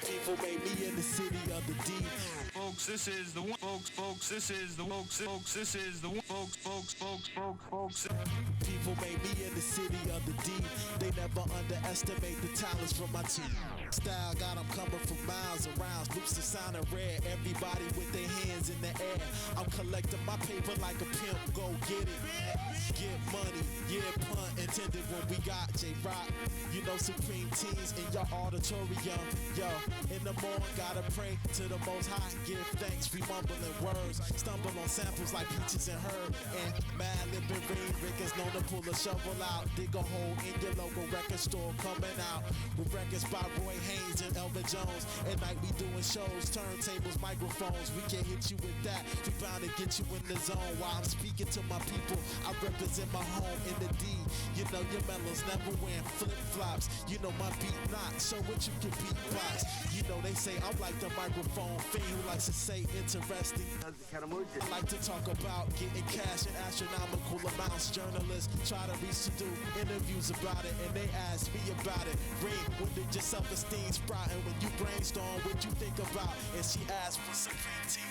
People made me in the city of the deep. Folks, this is the one. Folks, this is the folks. This is the one. Folks. People made me in the city of the deep. They never underestimate the talents from my team. Style got them coming from miles around. Loops are sounding rare. Everybody with their hands in the air. I'm collecting my paper like a pimp. Go get it. Get money. Yeah, pun intended when we got J-Rock. You know, supreme teens in your auditorium. Yo, in the morning gotta pray to the Most High. Give thanks, we mumbling words. Stumble on samples like peaches and herb. And mad lippin' Rick is known to pull a shovel out. Dig a hole in your local record store coming out. With records by Roy Haynes and Elvin Jones. At night we doing shows, turntables, microphones. We can hit you with that. We bound to get you in the zone. While I'm speaking to my people, I represent my home in the D. You know your mellows never wearing flip-flops. You know my beat not, so what you can beatbox. You know they say I'm like the microphone fiend who likes to say interesting. I like to talk about getting cash in astronomical amounts. Journalists try to reach to do interviews about it, and they ask me about it. Ring, when did your self-esteem sprout? And when you brainstorm, what you think about? And she asked for supreme team.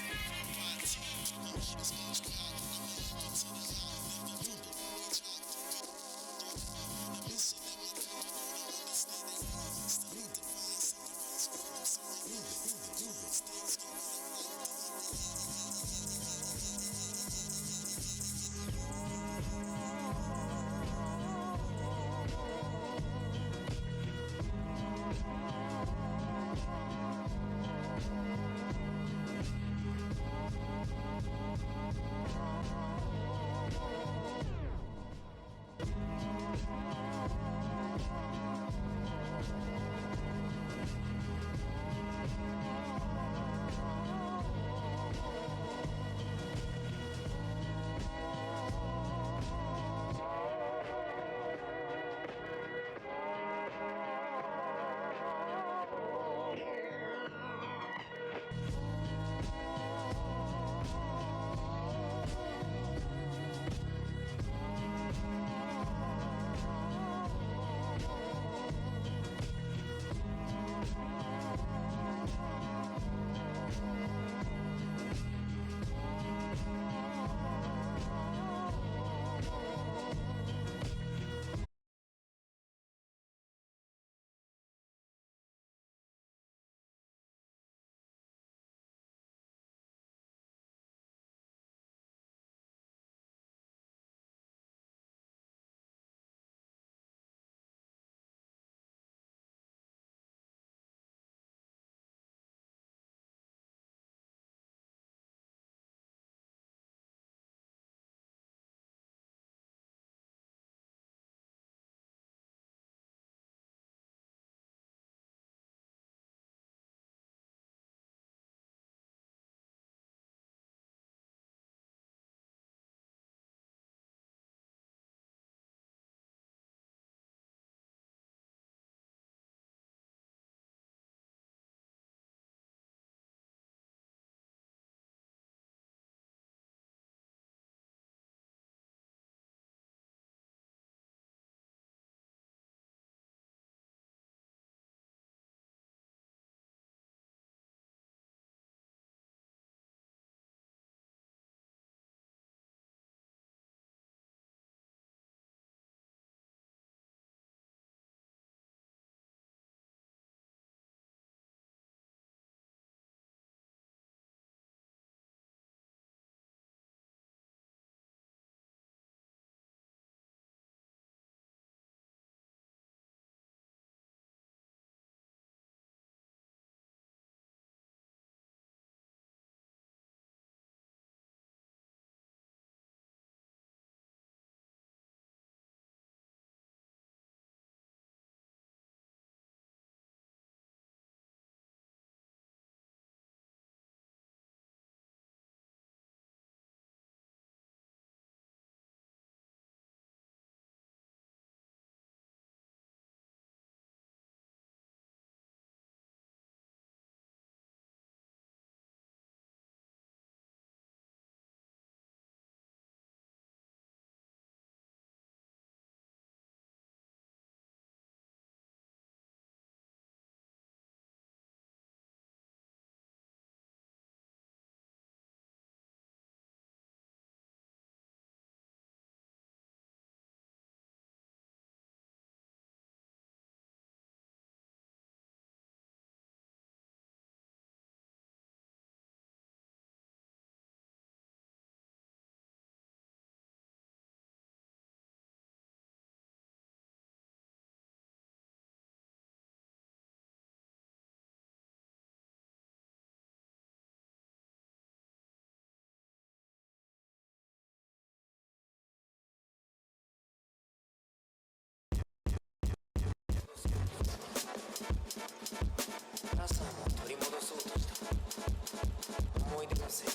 going to go see.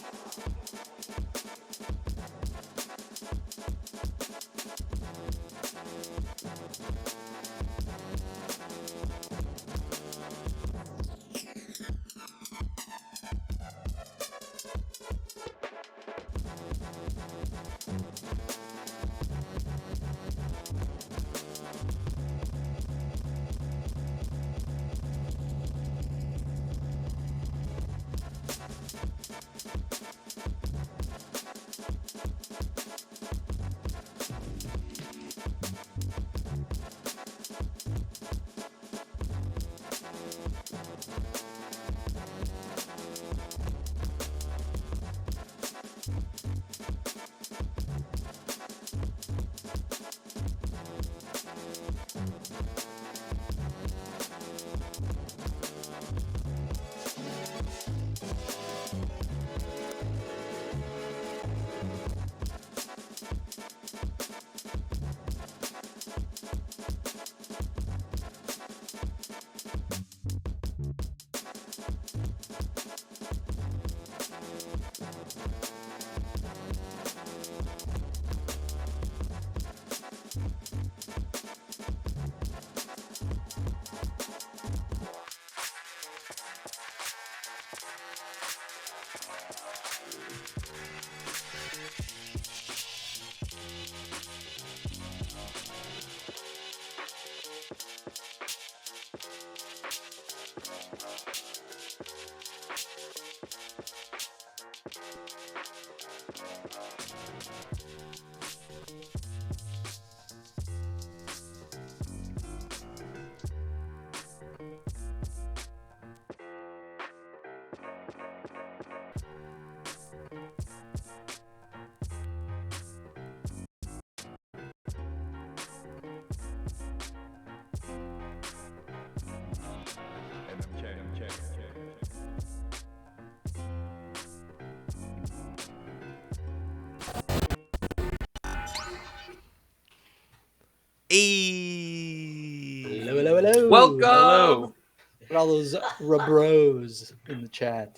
Hey. Hello. Welcome. Hello. Look at all those bros in the chat.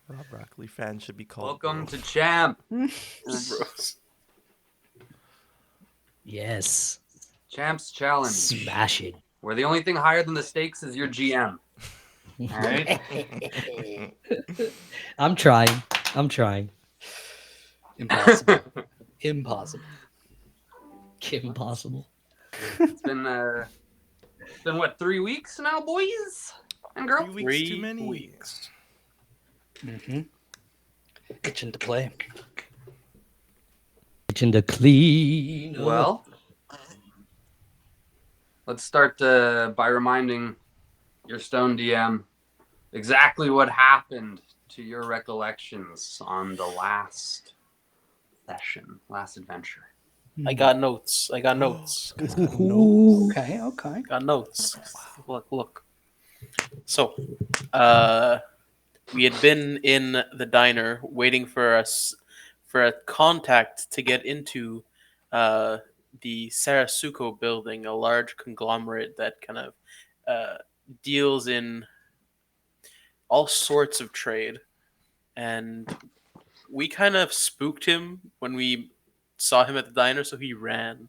Rob Broccoli fans should be called. Welcome to Champ. Bros. Yes. Champ's Challenge. Smashing. Where the only thing higher than the stakes is your GM. All right. I'm trying. Impossible. Impossible. Impossible. It's been what, 3 weeks now, boys and girls? 3 weeks too many. weeks. Mm-hmm. Itching to play. Itching to clean. up. Well, let's start by reminding your Stone DM exactly what happened to your recollections on the last session, last adventure. I got notes. Oh, Ooh. Okay. Got notes. Look. So, we had been in the diner waiting for a contact to get into the Sarasuko building, a large conglomerate that kind of deals in all sorts of trade. And we kind of spooked him when we saw him at the diner, so he ran.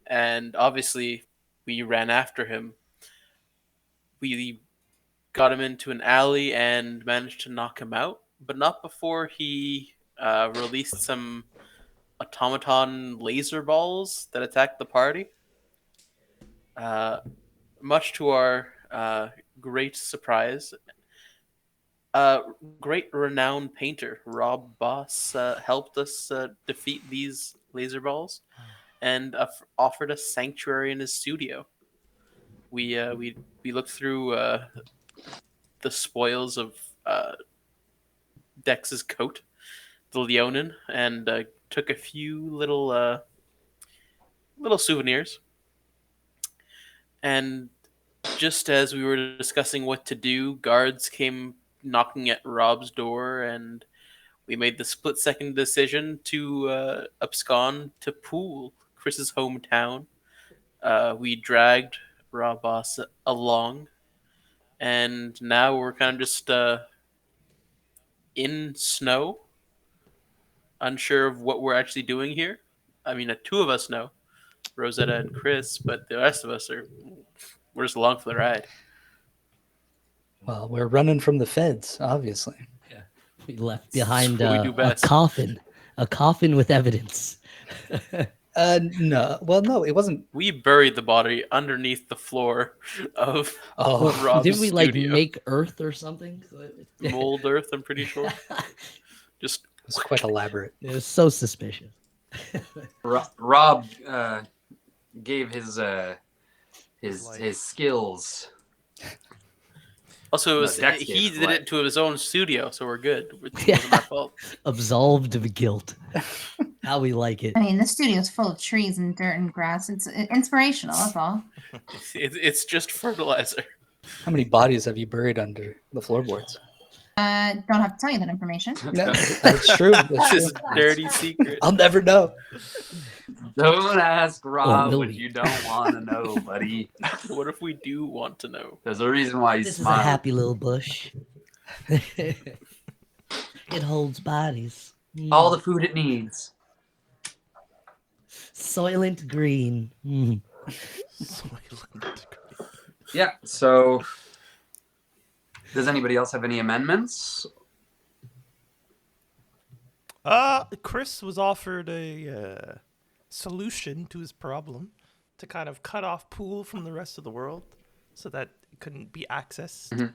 And obviously, we ran after him. We got him into an alley and managed to knock him out, but not before he released some automaton laser balls that attacked the party. Much to our great surprise, great renowned painter Rob Boss helped us defeat these laser balls and offered us sanctuary in his studio. We looked through the spoils of Dex's coat, the Leonin, and took a few little souvenirs. And just as we were discussing what to do, guards came knocking at Rob's door, and we made the split-second decision to abscond to Poole, Kris's hometown. We dragged Rob Boss along, and now we're kind of just in snow, unsure of what we're actually doing here. I mean, two of us know, Rosetta and Kris, but the rest of us we're just along for the ride. Well, we're running from the feds, obviously. We left behind what we do a best. coffin with evidence. No. Well, no, it wasn't. We buried the body underneath the floor of Oh, Rob's Didn't we like studio. make earth or something? Mold earth, I'm pretty sure. Just it was quite elaborate. It was so suspicious. Rob gave his skills. also, Dex he gave did life. it to his own studio, so we're good. It wasn't our fault. Absolved of guilt. How we like it. I mean, the studio's full of trees and dirt and grass. It's inspirational, that's all. It's just fertilizer. How many bodies have you buried under the floorboards? Don't have to tell you that information. No, that's true. That's This is true. a dirty secret. I'll never know. Don't ask Rob will what we? you don't want to know, buddy. What if we do want to know? There's a reason why you This is a smile. happy little bush. It holds bodies. All the food it needs. Soylent Green. Yeah. So, does anybody else have any amendments? Kris was offered a solution to his problem to kind of cut off Poole from the rest of the world so that it couldn't be accessed.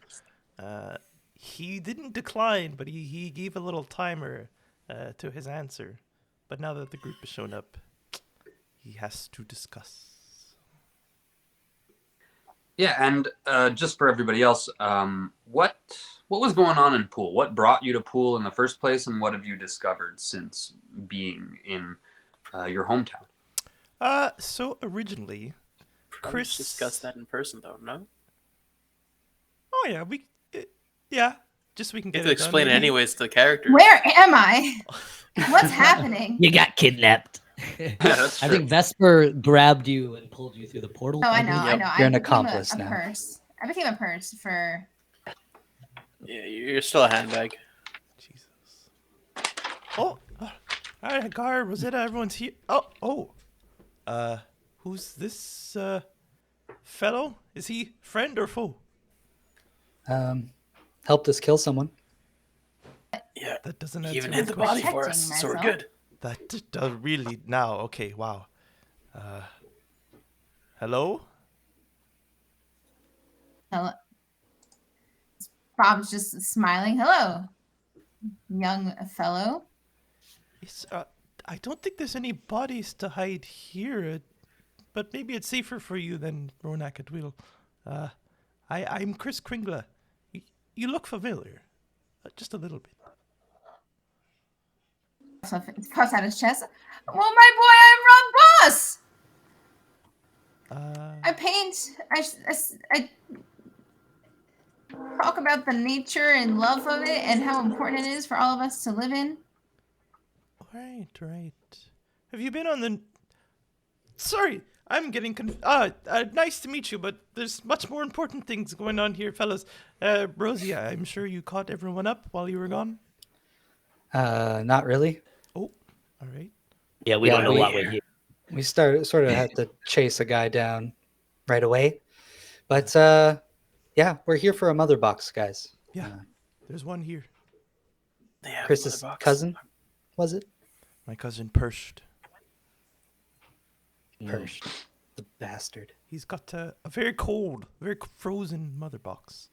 He didn't decline, but he gave a little timer to his answer. But now that the group has shown up, he has to discuss. Yeah, and just for everybody else, what was going on in Poole? What brought you to Poole in the first place, and what have you discovered since being in your hometown? So originally, Probably Kris discussed that in person, though. No, Oh yeah, just we can you get have to it explain it done. anyways to the characters. Where am I? What's happening? You got kidnapped. That's I true. think Vesper grabbed you and pulled you through the portal. Oh, I know, believe. I know. You're an I became accomplice a now. purse. I became a purse for. Yeah, you're still a handbag. Jesus. Oh, all right, Gar, Rosetta, everyone's here. Oh. Who's this fellow? Is he friend or foe? Helped us kill someone. Yeah, That doesn't he answer even my hid the body question. for us, so we're myself. good. That does really now. Okay, wow. Hello? Hello. Bob's just smiling. Hello, young fellow. It's, I don't think there's any bodies to hide here, but maybe it's safer for you than Ronak at Wheel. I'm Kris Kringla. You look familiar, just a little bit. So he puffs out his chest. Well, my boy, I'm Rob Boss. I paint. I talk about the nature and love of it and how important it is for all of us to live in. Right. Have you been on the... Sorry, I'm getting nice to meet you, but there's much more important things going on here, fellas. Rosie, I'm sure you caught everyone up while you were gone? Not really. Oh, all right. Yeah, we Yeah, don't know we- what we're here. We sort of had to chase a guy down right away. But yeah, we're here for a mother box, guys. Yeah, there's one here. They have Chris's mother box. cousin, was it? My cousin Perst. Persh, the bastard. He's got a very cold, very frozen mother box.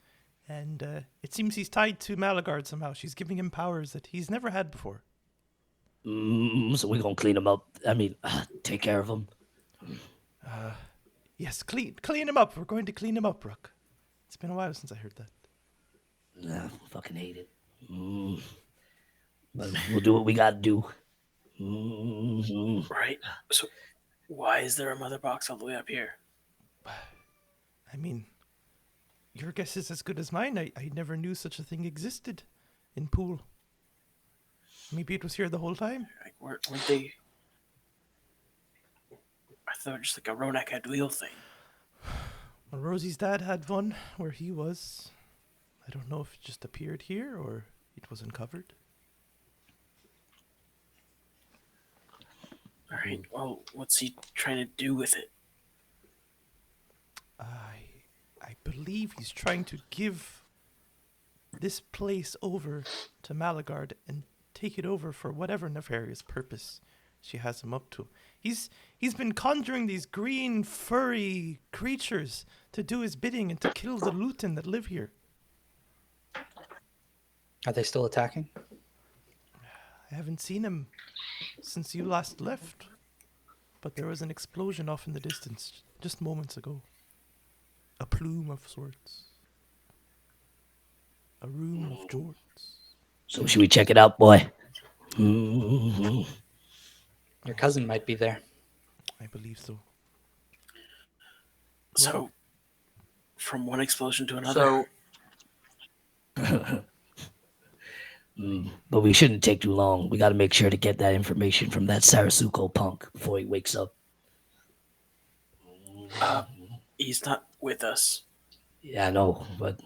And it seems he's tied to Malagard somehow. She's giving him powers that he's never had before. So we're gonna clean him up. I mean, take care of him. Yes, clean him up. We're going to clean him up, Brooke. It's been a while since I heard that. Fucking hate it. But we'll do what we gotta do. Right. So, why is there a mother box all the way up here? I mean, your guess is as good as mine. I never knew such a thing existed in Poole. Maybe it was here the whole time. Like, weren't they? I thought it was just like a Ronak at wheel thing. Well, Rosie's dad had one where he was. I don't know if it just appeared here or it it was uncovered. All right. Well, what's he trying to do with it? I believe he's trying to give this place over to Malagard and take it over for whatever nefarious purpose she has him up to. He's been conjuring these green, furry creatures to do his bidding and to kill the Luton that live here. Are they still attacking? I haven't seen him since you last left, but there was an explosion off in the distance just moments ago. A plume of sorts. A room of jorts. So should we check it out, boy? Mm-hmm. Your cousin might be there. I believe so. So, from one explosion to another. So But we shouldn't take too long. We got to make sure to get that information from that Sarasuko punk before he wakes up. He's not with us. Yeah, I know, but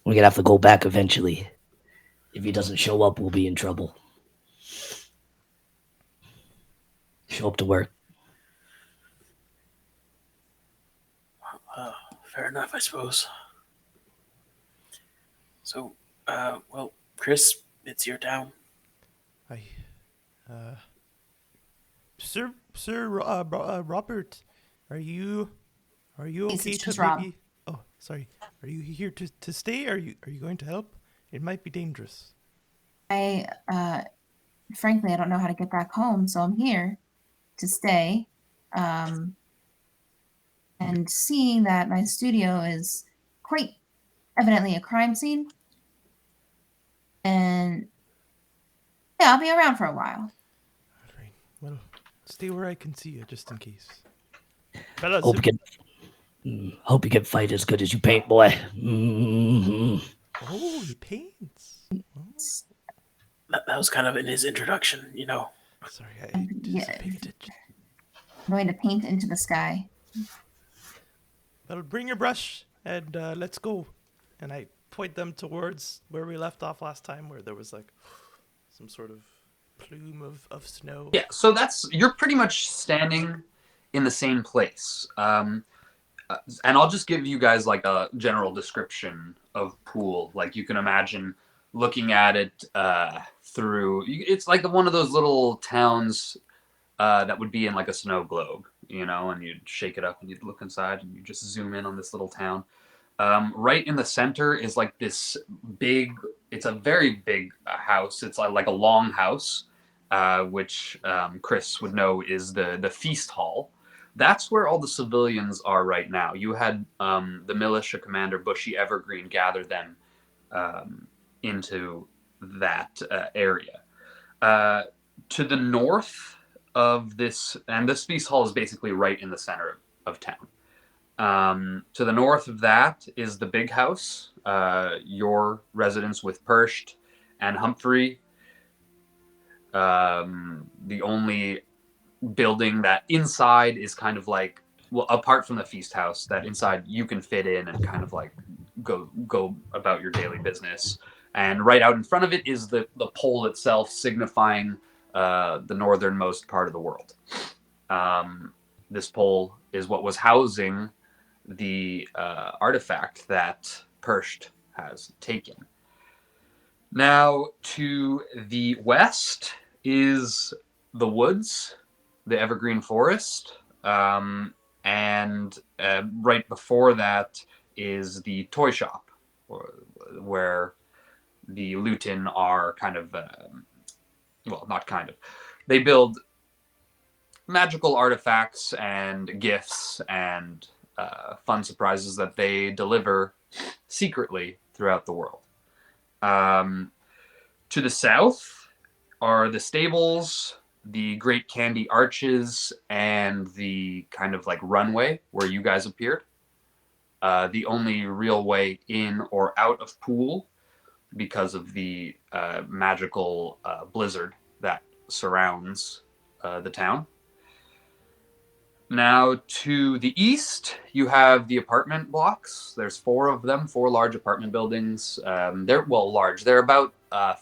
we're going to have to go back eventually. If he doesn't show up, we'll be in trouble. Show up to work. Fair enough, I suppose. So, well, Kris, it's your town. Robert, are you Yes, okay it's to just Rob. maybe? Oh, sorry. Are you here to stay? Are you going to help? It might be dangerous. I frankly I don't know how to get back home, so I'm here to stay. And seeing that my studio is quite evidently a crime scene, and yeah, I'll be around for a while. All right. Well, stay where I can see you, just in case. Fellas, Hope you can fight as good as you paint, boy. Mm-hmm. oh, he paints. That was kind of in his introduction, you know. Sorry, I just Yeah. paid attention. I'm going to paint into the sky. Well, bring your brush and let's go. And I point them towards where we left off last time, where there was like some sort of plume of snow. yeah, so you're pretty much standing in the same place. And I'll just give you guys like a general description of Poole. Like you can imagine looking at it through. It's like one of those little towns that would be in like a snow globe, you know, and you'd shake it up and you'd look inside and you just zoom in on this little town. Right in the center is like this big. It's a very big house. It's like a long house, which Kris would know is the feast hall. That's where all the civilians are right now. You had the militia commander, Bushy Evergreen, gather them into that area. To the north of this, and this feast hall is basically right in the center of town. To the north of that is the big house, your residence with Percht and Humphrey. The only building that inside is kind of like, well, apart from the feast house, that inside you can fit in and kind of like go about your daily business. And right out in front of it is the pole itself, signifying the northernmost part of the world. This pole is what was housing the artifact that Percht has taken. Now, to the west is the woods, the evergreen forest, and right before that is the toy shop, where the Luton are kind of, well, not kind of, they build magical artifacts and gifts and fun surprises that they deliver secretly throughout the world. To the south are the stables, the Great Candy Arches, and the kind of like runway where you guys appeared. The only real way in or out of Poole, because of the magical blizzard that surrounds the town. Now, to the east, you have the apartment blocks. There's 4 of them, 4 large apartment buildings. They're large. They're about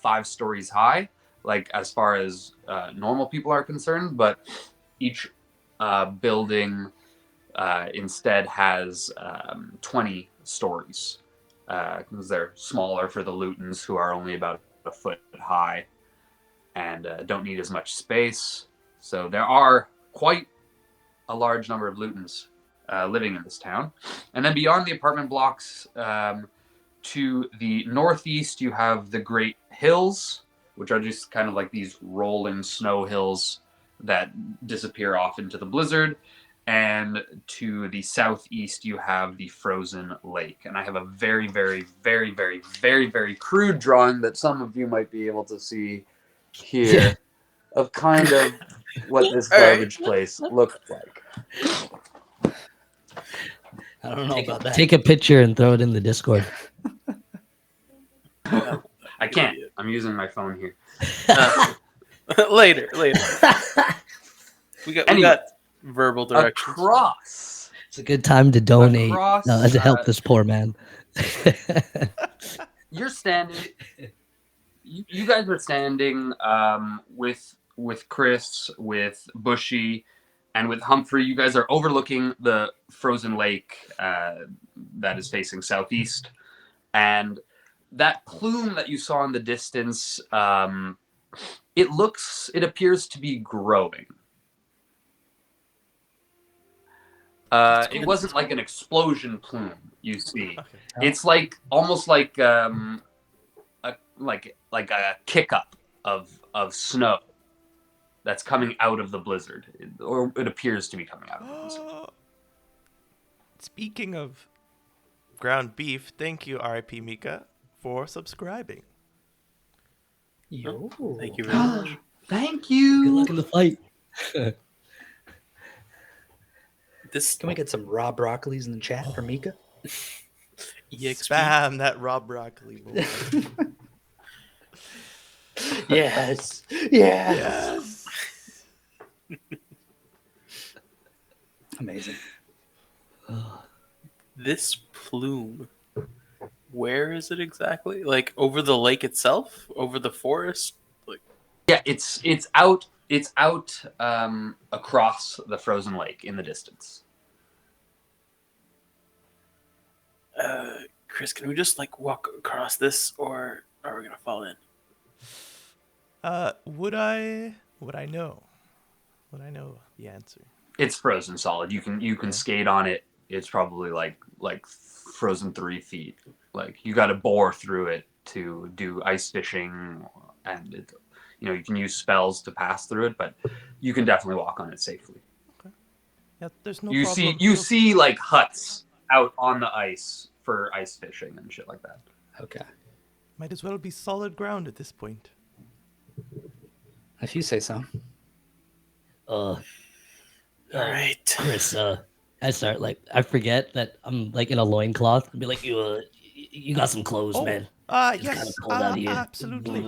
5 stories high, like as far as normal people are concerned. But each building instead has 20 stories because they're smaller for the Lutons, who are only about a foot high and don't need as much space. So there are quite a large number of Lutons living in this town. And then beyond the apartment blocks, to the northeast, you have the Great Hills, which are just kind of like these rolling snow hills that disappear off into the blizzard. And to the southeast, you have the frozen lake. And I have a very, very, very, very, very, very crude drawing that some of you might be able to see here of kind of what this garbage place looks like. I don't know about that. Take a picture and throw it in the Discord. I can't. I'm using my phone here. Later. We got verbal directions. Across. It's a good time to donate Across, to help this poor man. You're standing. You guys are standing with Kris, with Bushy, and with Humphrey. You guys are overlooking the frozen lake that is facing southeast, and that plume that you saw in the distance, it appears to be growing. It wasn't like an explosion plume you see. Okay. It's like almost like a kick up of snow that's coming out of the blizzard, or it appears to be coming out of the blizzard. Speaking of ground beef, thank you, RIP Mika, for subscribing. Yo. Thank you very much. Thank you. Good luck in the fight. Can we get some raw broccolis in the chat for Mika? Spam that raw broccoli. Boy. Yes. Amazing. This plume, where is it exactly? Like over the lake itself? Over the forest? Like Yeah, it's out across the frozen lake in the distance. Kris, can we just like walk across this, or are we gonna fall in? Would I know? Would I know the answer? It's frozen solid. You can skate on it. It's probably like frozen 3 feet. Like you got to bore through it to do ice fishing, and you can use spells to pass through it, but you can definitely walk on it safely. Okay. Yeah, there's no You problem. see like huts out on the ice for ice fishing and shit like that. Okay. Might as well be solid ground at this point. If you say so. All right, Kris, I forget that I'm like in a loincloth and be like, you got some clothes, man. It's Yes, kinda cold out here. absolutely.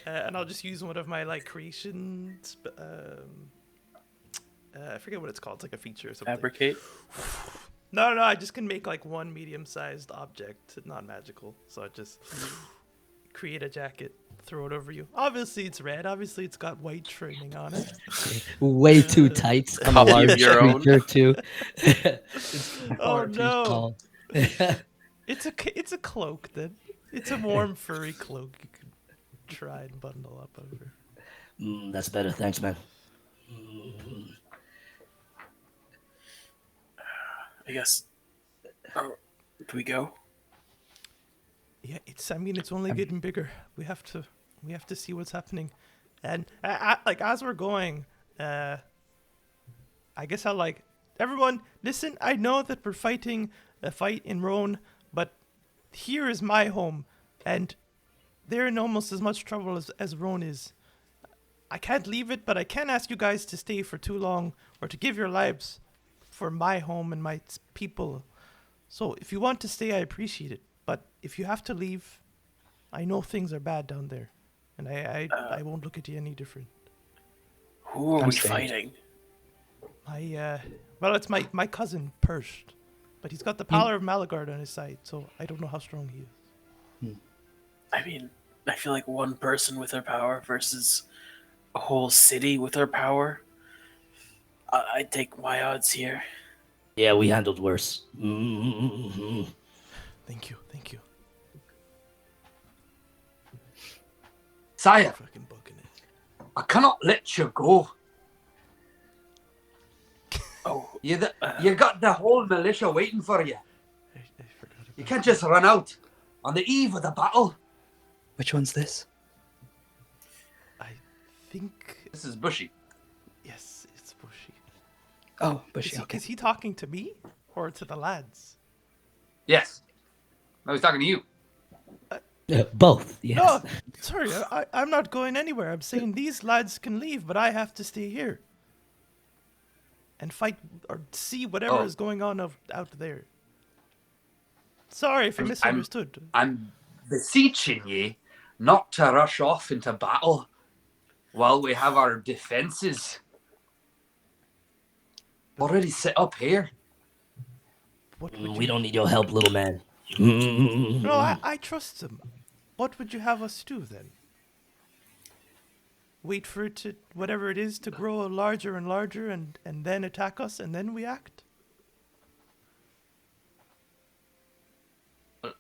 And I'll just use one of my like creations. I forget what it's called. It's like a feature or something. fabricate. No, I just can make like one medium-sized object, not magical. So I just create a jacket, throw it over you. Obviously it's red. Obviously it's got white trimming on it. Way too tight. I'm a Copy of large your own. creature too. Oh Too no! small. It's a cloak then. It's a warm furry cloak you could try and bundle up over. That's better. Thanks, man. I guess. Oh, do we go? Yeah, it's only getting bigger. We have to see what's happening, and like as we're going, I guess I'll like everyone listen. I know that we're fighting a fight in Rhone, but here is my home, and they're in almost as much trouble as Rhone is. I can't leave it, but I can ask you guys to stay for too long or to give your lives for my home and my people. So if you want to stay, I appreciate it. But if you have to leave, I know things are bad down there, and I won't look at you any different. Who are I'm we staying. fighting? Well, it's my cousin Perst, but he's got the power of Malagard on his side, so I don't know how strong he is. I mean, I feel like one person with her power versus a whole city with her power. I'd take my odds here. Yeah, we handled worse. Mm-hmm. Thank you. Sire, Fucking bugging it. I cannot let you go. Oh, You got the whole militia waiting for you. I forgot about You can't just run out on the eve of the battle. Which one's this? I think This is Bushy. yes, it's Bushy. Oh, Bushy. Is he talking to me or to the lads? Yes. I was talking to you. Both, yes. No, sorry, I'm not going anywhere. I'm saying these lads can leave, but I have to stay here and fight or see whatever is going on out there. Sorry if I misunderstood. I'm beseeching ye not to rush off into battle while we have our defenses already set up here. What would We don't need your help, little man. Mm-hmm. No, I trust them. What would you have us do then? Wait for it to, whatever it is, to grow larger and larger and then attack us and then we act?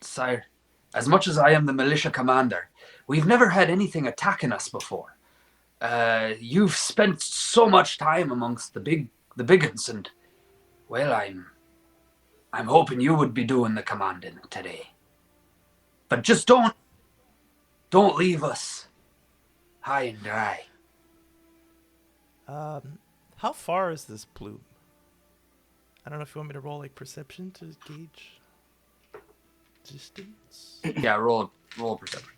Sire, as much as I am the militia commander, we've never had anything attacking us before. You've spent so much time amongst the big uns, and well, I'm hoping you would be doing the commanding today. But just don't leave us high and dry. How far is this plume? I don't know if you want me to roll like perception to gauge distance. Yeah, roll perception.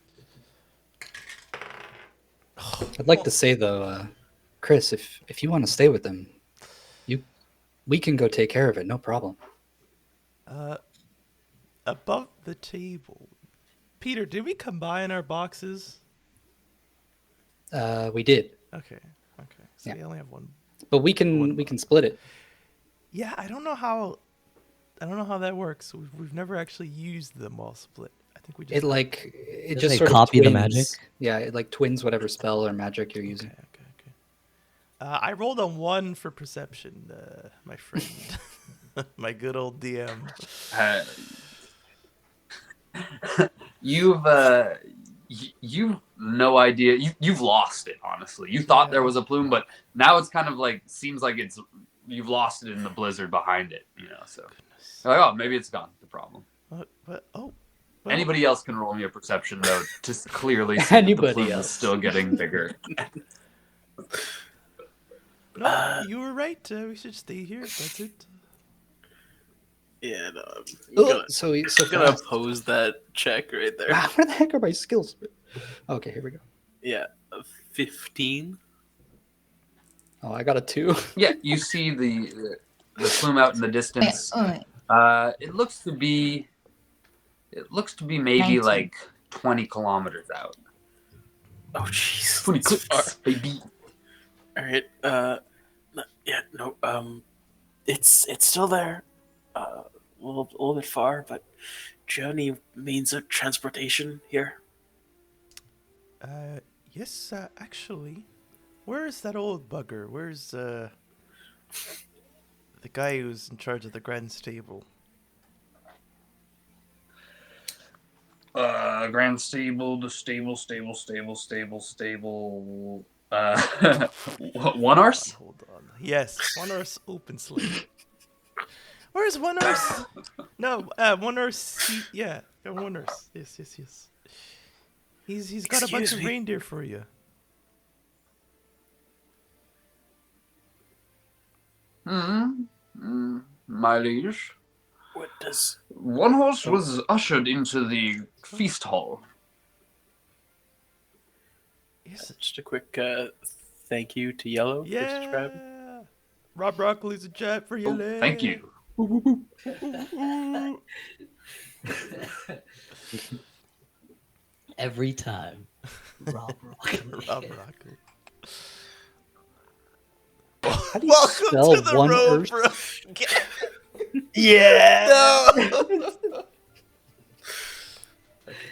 I'd like to say though, Kris, if you want to stay with them, we can go take care of it, no problem. Above the table. Peter, did we combine our boxes? We did, Okay. So we only have one. but we can split it. Yeah, I don't know how that works. We've never actually used them all split. I think we just It Doesn't just it sort copy of the twins. magic? Yeah, it like twins whatever spell or magic you're using. Okay. I rolled a 1 for perception, my friend. My good old DM. You've no idea. You've lost it, honestly. You thought there was a plume, but now it's kind of like seems like you've lost it in the blizzard behind it. So you're like, oh, maybe it's gone. The problem. What? Oh. Well, Anybody else can roll me a perception though, to clearly see that the Anybody plume else. is still getting bigger. No, you were right. We should stay here. That's it. yeah, no, Oh, so I'm gonna fast. oppose that check right there. Where the heck are my skills? Okay, here we go. Yeah, 15. Oh, I got a 2. Yeah, you see the plume out in the distance. Wait. It looks to be maybe 19. like 20 kilometers out. Oh, jeez. 20 That's far. clicks, baby. All right. It's still there. A little bit far, but do you have any means of transportation here? Yes, actually. Where is that old bugger? Where's the guy who's in charge of the grand stable? Grand stable, the stable. One horse? Hold on. Yes, one horse open sleigh. Where's one horse? No, one horse. Yeah, one horse. Yes. He's got a bunch Excuse of me. reindeer for you. My liege. What does? One horse was ushered into the feast hall. Yes. Just a quick thank you to Yellow. for subscribing. Yeah. Rob Broccoli's a chat for you. Oh, thank you. Every time. Rob. Rob Broccoli. How do you Welcome spell to the one road, Earth? bro. Yeah. No.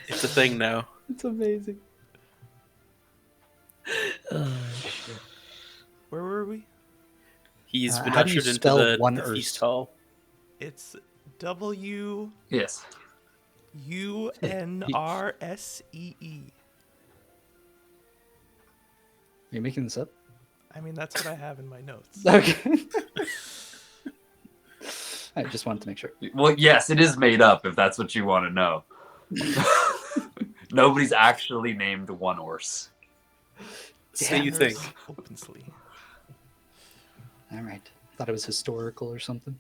It's a thing now. It's amazing. Where were we? He's been how do you ushered into spell the one feast Earth? hall. It's W Yes. U N R S E E. Are you making this up? I mean, that's what I have in my notes. Okay. I just wanted to make sure. Well, yes, it is made up if that's what you want to know. Nobody's actually named one horse. So you think? Opensly. All right. Thought it was historical or something.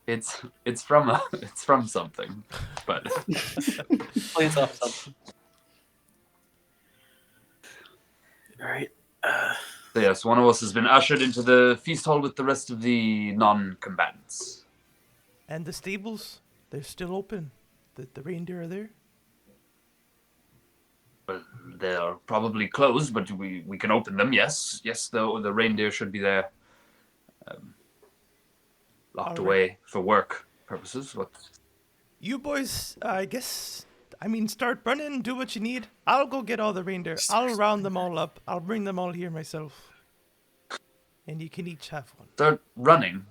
It's from something, but Plays off something. All right. so yes, one of us has been ushered into the feast hall with the rest of the non-combatants. And the stables, they're still open. The reindeer are there. Well, they're probably closed, but we can open them. Yes, the reindeer should be there, locked All right. away for work purposes. What? You boys, start running, do what you need. I'll go get all the reindeer. I'll round them all up. I'll bring them all here myself. And you can each have one. Start running.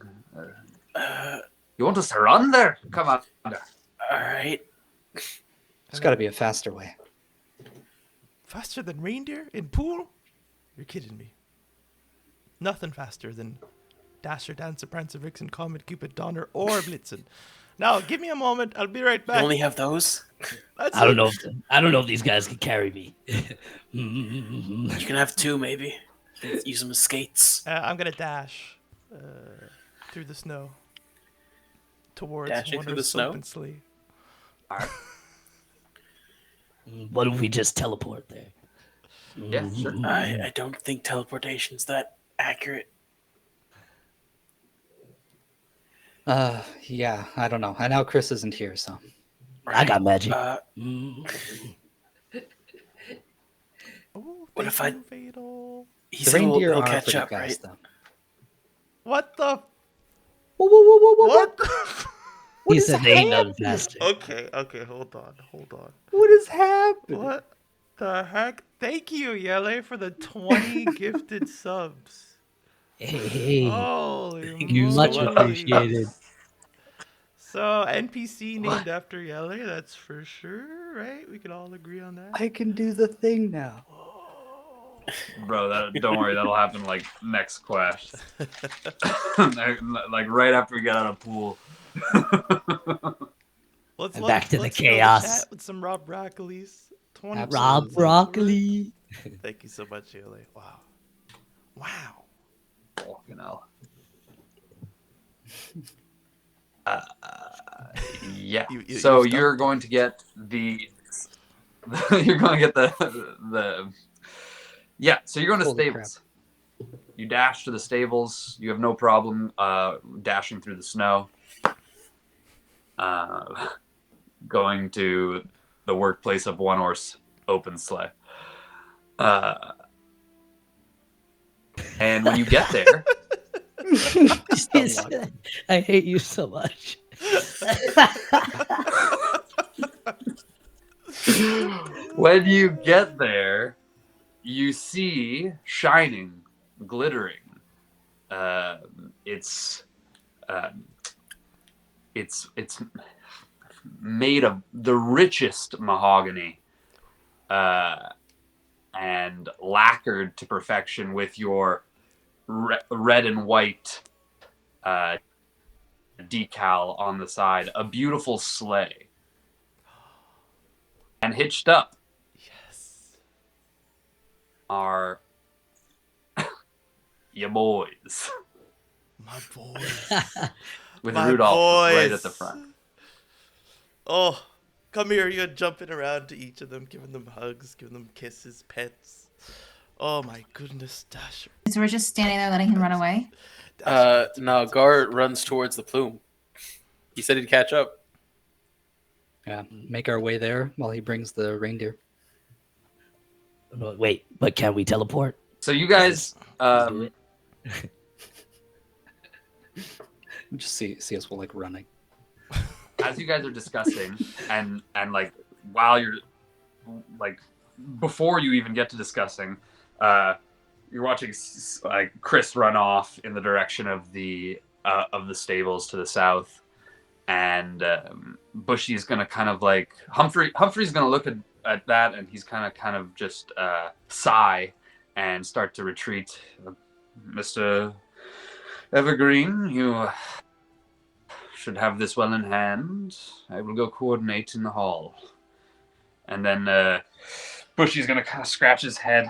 You want us to run there? Come on. All right. There's got to be a faster way. Faster than reindeer in Poole? You're kidding me. Nothing faster than Dasher, Dancer, Prancer, Vixen, Comet, Cupid, Donner, or Blitzen. Now, give me a moment. I'll be right You back. only have those? I don't know. I don't know if these guys can carry me. You can have two, maybe. Use them as skates. I'm gonna dash through the snow towards Dashing through the snow? and sleigh. What if we just teleport there? Yeah, sure. I don't think teleportation's that accurate. Yeah, I don't know. And now Kris isn't here, so. I got magic. What if I... Fatal. He The said reindeer we'll are catch pretty up, right? fast, though. What the? What? He said they ain't nothing faster. Okay, hold on. What is happening? What the heck? Thank you, Yele, for the 20 gifted subs. Hey, Holy you much moly. appreciated. So, NPC named after Yele, that's for sure, right? We can all agree on that. I can do the thing now. Bro, don't worry, that'll happen like next quest. Like right after we get out of Poole. Let's Back to the let's chaos. chat with some Rob Broccolis. 20 Rob subs. Broccoli. Thank you so much, Yele. Wow. Fucking hell. Yeah. So you're going to get the you're going to get the yeah. So you're going to Holy stables. You dash to the stables. You have no problem dashing through the snow. Going to the workplace of one horse open sleigh. And when you get there, I hate you so much. when you get there, you see shining, glittering. It's made of the richest mahogany, and lacquered to perfection with your red and white decal on the side. A beautiful sleigh. And hitched up are your boys. My boys. With My Rudolph right boys. at the front. Oh, come here. You're jumping around to each of them, giving them hugs, giving them kisses, pets. Oh my goodness, Dasher. So we're just standing there letting him run away? No, Gar runs towards the plume. He said he'd catch up. Yeah, make our way there while he brings the reindeer. Wait, but can we teleport? So you guys, do it. Just see us like running. as you guys are discussing, and like while you're like before you even get to discussing, you're watching like Kris run off in the direction of the stables to the south, and Bushy's gonna kind of like Humphrey's gonna look at that, and he's kind of just sigh and start to retreat. Mr. Evergreen, you should have this well in hand. I will go coordinate in the hall. And then Bushy's gonna kind of scratch his head,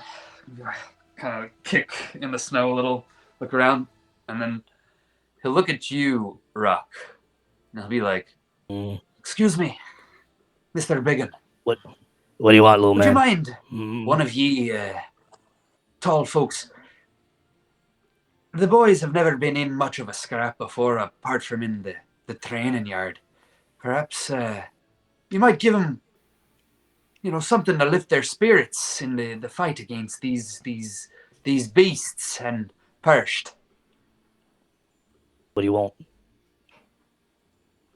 kind of kick in the snow a little, look around, and then he'll look at you, Ruck, and he'll be like, "Excuse me, Mr. Biggin. What do you want, little Would man? you mind, one of ye tall folks? The boys have never been in much of a scrap before, apart from in the training yard. Perhaps you might give them, something to lift their spirits in the fight against these beasts and Perst." What do you want?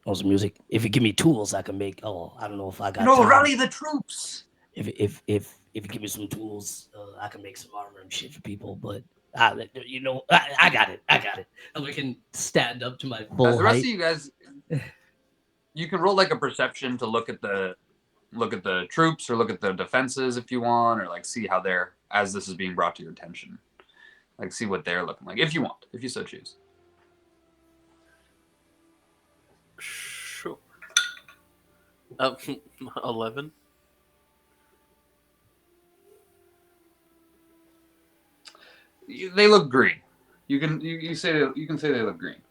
Want some music? If you give me tools, I can make. Oh, I don't know if I got. No, time. rally the troops. If you give me some tools, I can make some armor and shit for people. But I got it. And we can stand up to my full As the rest height. of you guys, you can roll like a perception to look at the troops or look at the defenses if you want, or like see how they're, as this is being brought to your attention, like see what they're looking like if you want, if you so choose. Sure. 11. They look green. You can say they look green.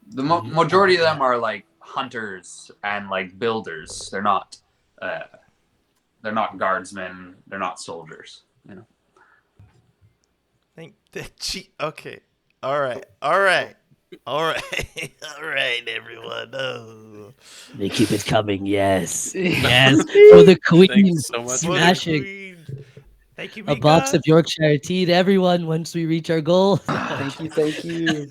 The majority of them are like hunters and like builders. They're not guardsmen. They're not soldiers. Okay. All right, everyone. Oh. They keep it coming. Yes. For the queen. Thanks so much. Smashing. Thank you, A Mika. box of Yorkshire tea to everyone once we reach our goal. Thank you.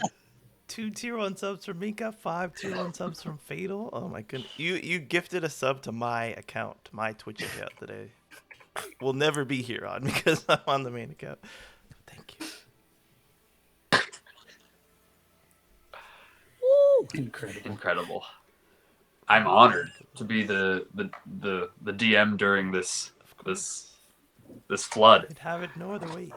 2 tier 1 subs from Mika, 5 tier 1 subs from Fatal. Oh my goodness. You gifted a sub to my account, my Twitch account today. We'll never be here on because I'm on the main account. Thank you. Incredible. I'm honored to be the DM during this flood. I'd have it no other way.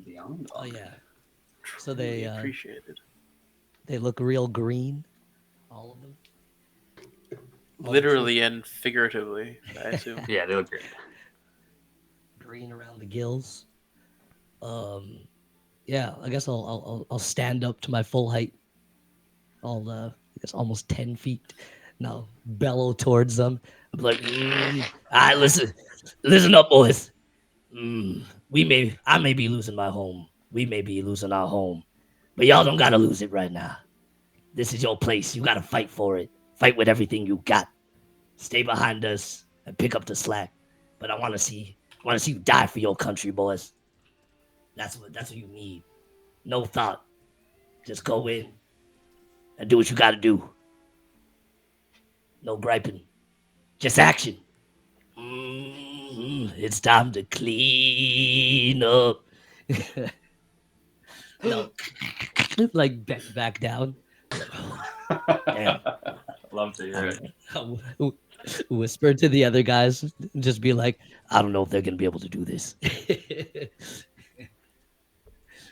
Beyond. Oh yeah. So they Appreciate it. they look real green. All of them. Literally and figuratively, I assume. Yeah, they look great. Green around the gills. Yeah, I guess I'll stand up to my full height. I'll I guess almost 10 feet. Now bellow towards them. I'm like, all right, listen up, boys. I may be losing my home. We may be losing our home, but y'all don't gotta lose it right now. This is your place. You gotta fight for it. Fight with everything you got. Stay behind us and pick up the slack. But I want to see you die for your country, boys. That's what you need. No thought. Just go in and do what you got to do. No griping. Just action. It's time to clean up. No. Like back down. Damn. Love to hear it. I'll whisper to the other guys, just be like, I don't know if they're gonna be able to do this.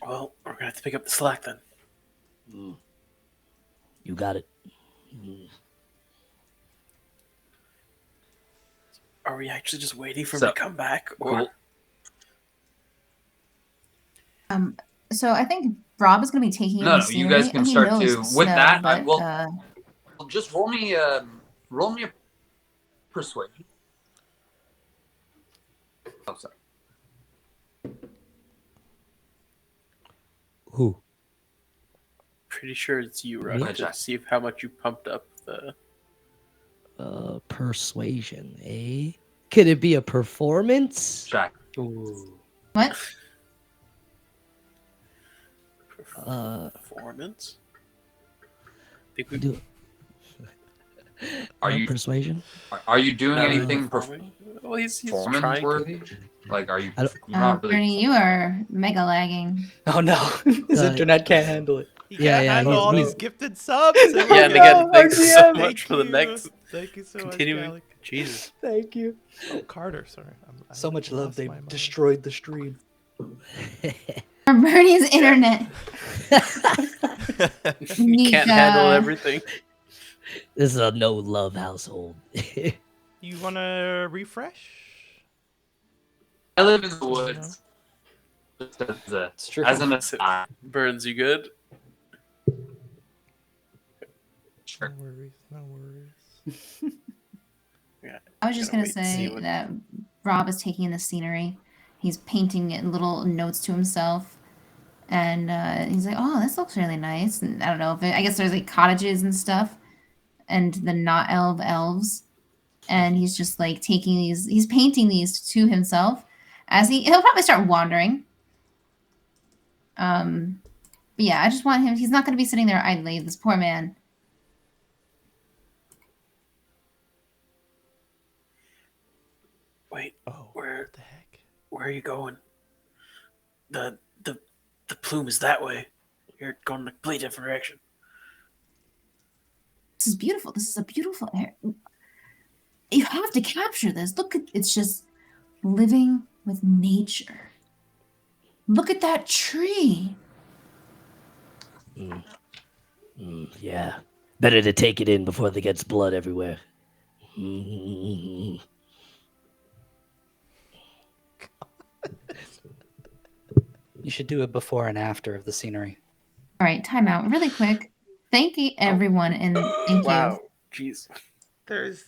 Well, we're gonna have to pick up the slack then. You got it. Are we actually just waiting for him to come back? Or Cool. So I think Rob is going to be taking No, the you guys scenery. can He start knows to. the With snow, that, I but, will just roll me a persuasion. Oh, sorry. Who? pretty sure it's you, Me? right? Go ahead, To Jack. see how much you pumped up Persuasion, eh? Could it be a performance? Jack. Ooh. What? Performance. I think we Do Are you persuasion? are you doing No, anything performing. Well, he's performance trying. worthy? Like, are you? I don't- You're not really. Bernie, you are mega lagging. Oh no, his Uh, internet can't handle it. You Yeah, can't yeah, handle he's- all he's- these gifted subs. Yeah, and again, thanks so RDM. much for the next Thank you so continuing. much, Gallic. Jesus. Thank you. Oh, Carter, sorry. So much love. lost They my mind. destroyed the stream. For Bernie's internet. You can't handle everything. This is a no love household. You want to refresh? I live in the woods. Just It's true. as an aside. Burns, you good? Sure. No worries. No worries. Yeah. I was just Gonna gonna wait and see say what- that Rob is taking in the scenery. He's painting little notes to himself, and he's like, "Oh, this looks really nice." And I don't know if I guess there's like cottages and stuff, and the not elves, and he's just like taking these. He's painting these to himself as he'll probably start wandering. But yeah, I just want him. He's not going to be sitting there idly. This poor man. Wait, Oh, where what the heck? are you going? The plume is that way. You're going in a completely different direction. This is beautiful. This is a beautiful air. You have to capture this. Look at it's just living with nature. Look at that tree. Yeah. Better to take it in before there gets blood everywhere. Mm. You should do a before and after of the scenery. All right, time out really quick. Thank you everyone and thank Wow. Jeez. There's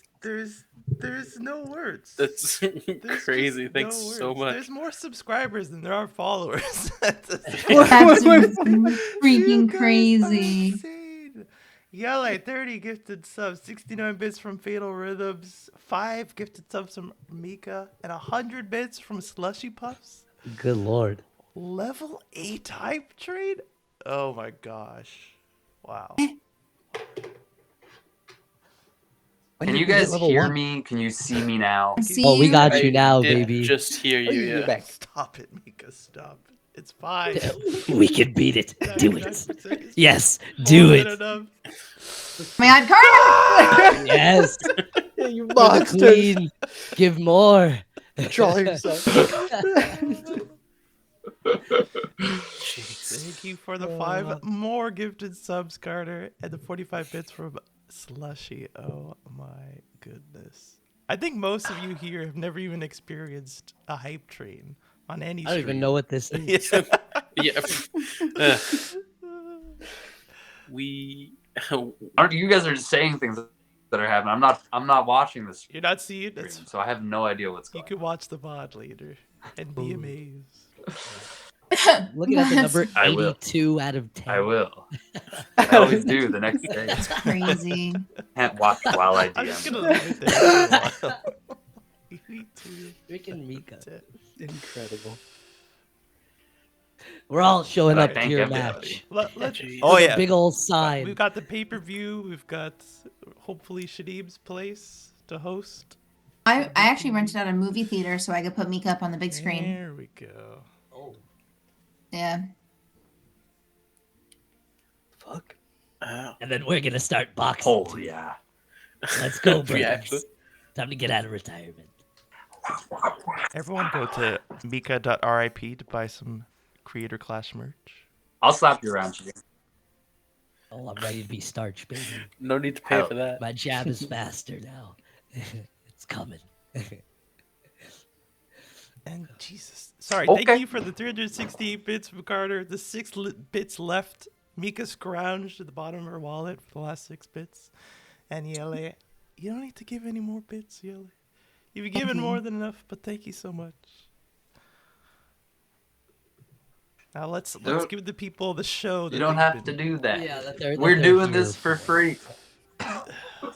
no words. That's There's crazy. just Thanks no so words. much. There's more subscribers than there are followers. you. That's freaking crazy. Insane. Yellow 30 gifted subs, 69 bits from Fatal Rhythms, 5 gifted subs from Mika, and 100 bits from Slushy Puffs. Good lord. Level 8 hype trade? Oh my gosh. Wow. When Can did you get guys level hear one? me? Can you see me now? See Oh, we you. got you I now, did baby. Just hear you. You're Yeah. back. Stop it, Mika. Stop it. It's fine. We can beat it. Do it. 99% is Yes, more do than it. enough. My God, Carter! Yes. Yeah, you For the monsters. queen. Give more. Control yourself. Thank you for the 5 more gifted subs, Carter, and the 45 bits from Slushy. Oh my goodness. I think most of you here have never even experienced a hype train on any I don't even stream. know what this is. Yeah. Uh, we. You guys are just saying things that are happening. I'm not watching this You're not seeing stream, it. so I have no idea what's You going can watch the VOD later and be amazed. Looking at the number I will. 82 out of 10. on. I will. I always do the next day. Crazy. Can't watch while I I'm just DM. gonna leave it there for a while. Me too. Freaking Mika. That's it. Incredible. We're all showing I up to thank your everybody. match. Let's. Jeez. Oh With a yeah. big old sign. We've got the pay-per-view. We've got hopefully Shadib's place to host. I actually rented out a movie theater so I could put Mika up on the big screen. There we go. Yeah. Fuck. And then we're gonna start boxing. Oh yeah. Let's go, Yeah, brothers. Time to get out of retirement. Everyone go to Mika.rip to buy some Creator Clash merch. I'll slap you around, chicken. Oh, I'm ready to be starch, baby. No need to pay for that. My jab is faster now. It's coming. And Jesus, sorry. Okay. Thank you for the 368 bits from Carter. The 6 bits left. Mika scrounged at the bottom of her wallet for the last 6 bits. And Yele, you don't need to give any more bits, Yele. You've given more than enough, but thank you so much. Now let's give the people the show. That You don't they've have been- to do that. Yeah, that they're We're here doing this for. for free. I'm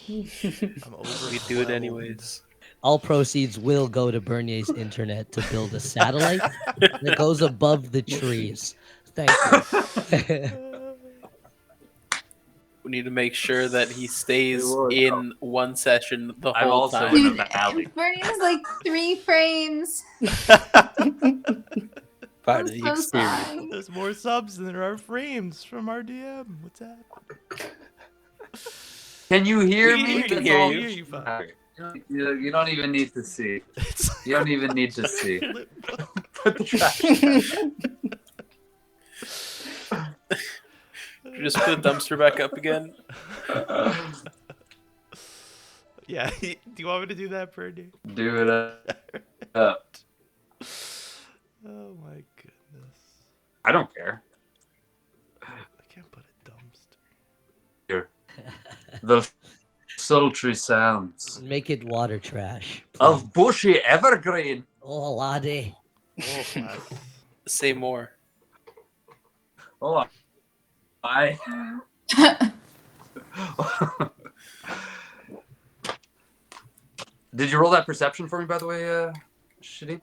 We do it overwhelmed. anyways. I'm We do it overwhelmed. anyways. All proceeds will go to Bernier's internet to build a satellite that goes above the trees. Thank you. We need to make sure that he stays would. in one session the I'm whole also time. in a Dude, valley. Bernie is like 3 frames. Part I'm of the so experience. sorry. There's more subs than there are frames from our DM. What's that? Can you hear We me? can That's hear all- you. Hear you, fuck. Okay. You don't even need to see. It's You don't even need to see. lip- Put the trash down. Just put the dumpster back up again. Yeah, do you want me to do that, Bernie? Do it up. Oh my goodness. I don't care. I can't put a dumpster. Here. The sultry sounds Make it water trash. of bushy evergreen. Oh, laddie. Oh, lads. Say more. Oh, I. Did you roll that perception for me, by the way, Shitty?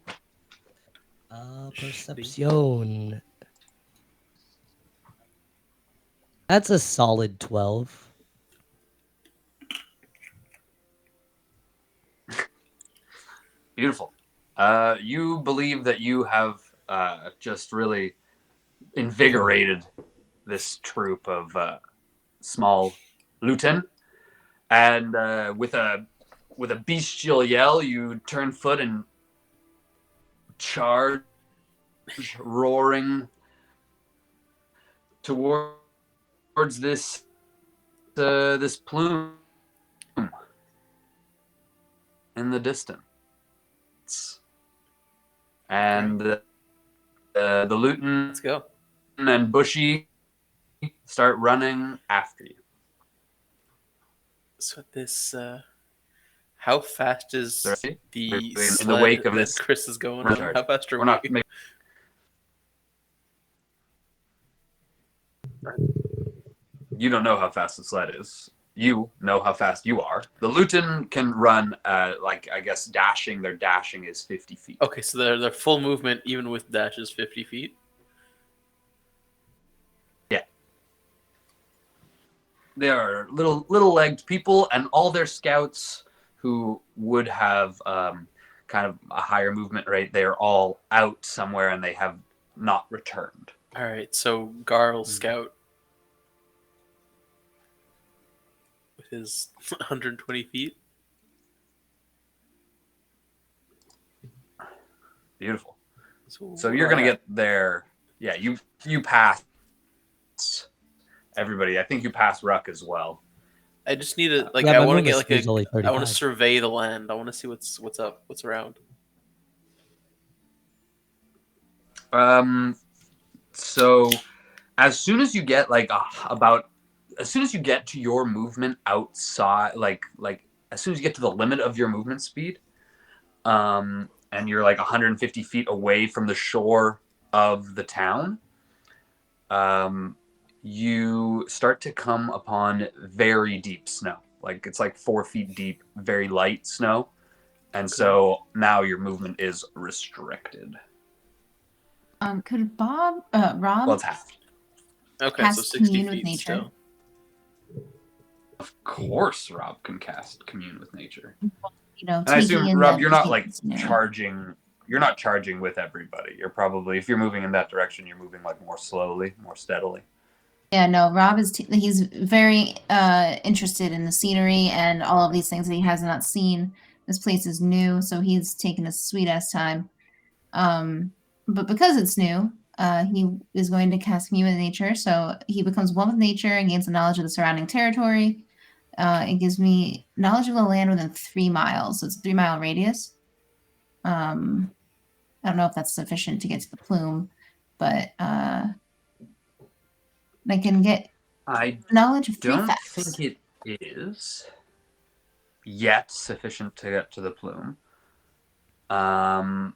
Perception. That's a solid 12. Beautiful. You believe that you have just really invigorated this troop of small lutin, and with a bestial yell, you turn foot and charge, roaring towards this plume in the distance. And the Luton Let's go. and Bushy start running after you. So this, how fast is Sorry? the In the sled wake of that this Kris is going run on? How fast are We're we? not. You don't know how fast the sled is. You know how fast you are. The Luton can run, like I guess dashing. Their dashing is 50 feet. Okay, so their full movement, even with dash, is 50 feet. Yeah. They are little legged people, and all their scouts who would have kind of a higher movement rate, they are all out somewhere and they have not returned. All right, so Garl scout with his 120 feet. Beautiful. So So you're gonna get there. Yeah, you pass everybody. I think you pass Ruck as well. I just need to like. Yeah, I my want to movement get like speed's only I want 35. to survey the land. I want to see what's up, what's around. So as soon as you get like as soon as you get to your movement outside, like as soon as you get to the limit of your movement speed, and you're like 150 feet away from the shore of the town, you start to come upon very deep snow. Like it's like 4 feet deep, very light snow. And so now your movement is restricted. Could Rob Well, it's half. Okay, so cast 60 commune with feet nature? still. Of course, Rob can cast Commune with Nature. You know, And I taking assume, in Rob, the you're not like scenery. charging. You're not charging with everybody. You're probably, if you're moving in that direction, you're moving like more slowly, more steadily. Yeah, no, Rob is he's very interested in the scenery and all of these things that he has not seen. This place is new, so he's taken a sweet ass time. But because it's new, he is going to cast Commune with Nature, so he becomes one with nature and gains the knowledge of the surrounding territory. It gives me knowledge of the land within 3 miles, so it's a 3-mile radius. I don't know if that's sufficient to get to the plume, but I can get I knowledge of 3 don't facts. think it is yet sufficient to get to the plume. But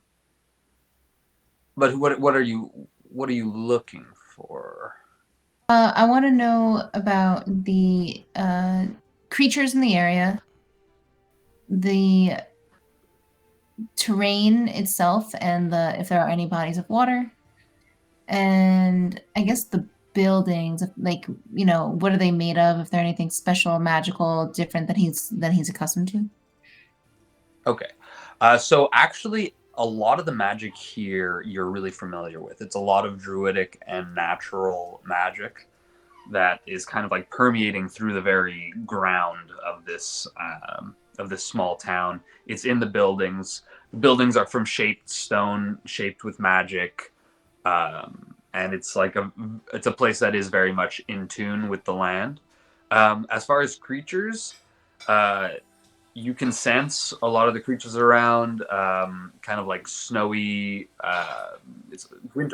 what are you looking for? I want to know about the creatures in the area, the terrain itself, and if there are any bodies of water, and I guess the buildings, like, what are they made of? If they're anything special, magical, different that he's accustomed to. Okay. So actually, a lot of the magic here you're really familiar with. It's a lot of druidic and natural magic that is kind of like permeating through the very ground of this small town. It's in the buildings. The buildings are from shaped stone, shaped with magic, and it's a place that is very much in tune with the land. As far as creatures, you can sense a lot of the creatures around, kind of like snowy, it's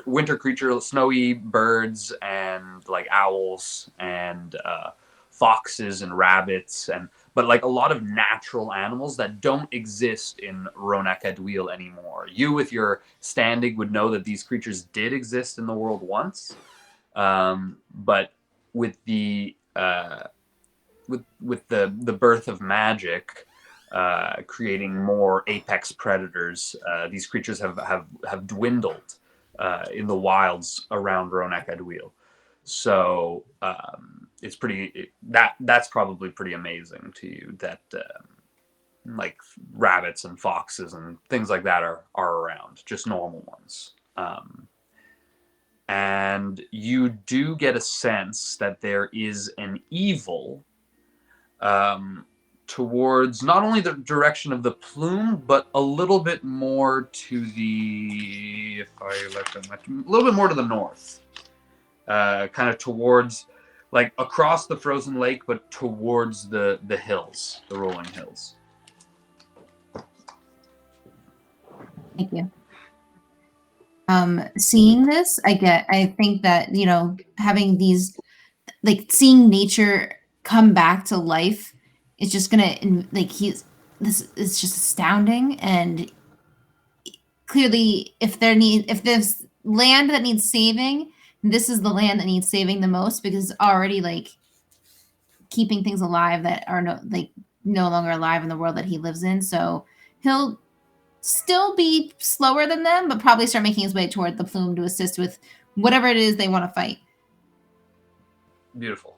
winter creature, snowy birds and like owls and foxes and rabbits, but like a lot of natural animals that don't exist in Ronak-Adwil anymore. You, with your standing, would know that these creatures did exist in the world once, but with the with the birth of magic, creating more apex predators, these creatures have dwindled in the wilds around Ronak-Adwil. So it's that's probably pretty amazing to you that like rabbits and foxes and things like that are around, just normal ones. And you do get a sense that there is an evil towards not only the direction of the plume, but a little bit more to the, a little bit more to the north, kind of towards, like across the frozen lake, but towards the hills, the rolling hills. Thank you. Seeing this, I think that, having these, like, seeing nature come back to life is just gonna, like, this is just astounding. And clearly, if there's land that needs saving, this is the land that needs saving the most, because it's already like keeping things alive that are no longer alive in the world that he lives in. So he'll still be slower than them, but probably start making his way toward the plume to assist with whatever it is they want to fight. Beautiful.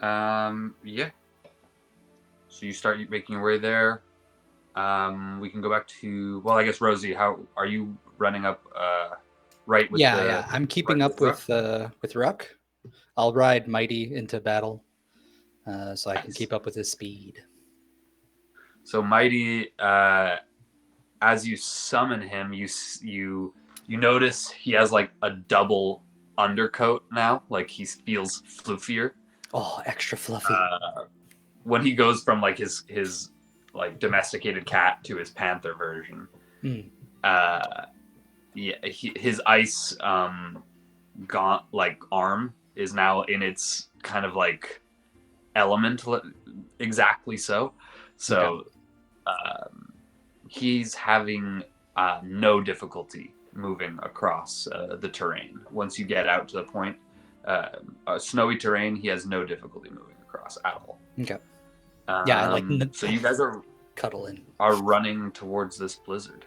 Yeah. So you start making your way there. We can go back to, well, I guess Rosie, how are you running up? Right with yeah. I'm keeping up with Ruck. I'll ride Mighty into battle, so I can keep up with his speed. So Mighty, as you summon him, you notice he has like a double undercoat now. Like he feels fluffier. Oh, extra fluffy. When he goes from like his like domesticated cat to his panther version. His ice like arm is now in its kind of like element, exactly so. So he's having no difficulty moving across the terrain. Once you get out to the point, snowy terrain, he has no difficulty moving across at all. Okay. Yeah, I like. So you guys are running towards this blizzard.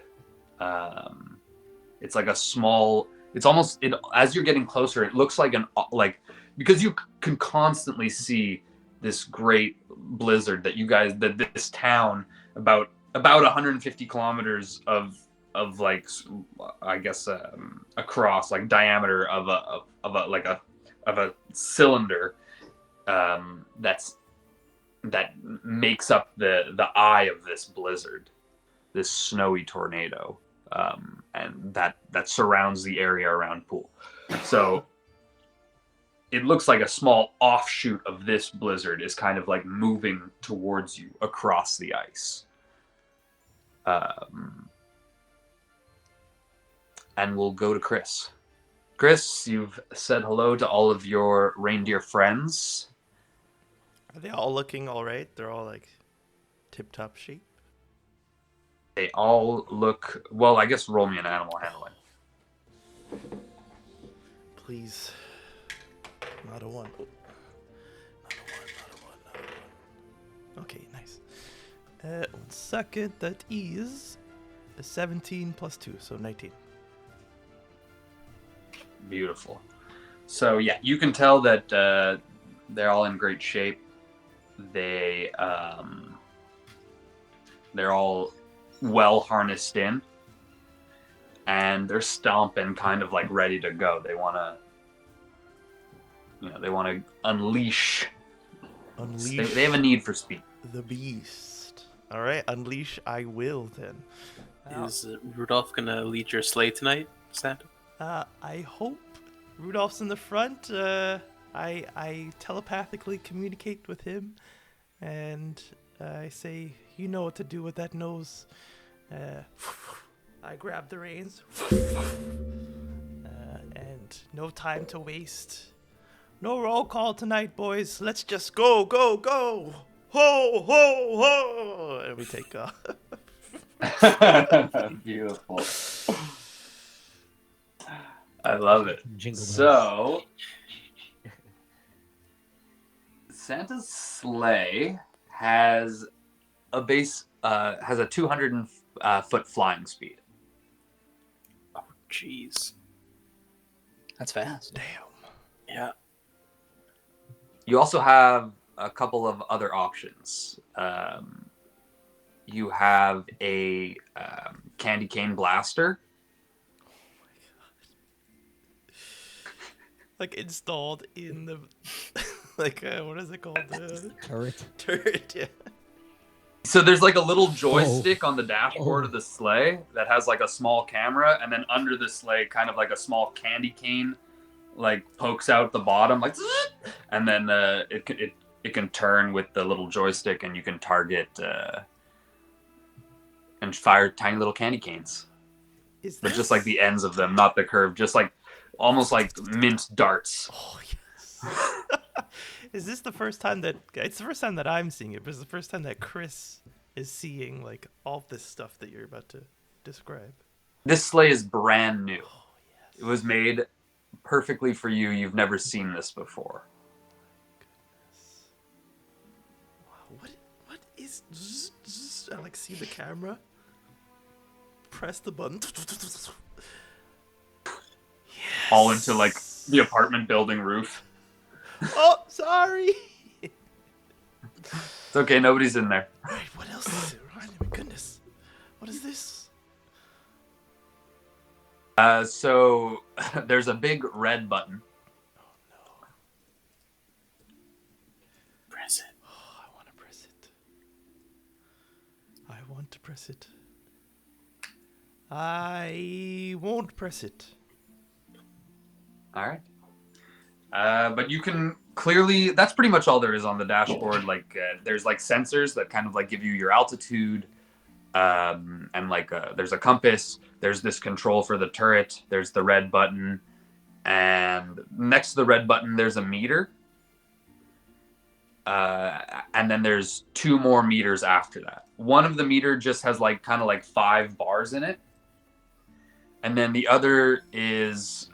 It's like a small. It's almost as you're getting closer. It looks like because you can constantly see this great blizzard that this town about 150 kilometers of like, I guess across, like diameter of a cylinder that makes up the eye of this blizzard, this snowy tornado, and that surrounds the area around Poole. So it looks like a small offshoot of this blizzard is kind of like moving towards you across the ice. And we'll go to Kris. Kris, you've said hello to all of your reindeer friends. Are they all looking all right? They're all like tip-top shape? They all look well. I guess roll me an animal handling. Please. Not a one. Oh. Not a one. Okay, nice. 1 second. That is a 17 plus 2, so 19. Beautiful. So yeah, you can tell that they're all in great shape. They're all well harnessed in, and they're stomping, kind of like ready to go. They want to unleash. They have a need for speed. The beast. All right, unleash. I will then. Is Rudolph gonna lead your sleigh tonight, Santa? I hope Rudolph's in the front. I telepathically communicate with him, and I say, "You know what to do with that nose." I grab the reins, and no time to waste. No roll call tonight, boys. Let's just go, go, go! Ho, ho, ho! And we take off. Beautiful. I love it. Jingle bells. So, Santa's sleigh has a 200 foot flying speed. Oh, jeez. That's fast. Damn. Yeah. You also have a couple of other options. You have a candy cane blaster. Like installed in the, like what is it called? Turret. Turret. Yeah. So there's like a little joystick on the dashboard of the sleigh that has like a small camera, and then under the sleigh, kind of like a small candy cane, like pokes out the bottom, like, and then it can turn with the little joystick, and you can target and fire tiny little candy canes. But just like the ends of them, not the curve, just like almost like mint darts. Oh yes. Is this the first time that it's the first time that I'm seeing it, but it's the first time that Kris is seeing like all this stuff that you're about to describe? This sleigh is brand new. Oh yes. It was made perfectly for you. You've never seen this before. Wow. What is? I like see the camera. Press the button. All into like the apartment building roof. Oh, sorry. It's okay, nobody's in there. Right, what else is it? Oh, my goodness. What is this? So there's a big red button. Oh no. Press it. Oh, I want to press it. I want to press it. I won't press it. All right. But you can clearly, that's pretty much all there is on the dashboard. Like there's like sensors that kind of like give you your altitude, and like there's a compass. There's this control for the turret. There's the red button, and next to the red button there's a meter. And then there's 2 more meters after that. One of the meter just has like kind of like 5 bars in it, and then the other is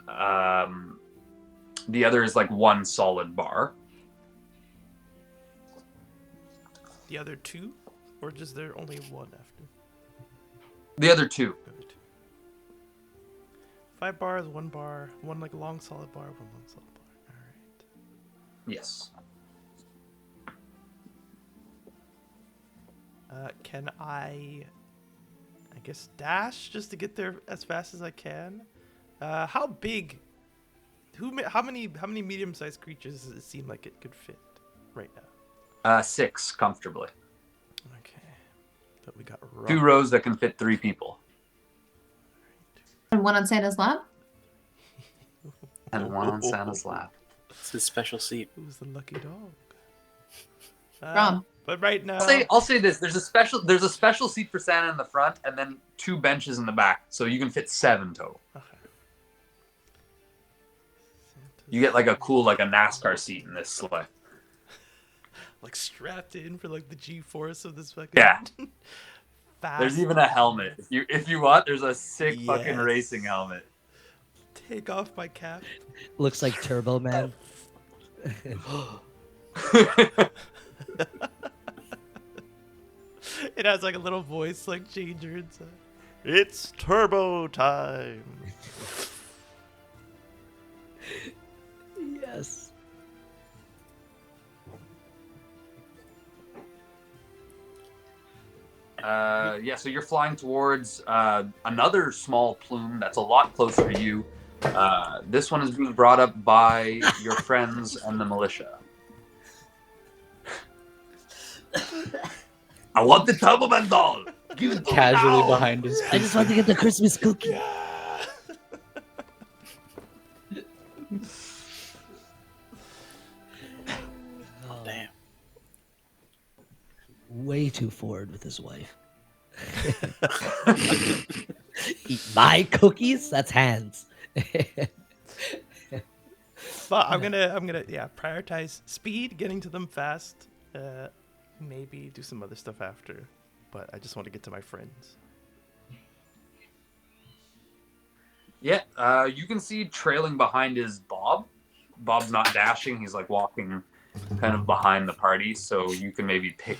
like 1 solid bar. The other 2? Or just there only 1 after? The other 2. 5 bars, 1 bar, 1 like long solid bar, 1 long solid bar. Alright. Yes. Can I guess dash just to get there as fast as I can? How big? How many medium-sized creatures does it seem like it could fit right now? 6 comfortably. Okay. But we got 2 rows that can fit 3 people. And one on Santa's lap? And 1 on Santa's lap. It's his special seat. Who's the lucky dog? Rob. But right now, I'll say this: there's a special seat for Santa in the front, and then 2 benches in the back, so you can fit 7 total. Okay. You get like a cool like a NASCAR seat in this sleigh. Like strapped in for like the G-force of this fucking. Yeah. fast. There's even a helmet. If you want, there's a sick fucking Yes. racing helmet. Take off my cap. Looks like Turbo Man. It has like a little voice like changer inside. It's turbo time. Yes. Yeah, so you're flying towards another small plume that's a lot closer to you. This one is being brought up by your friends and the militia. I want the Tumbleman doll! Give it to me Casually now! behind his I just want to get the Christmas cookie. Oh, damn. Way too forward with his wife. Eat my cookies? That's hands. But I'm gonna prioritize speed, getting to them fast. Maybe do some other stuff after, but I just want to get to my friends. Yeah, you can see trailing behind is Bob. Bob's not dashing; he's like walking, kind of behind the party. So you can maybe pick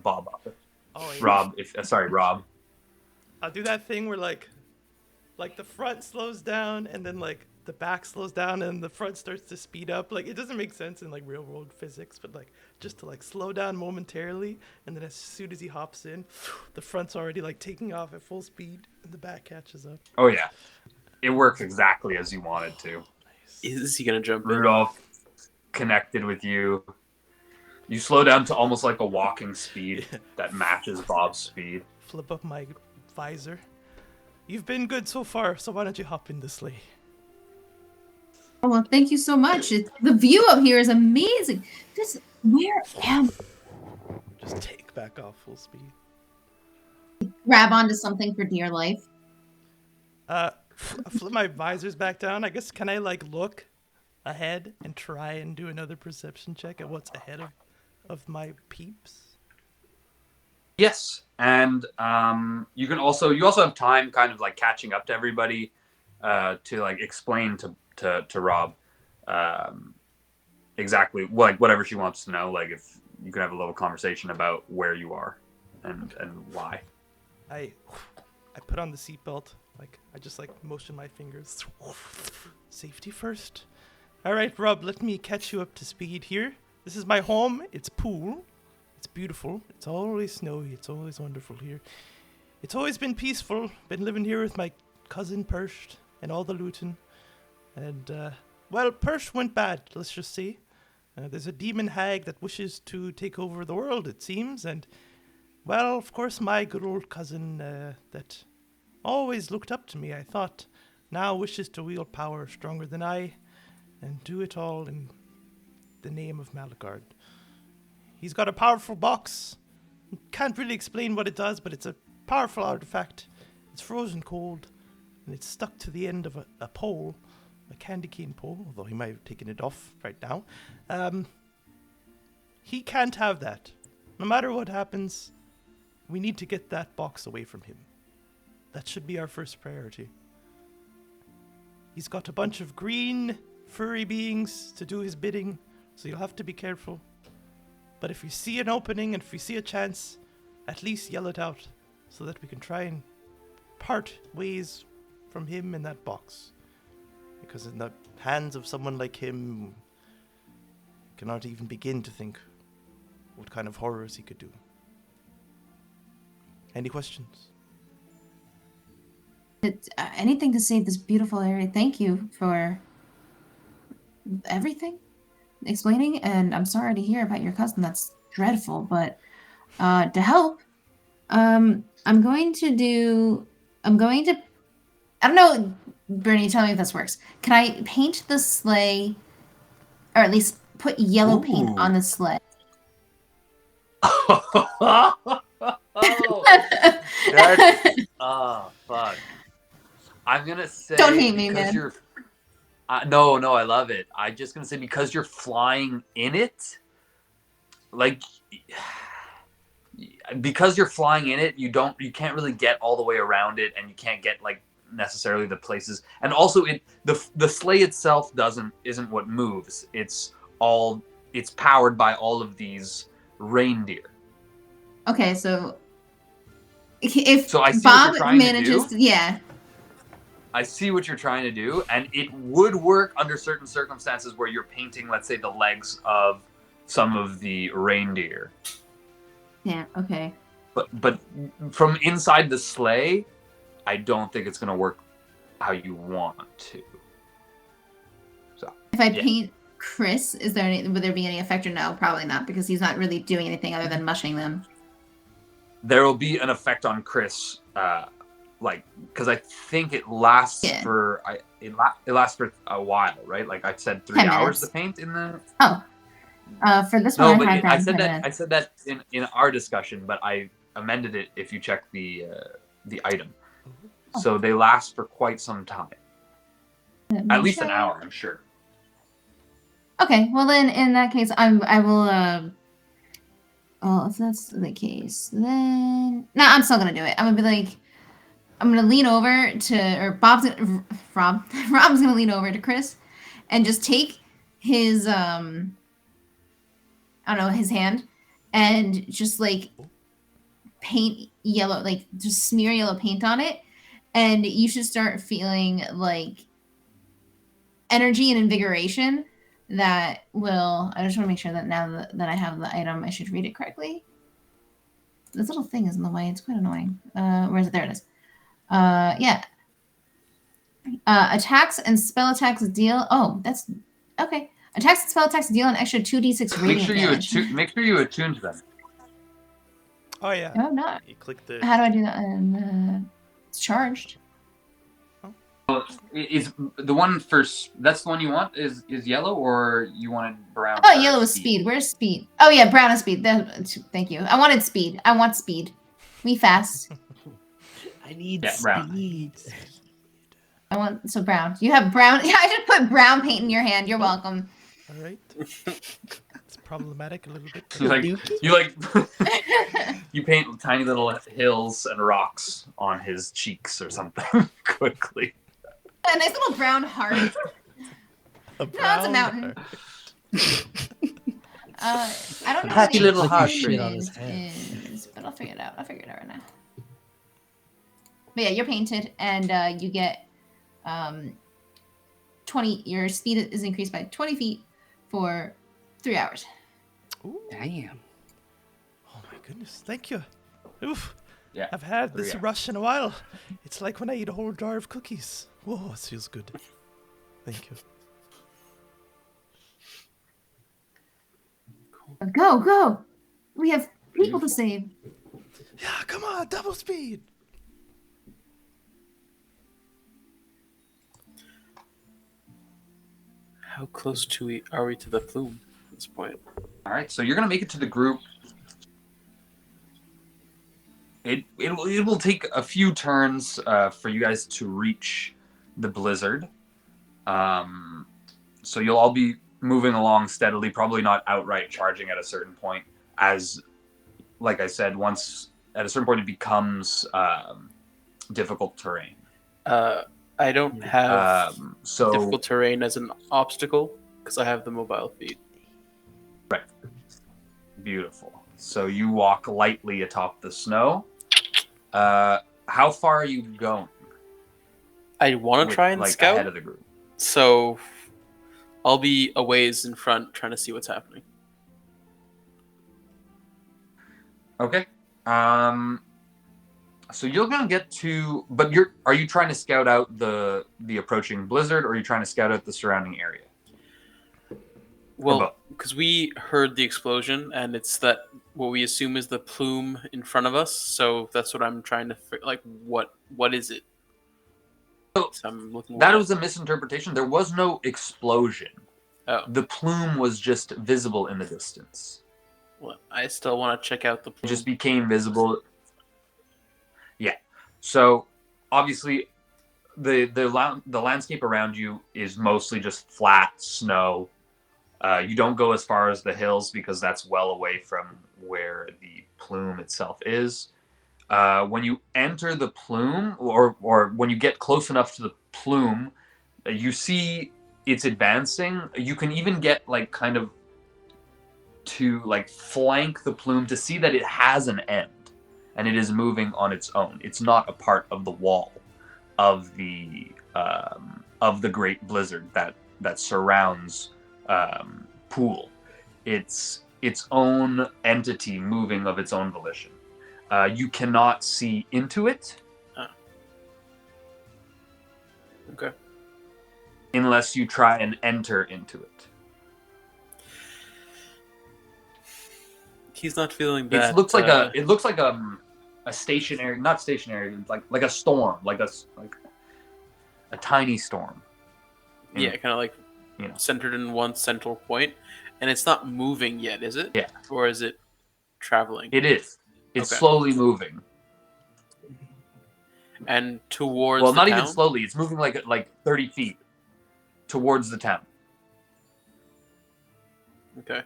Bob up. Oh, yeah. Rob. I'll do that thing where like the front slows down and then like the back slows down and the front starts to speed up. Like it doesn't make sense in like real world physics, but like just to like slow down momentarily, and then as soon as he hops in, the front's already like taking off at full speed and the back catches up. Oh yeah, it works exactly as you wanted to. Is he gonna jump in? Rudolph connected with you. You slow down to almost like a walking speed that matches Bob's speed. Flip up my visor. You've been good so far, so why don't you hop in the sleigh? Oh, well, thank you so much. The view up here is amazing. Where am Just take back off full speed. Grab onto something for dear life. I flip my visors back down. I guess, can I like look ahead and try and do another perception check at what's ahead of my peeps? Yes, and you also have time kind of like catching up to everybody to like explain to Rob exactly like whatever she wants to know. Like if you could have a little conversation about where you are and why. I put on the seatbelt. Like I just like motion my fingers. Safety first. All right, Rob. Let me catch you up to speed here. This is my home. It's Poole. It's beautiful. It's always snowy. It's always wonderful here. It's always been peaceful. Been living here with my cousin Persh and all the looting. And, well, Persh went bad, let's just say. There's a demon hag that wishes to take over the world, it seems. And, well, of course, my good old cousin that always looked up to me, I thought, now wishes to wield power stronger than I and do it all in the name of Malagard. He's got a powerful box. Can't really explain what it does, but it's a powerful artifact. It's frozen cold, and it's stuck to the end of a pole, a candy cane pole, although he might have taken it off right now. He can't have that. No matter what happens, we need to get that box away from him. That should be our first priority. He's got a bunch of green, furry beings to do his bidding, so you'll have to be careful. But if you see an opening and if you see a chance, at least yell it out so that we can try and part ways from him in that box. Because in the hands of someone like him, cannot even begin to think what kind of horrors he could do. Any questions? Anything to save this beautiful area. Thank you for everything. Explaining, and I'm sorry to hear about your cousin. That's dreadful, but to help, I'm going to I don't know, Bernie, tell me if this works. Can I paint the sleigh, or at least put yellow paint on the sleigh? Fuck. I'm gonna say Don't hate me, man. You're no, I love it. I'm just gonna say because you're flying in it, like because you're flying in it, you can't really get all the way around it, and you can't get like necessarily the places. And also, the sleigh itself isn't what moves. It's powered by all of these reindeer. Okay, so if I see Bob what you're trying manages to do. Yeah. I see what you're trying to do, and it would work under certain circumstances where you're painting, let's say, the legs of some of the reindeer. Yeah, okay. But from inside the sleigh, I don't think it's going to work how you want to. So If I paint Kris, would there be any effect or no? Probably not, because he's not really doing anything other than mushing them. There will be an effect on Kris, because I think it lasts for a while, right? Like I said, 3 hours to paint in the. Oh, for this one, I said that in our discussion, but I amended it if you check the item. So they last for quite some time, at least an hour, I'm sure. Okay, well then, in that case, I will. Well, if that's the case, then I'm still gonna do it. I'm gonna lean over to, Rob's gonna lean over to Kris, and just take his his hand, and just like paint yellow, like just smear yellow paint on it, and you should start feeling like energy and invigoration. That will. I just want to make sure that now that I have the item, I should read it correctly. This little thing is in the way. It's quite annoying. Where is it? There it is. Yeah. Attacks and spell attacks deal. Oh, that's okay. Attacks and spell attacks deal an extra 2d6 radiant damage. Make sure you attune to them. Oh yeah. No, I'm not. You click the. How do I do that? And it's charged. Is the one that's the one you want is yellow, or you wanted brown? Oh, yellow is speed. Where's speed? Oh yeah, brown is speed. Thank you. I wanted speed. I want speed. Me fast. I need brown. speed. I want brown. You have brown. I just put brown paint in your hand. You're welcome. All right. It's problematic a little bit. You paint tiny little hills and rocks on his cheeks or something quickly. A nice little brown heart. It's a mountain. I don't know. Happy little heart on his head. But I'll figure it out. Right now. But yeah, you're painted, and you get 20. Your speed is increased by 20 feet for 3 hours. Ooh. Damn. Oh my goodness! Thank you. Oof. Yeah. I've had this rush in a while. It's like when I eat a whole jar of cookies. Whoa, it feels good. Thank you. Go! We have people to save. Yeah, come on, double speed. How close are we to the plume at this point? All right, so you're gonna make it to the group. It will take a few turns for you guys to reach the blizzard. So you'll all be moving along steadily, probably not outright charging at a certain point. As, like I said, once at a certain point it becomes difficult terrain. I don't have difficult terrain as an obstacle because I have the mobile feet. Right. Beautiful. So you walk lightly atop the snow. How far are you going? I want to try and scout ahead of the group. So I'll be a ways in front trying to see what's happening. Okay. So you're gonna get to, but are you trying to scout out the approaching blizzard, or are you trying to scout out the surrounding area? Well, because we heard the explosion, and it's that what we assume is the plume in front of us. So that's what I'm trying to what is it? So I'm looking. That was a misinterpretation. There was no explosion. Oh. The plume was just visible in the distance. Well, I still want to check out the plume. It just became visible. Yeah. So obviously, the landscape around you is mostly just flat snow. You don't go as far as the hills because that's well away from where the plume itself is. When you enter the plume, or when you get close enough to the plume, you see it's advancing. You can even get like kind of to like flank the plume to see that it has an end, and it is moving on its own. It's not a part of the wall of the great blizzard that surrounds Poole. It's its own entity moving of its own volition. You cannot see into it. Okay. Unless you try and enter into it. He's not feeling that. It looks like a stationary, not stationary, like a storm, like a tiny storm. Yeah, kind of like centered in one central point, and it's not moving yet, is it? Yeah. Or is it traveling? It is. It's Okay. slowly moving. And towards well, the not town? even slowly. It's moving like 30 feet towards the town. Okay.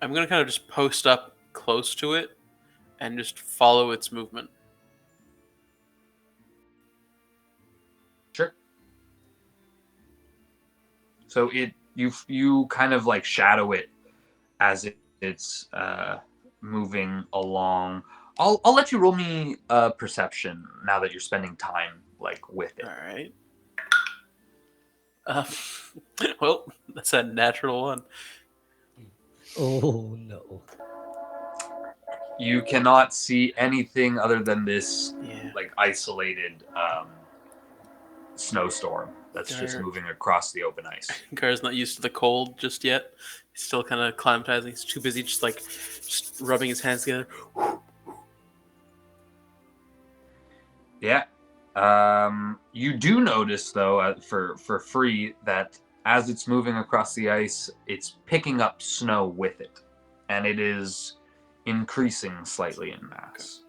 I'm gonna kind of just post up close to it and just follow its movement. Sure. So you kind of like shadow it as it's moving along. I'll let you roll me perception now that you're spending time like with it. All right. Well, that's a natural one. Oh no. You cannot see anything other than this like isolated snowstorm that's just moving across the open ice. Gar's not used to the cold just yet. He's still kind of acclimatizing. He's too busy just rubbing his hands together. Yeah. You do notice, though, for free, that as it's moving across the ice, it's picking up snow with it. And it is increasing slightly in mass.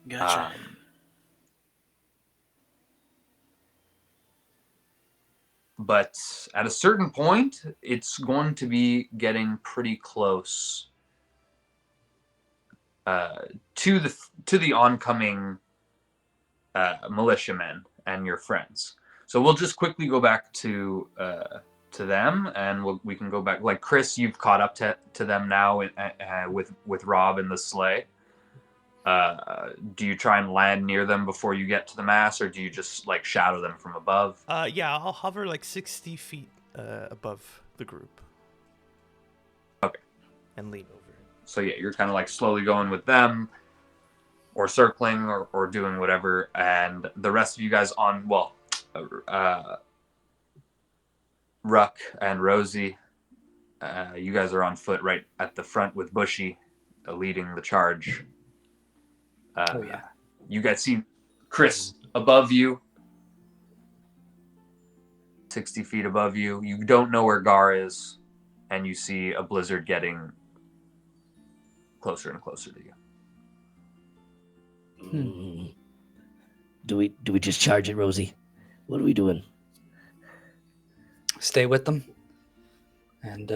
Gotcha. But at a certain point, it's going to be getting pretty close to the oncoming militiamen and your friends. So we'll just quickly go back to them, and we can go back. Like Kris, you've caught up to them now with Rob in the sleigh. Do you try and land near them before you get to the mass, or do you just like shadow them from above? Yeah, I'll hover like 60 feet above the group. Okay. And lean over. So yeah, you're kind of like slowly going with them, or circling, or doing whatever, and the rest of you guys Ruck and Rosie, you guys are on foot right at the front with Bushy leading the charge. Oh yeah. You guys see Kris above you, 60 feet above you. You don't know where Gar is, and you see a blizzard getting closer and closer to you. Do we just charge it, Rosie? What are we doing? Stay with them. And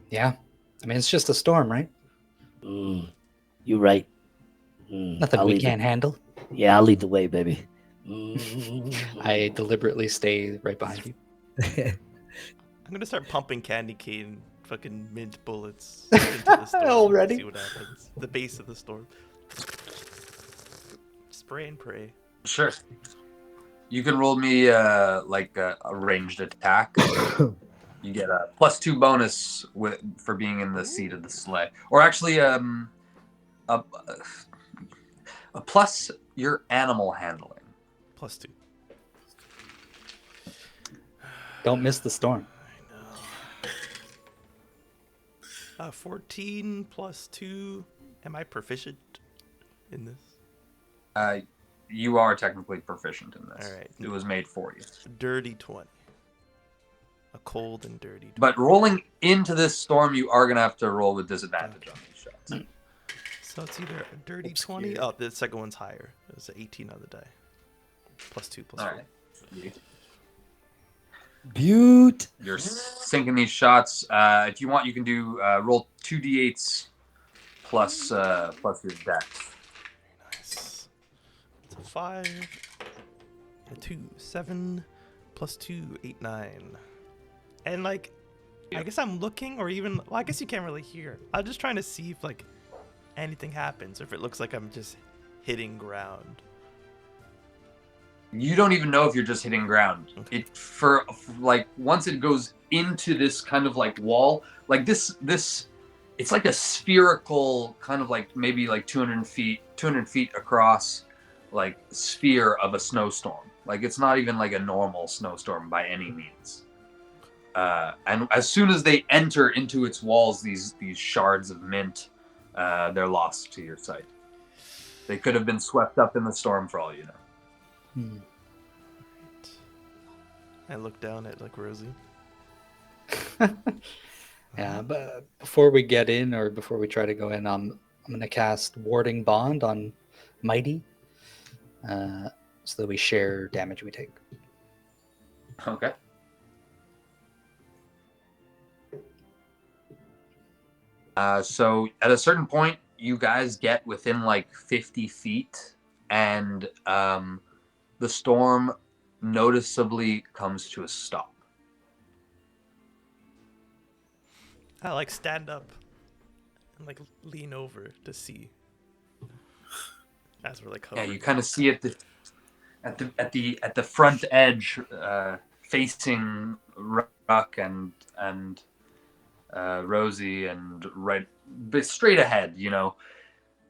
yeah. I mean, it's just a storm, right? You're right. Nothing we can't handle. Yeah, I'll lead the way, baby. I deliberately stay right behind you. I'm gonna start pumping candy cane fucking mint bullets into the storm. Already? See what happens. The base of the storm. Spray and pray. Sure. You can roll me like a ranged attack. You get a +2 bonus for being in the seat of the sleigh, or actually a plus your animal handling. +2. Don't miss the storm. I know. 14 +2. Am I proficient in this? You are technically proficient in this. All right. It was made for you. Dirty 20. A cold and dirty 20. But rolling into this storm, you are going to have to roll with disadvantage on these shots. So it's either a dirty 20. Oh, the second one's higher. It was an 18 on the die. +2 +4. All right. Butte. You're sinking these shots. If you want, you can do roll 2d8s plus your dex. Nice. It's a 5, a 2, 7, plus 2, 8, 9. And like, I guess I'm looking, or even, well, I guess you can't really hear. I'm just trying to see if like anything happens, or if it looks like I'm just hitting ground. You don't even know if you're just hitting ground. Okay. It for like once it goes into this kind of like wall, like this it's like a spherical kind of like maybe like 200 feet across, like sphere of a snowstorm. Like it's not even like a normal snowstorm by any means. And as soon as they enter into its walls, these shards of mint, they're lost to your sight. They could have been swept up in the storm for all you know. I look down at like Rosie. Yeah, but before we get in, or before we try to go in, I'm gonna cast Warding Bond on Mighty, so that we share damage we take. Okay. So at a certain point, you guys get within like 50 feet, and the storm noticeably comes to a stop. I like stand up and like lean over to see as we're like Yeah, hovering. you kind of see it at the front edge, facing Ruck and Rosie, and right straight ahead. You know,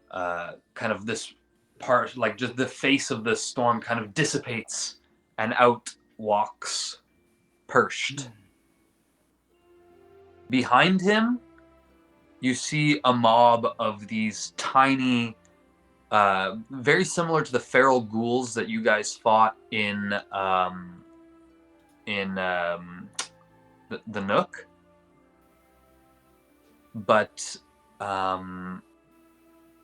kind of this part, like just the face of the storm, kind of dissipates, and out walks Perched. Behind him, you see a mob of these tiny, very similar to the feral ghouls that you guys fought in the Nook, but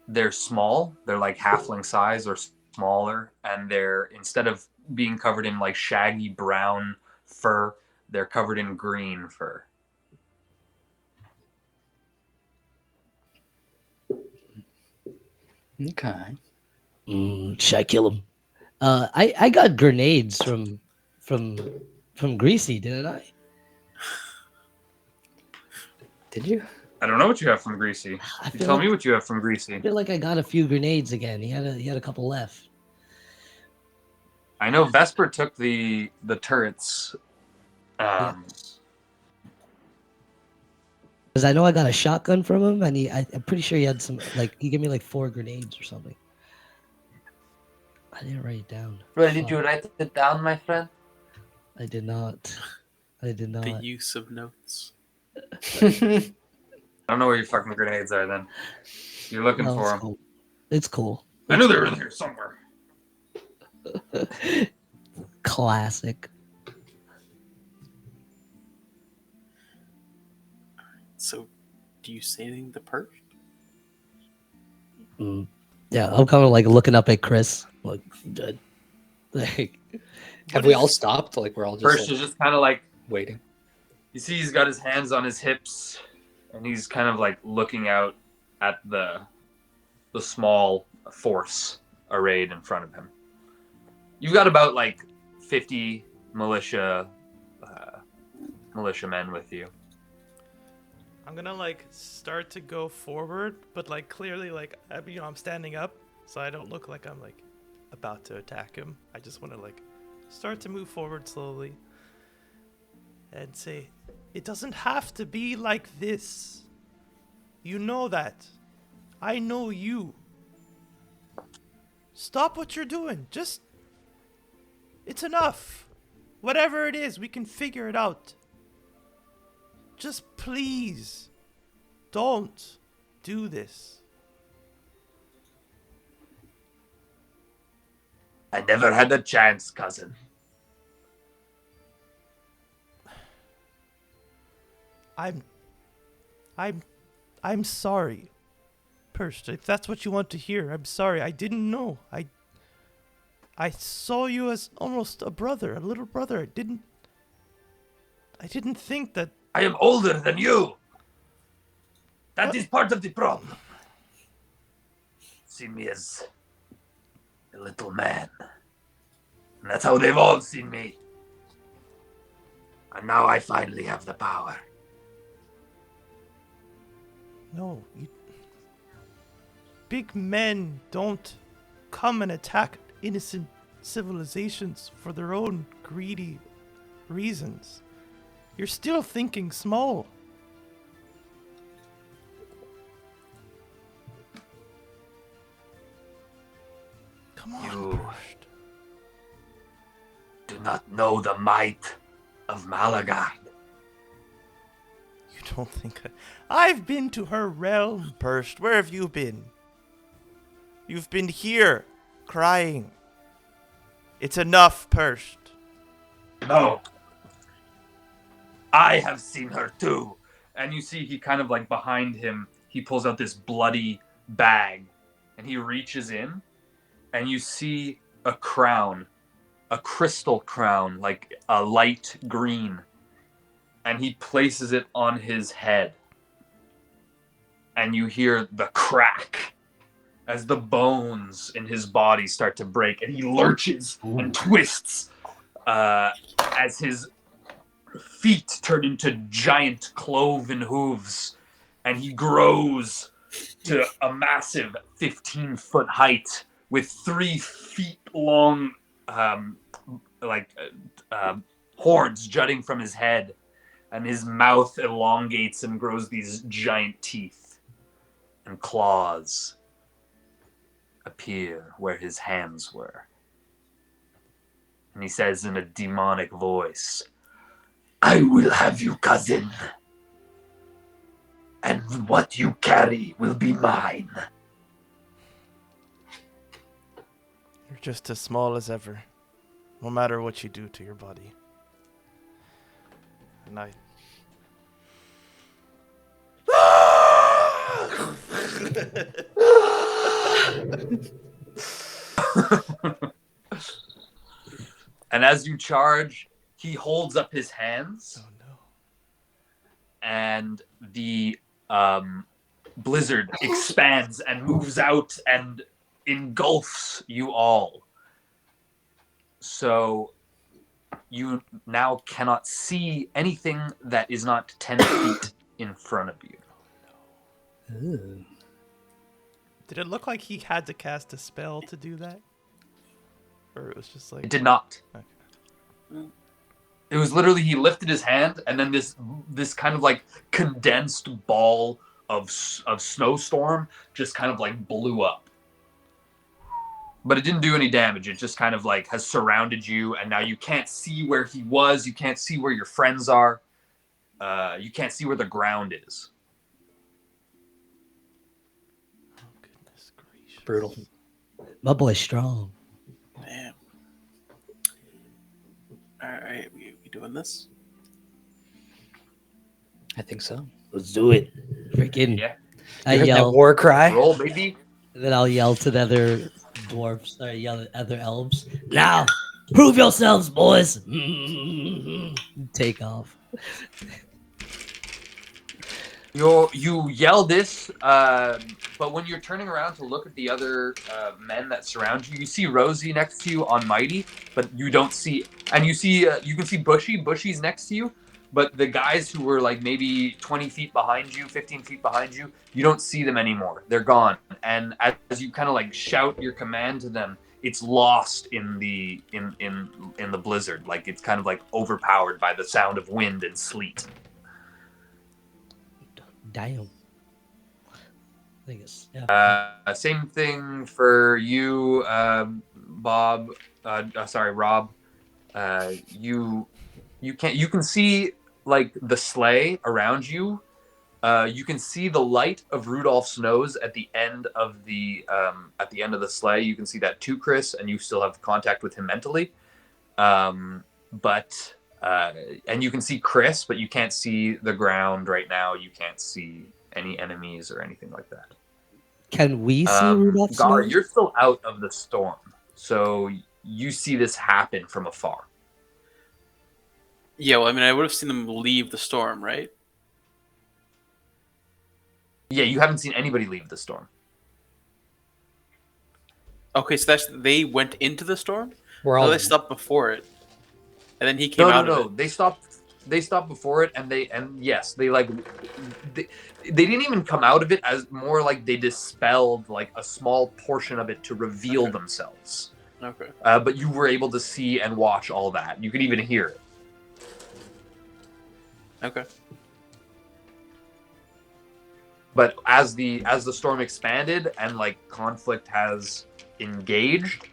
they're small. They're like halfling size or smaller, and they're, instead of being covered in like shaggy brown fur, they're covered in green fur. Okay. Should I kill him? I got grenades from Greasy, didn't I? Did you? I don't know what you have from Greasy. You tell me what you have from Greasy. I feel like I got a few grenades again. He had a couple left. I know Vesper took the turrets. Yes. Because I know I got a shotgun from him, and I'm pretty sure he had some, like, he gave me like 4 grenades or something. I didn't write it down. Well, did you write it down, my friend? I did not. The use of notes. I don't know where your fucking grenades are then. You're looking for them. Cool. It's cool. I know they're in here somewhere. Classic. So, do you say anything to Perch? Yeah, I'm kind of like looking up at Kris. Like, have we all stopped? Like, we're all just Perch is just kind of like waiting. You see, he's got his hands on his hips, and he's kind of like looking out at the small force arrayed in front of him. You've got about like 50 militiamen with you. I'm gonna like start to go forward, but like clearly like I'm standing up, so I don't look like I'm like about to attack him. I just want to like start to move forward slowly and say, it doesn't have to be like this. You know that. I know you. Stop what you're doing. Just, it's enough. Whatever it is, we can figure it out. Just please, don't do this. I never had a chance, cousin. I'm sorry. Perched, if that's what you want to hear, I'm sorry. I didn't know. I saw you as almost a brother, a little brother. I didn't think that. I am older than you. That is part of the problem. See me as a little man. And that's how they've all seen me. And now I finally have the power. No, big men don't come and attack innocent civilizations for their own greedy reasons. You're still thinking small. Come on, You Burst. do not know the might of Malagard. You don't think I've been to her realm, Burst. Where have you been? You've been here, crying. It's enough, Burst. No. I have seen her too. And you see he kind of like behind him, he pulls out this bloody bag and he reaches in and you see a crown, a crystal crown, like a light green. And he places it on his head. And you hear the crack as the bones in his body start to break. And he lurches and twists as his feet turn into giant cloven hooves. And he grows to a massive 15-foot height with 3 feet long horns jutting from his head. And his mouth elongates and grows these giant teeth. And claws appear where his hands were. And he says in a demonic voice, I will have you, cousin. And what you carry will be mine. You're just as small as ever, no matter what you do to your body. And I... And as you charge, he holds up his hands. Oh no. And the blizzard expands and moves out and engulfs you all. So you now cannot see anything that is not 10 feet in front of you. Ooh. Did it look like he had to cast a spell to do that? Or it was just like... It did not. Okay. It was literally he lifted his hand and then this kind of like condensed ball of snowstorm just kind of like blew up. But it didn't do any damage. It just kind of like has surrounded you and now you can't see where he was. You can't see where your friends are. You can't see where the ground is. Oh, goodness gracious. Brutal. My boy's strong. Damn. Alright, we doing this? I think so. Let's do it. Freaking. Yeah. I You heard that yell. war cry? Roll, baby. Then I'll yell to the other dwarves, or yell at other elves. Now, prove yourselves, boys. Take off. You yell this, but when you're turning around to look at the other men that surround you, you see Rosie next to you on Mighty, but you don't see, and you see you can see Bushy. Bushy's next to you, but the guys who were like maybe 20 feet behind you, 15 feet behind you, you don't see them anymore. They're gone. And as you kind of like shout your command to them, it's lost in the blizzard. Like it's kind of like overpowered by the sound of wind and sleet. Damn. I think it's yeah. Same thing for you, Bob. Rob. You can see like the sleigh around you. You can see the light of Rudolph's nose at the end of the sleigh. You can see that too, Kris, and you still have contact with him mentally. And you can see Kris, but you can't see the ground right now. You can't see any enemies or anything like that. Can we see Rudolph's Gar, nose? you're still out of the storm, so you see this happen from afar. Yeah, well, I mean, I would have seen them leave the storm, right? Yeah, you haven't seen anybody leave the storm. Okay, so they went into the storm? We're No, all they in. stopped before it. And then he came No, out no, of no. it. They stopped before it, and yes, they didn't even come out of it, as more like they dispelled like a small portion of it to reveal Okay. themselves. Okay. But you were able to see and watch all that. You could even hear it. Okay. But as the storm expanded and like conflict has engaged,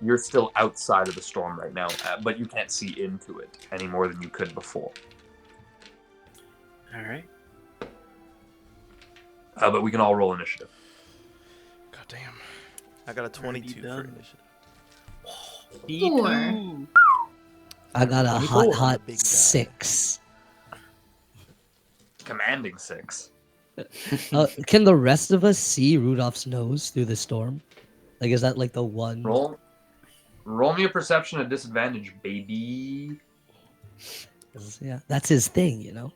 you're still outside of the storm right now, but you can't see into it any more than you could before. All right. But we can all roll initiative. God damn. I got a 22 for done. initiative. 4. I got a 24. hot Big guy. 6. Commanding 6. Can the rest of us see Rudolph's nose through the storm? Like, is that like the one? Roll me a perception at disadvantage, baby. Yeah, that's his thing, you know.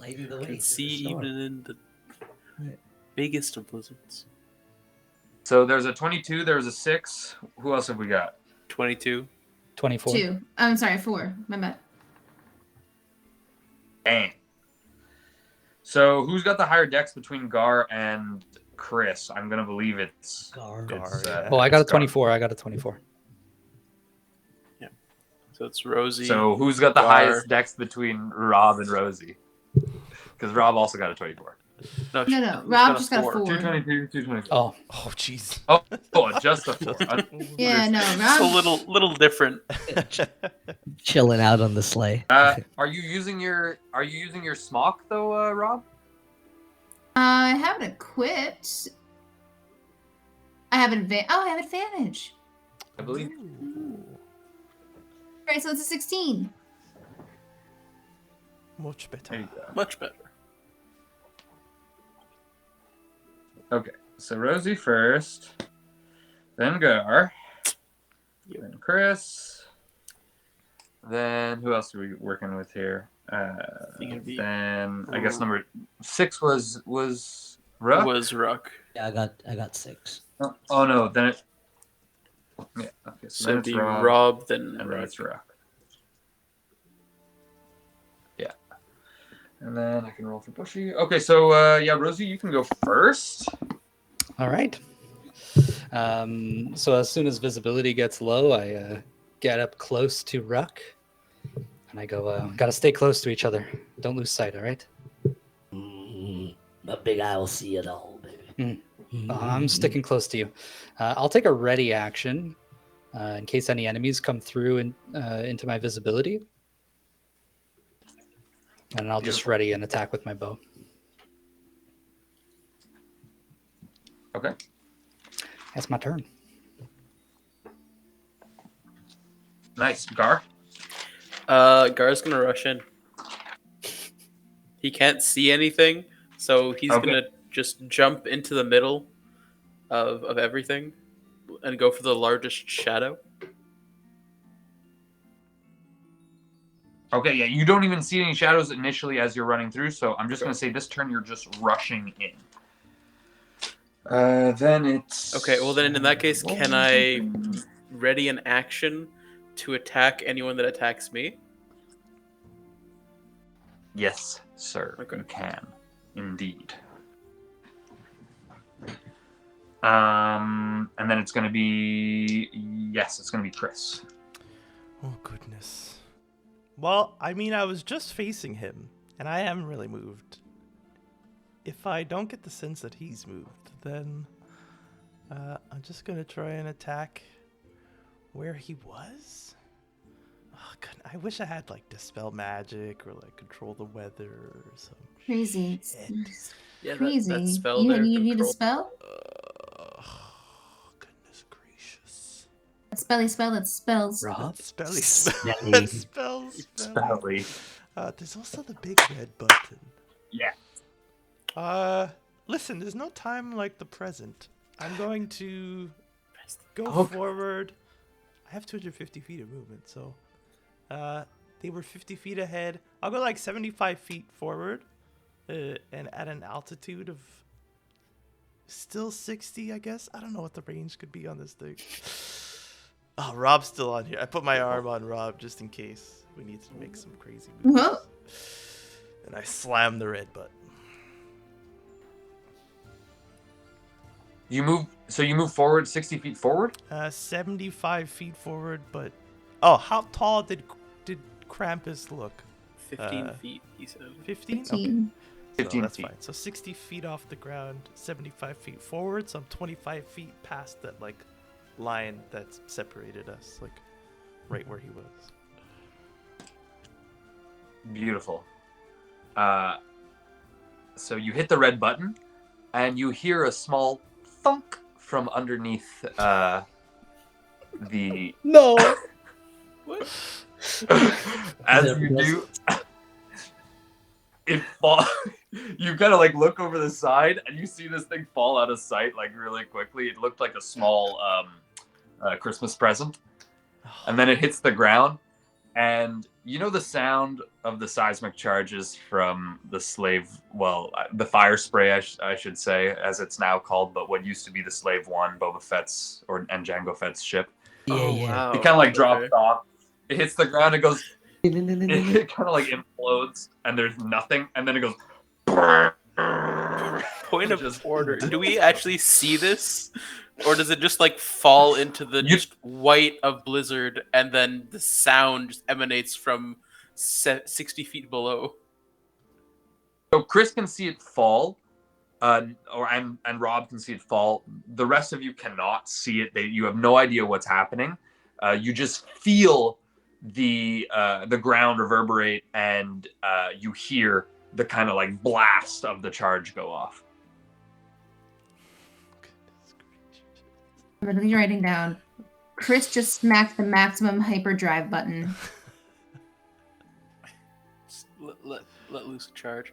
Lighting the way. Can through the see storm. even in the Right. biggest of blizzards. So there's a 22, there's a 6. Who else have we got? 22. 24. 2. I'm sorry, 4. My bad. Dang. So who's got the higher dex between Gar and Kris? I'm gonna believe it's Gar. yeah. Oh, I got a it's Gar. 24. I got a 24. So it's Rosie. So who's got the Gar. highest dex between Rob and Rosie? Because Rob also got a 24. No, who's Rob just got a 4. 222, 224. Oh, Oh, jeez. Oh, just a 4. Yeah, no, It's a Rob. little different. Chilling out on the sleigh. Are you using your smock though, Rob? I have it equipped. I have I have advantage. I believe. Alright, so it's a 16. Much better. There you go. Much better. Okay, so Rosie first, then Gar, then Kris, then who else are we working with here? Then I guess number 6 was Ruck. Was Ruck. Yeah, I got 6. Oh no, then it. Yeah, okay, So then it'd it's be Rob, Rob, then and then Ruck. it's Ruck. Yeah, and then I can roll for Bushy. Okay, so yeah, Rosie, you can go first. all right. So as soon as visibility gets low, I get up close to Ruck, and I go, "Gotta stay close to each other. Don't lose sight. All right." My big eye will see it all, baby. I'm sticking close to you. I'll take a ready action in case any enemies come through into my visibility. And I'll just ready an attack with my bow. Okay. That's my turn. Nice, Gar. Gar's gonna rush in. He can't see anything, so he's gonna just jump into the middle of everything and go for the largest shadow. Okay, yeah, you don't even see any shadows initially as you're running through, so I'm just going to say this turn you're just rushing in. Then it's... Okay, well then in that case, can I ready an action to attack anyone that attacks me? Yes, sir, Okay. you can. Indeed. And then it's going to be... Yes, it's going to be Kris. Oh, goodness. Well, I mean, I was just facing him, and I haven't really moved. If I don't get the sense that he's moved, then I'm just going to try and attack where he was. Oh, God, I wish I had, like, Dispel Magic or, like, Control the Weather or something. Crazy. Yeah, Crazy. that spell You there, need a control. spell? Goodness gracious. A spelly spell that spells. Rob? Spelly Spelly. spells. Spelly. There's also the big red button. Yeah. Listen, there's no time like the present. I'm going to go Okay. forward. I have 250 feet of movement, so They were 50 feet ahead. I'll go like 75 feet forward, and at an altitude of still 60, I guess. I don't know what the range could be on this thing. Oh, Rob's still on here. I put my arm on Rob just in case we need to make some crazy moves. Whoa. And I slam the red button. You move forward 60 feet forward? 75 feet forward, but oh, how tall did Krampus look? 15 feet, he said. 15? 15. 15 that's feet. fine. So 60 feet off the ground, 75 feet forward. So I'm 25 feet past that like line that separated us, like right where he was. Beautiful. So you hit the red button, and you hear a small thunk from underneath the. No. What? As you do, it fall. You kind of like look over the side, and you see this thing fall out of sight like really quickly. It looked like a small Christmas present, and then it hits the ground. And you know the sound of the seismic charges from the slave, the fire spray, I should say, as it's now called, but what used to be the Slave One, Boba Fett's and Jango Fett's ship. Oh, wow. It kind of like drops off. It hits the ground. It goes. It kind of like implodes, and there's nothing, and then it goes. Point of order. Do we actually see this? Or does it just like fall into the just white of blizzard, and then the sound just emanates from 60 feet below? So Kris can see it fall, and Rob can see it fall. The rest of you cannot see it. You have no idea what's happening. You just feel the ground reverberate, and you hear the kind of like blast of the charge go off. I'm literally writing down. Kris just smacked the maximum hyperdrive button. Just let loose a charge.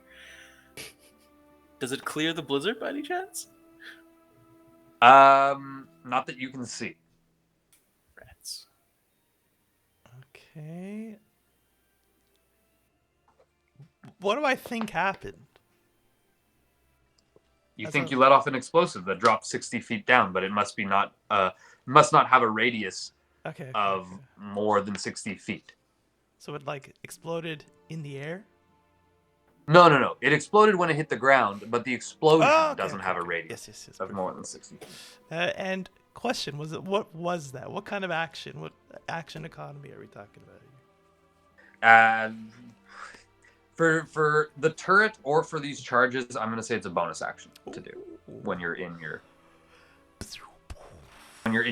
Does it clear the blizzard by any chance? Not that you can see. Rats. Okay. What do I think happened? You think you let off an explosive that dropped 60 feet down, but it must not have a radius of more than 60 feet. So it like exploded in the air? No. It exploded when it hit the ground, but the explosion doesn't have a radius of more than 60 feet. And question, what was that? What kind of action? What action economy are we talking about here? For the turret or for these charges, I'm going to say it's a bonus action to do when you're in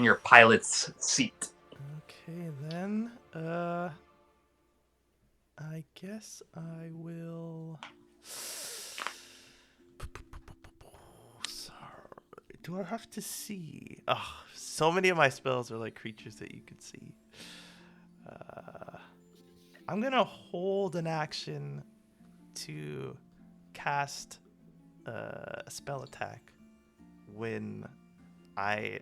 your pilot's seat. Okay, then I guess I will. Sorry, do I have to see? Oh, so many of my spells are like creatures that you can see. I'm gonna hold an action to cast a spell attack when I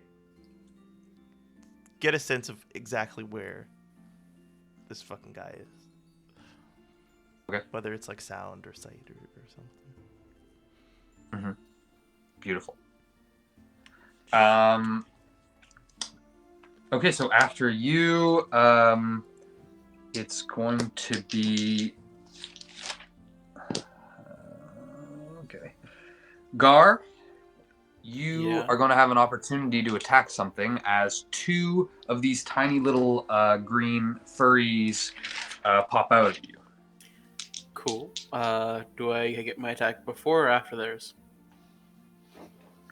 get a sense of exactly where this fucking guy is. Okay. Whether it's like sound or sight or something. Mm-hmm. Beautiful. Okay, so after you, it's going to be okay. Gar, you are going to have an opportunity to attack something as two of these tiny little green furries pop out of you. Cool. Do I get my attack before or after theirs?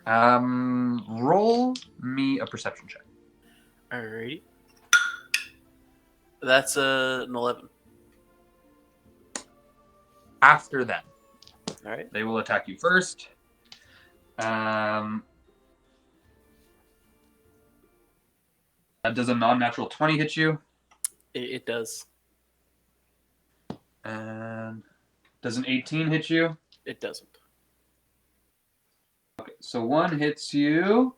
Roll me a perception check. Alrighty. That's an 11. After them. Alright. They will attack you first. Does a non-natural 20 hit you? It does. And does an 18 hit you? It doesn't. Okay, so one hits you,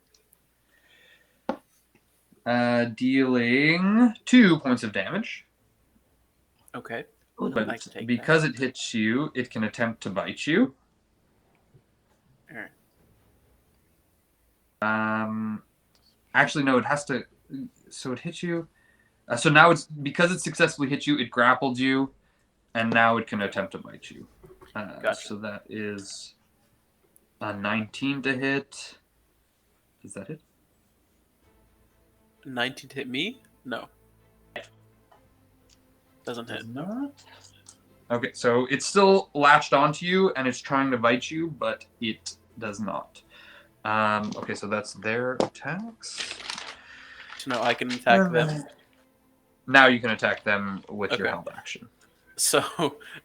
dealing 2 points of damage. Okay. Oh, no. I But can take because it hits you, it can attempt to bite you. Alright. Actually, no, it has to. So it hits you. So now it's because it successfully hit you, it grappled you, and now it can attempt to bite you. Gotcha. So that is a 19 to hit. Does that hit? 19 to hit me? No. Doesn't hit. No. Not. Okay, so it's still latched onto you and it's trying to bite you, but it does not. Okay, so that's their attacks. So now I can attack them. Now you can attack them with your Okay. held action. So,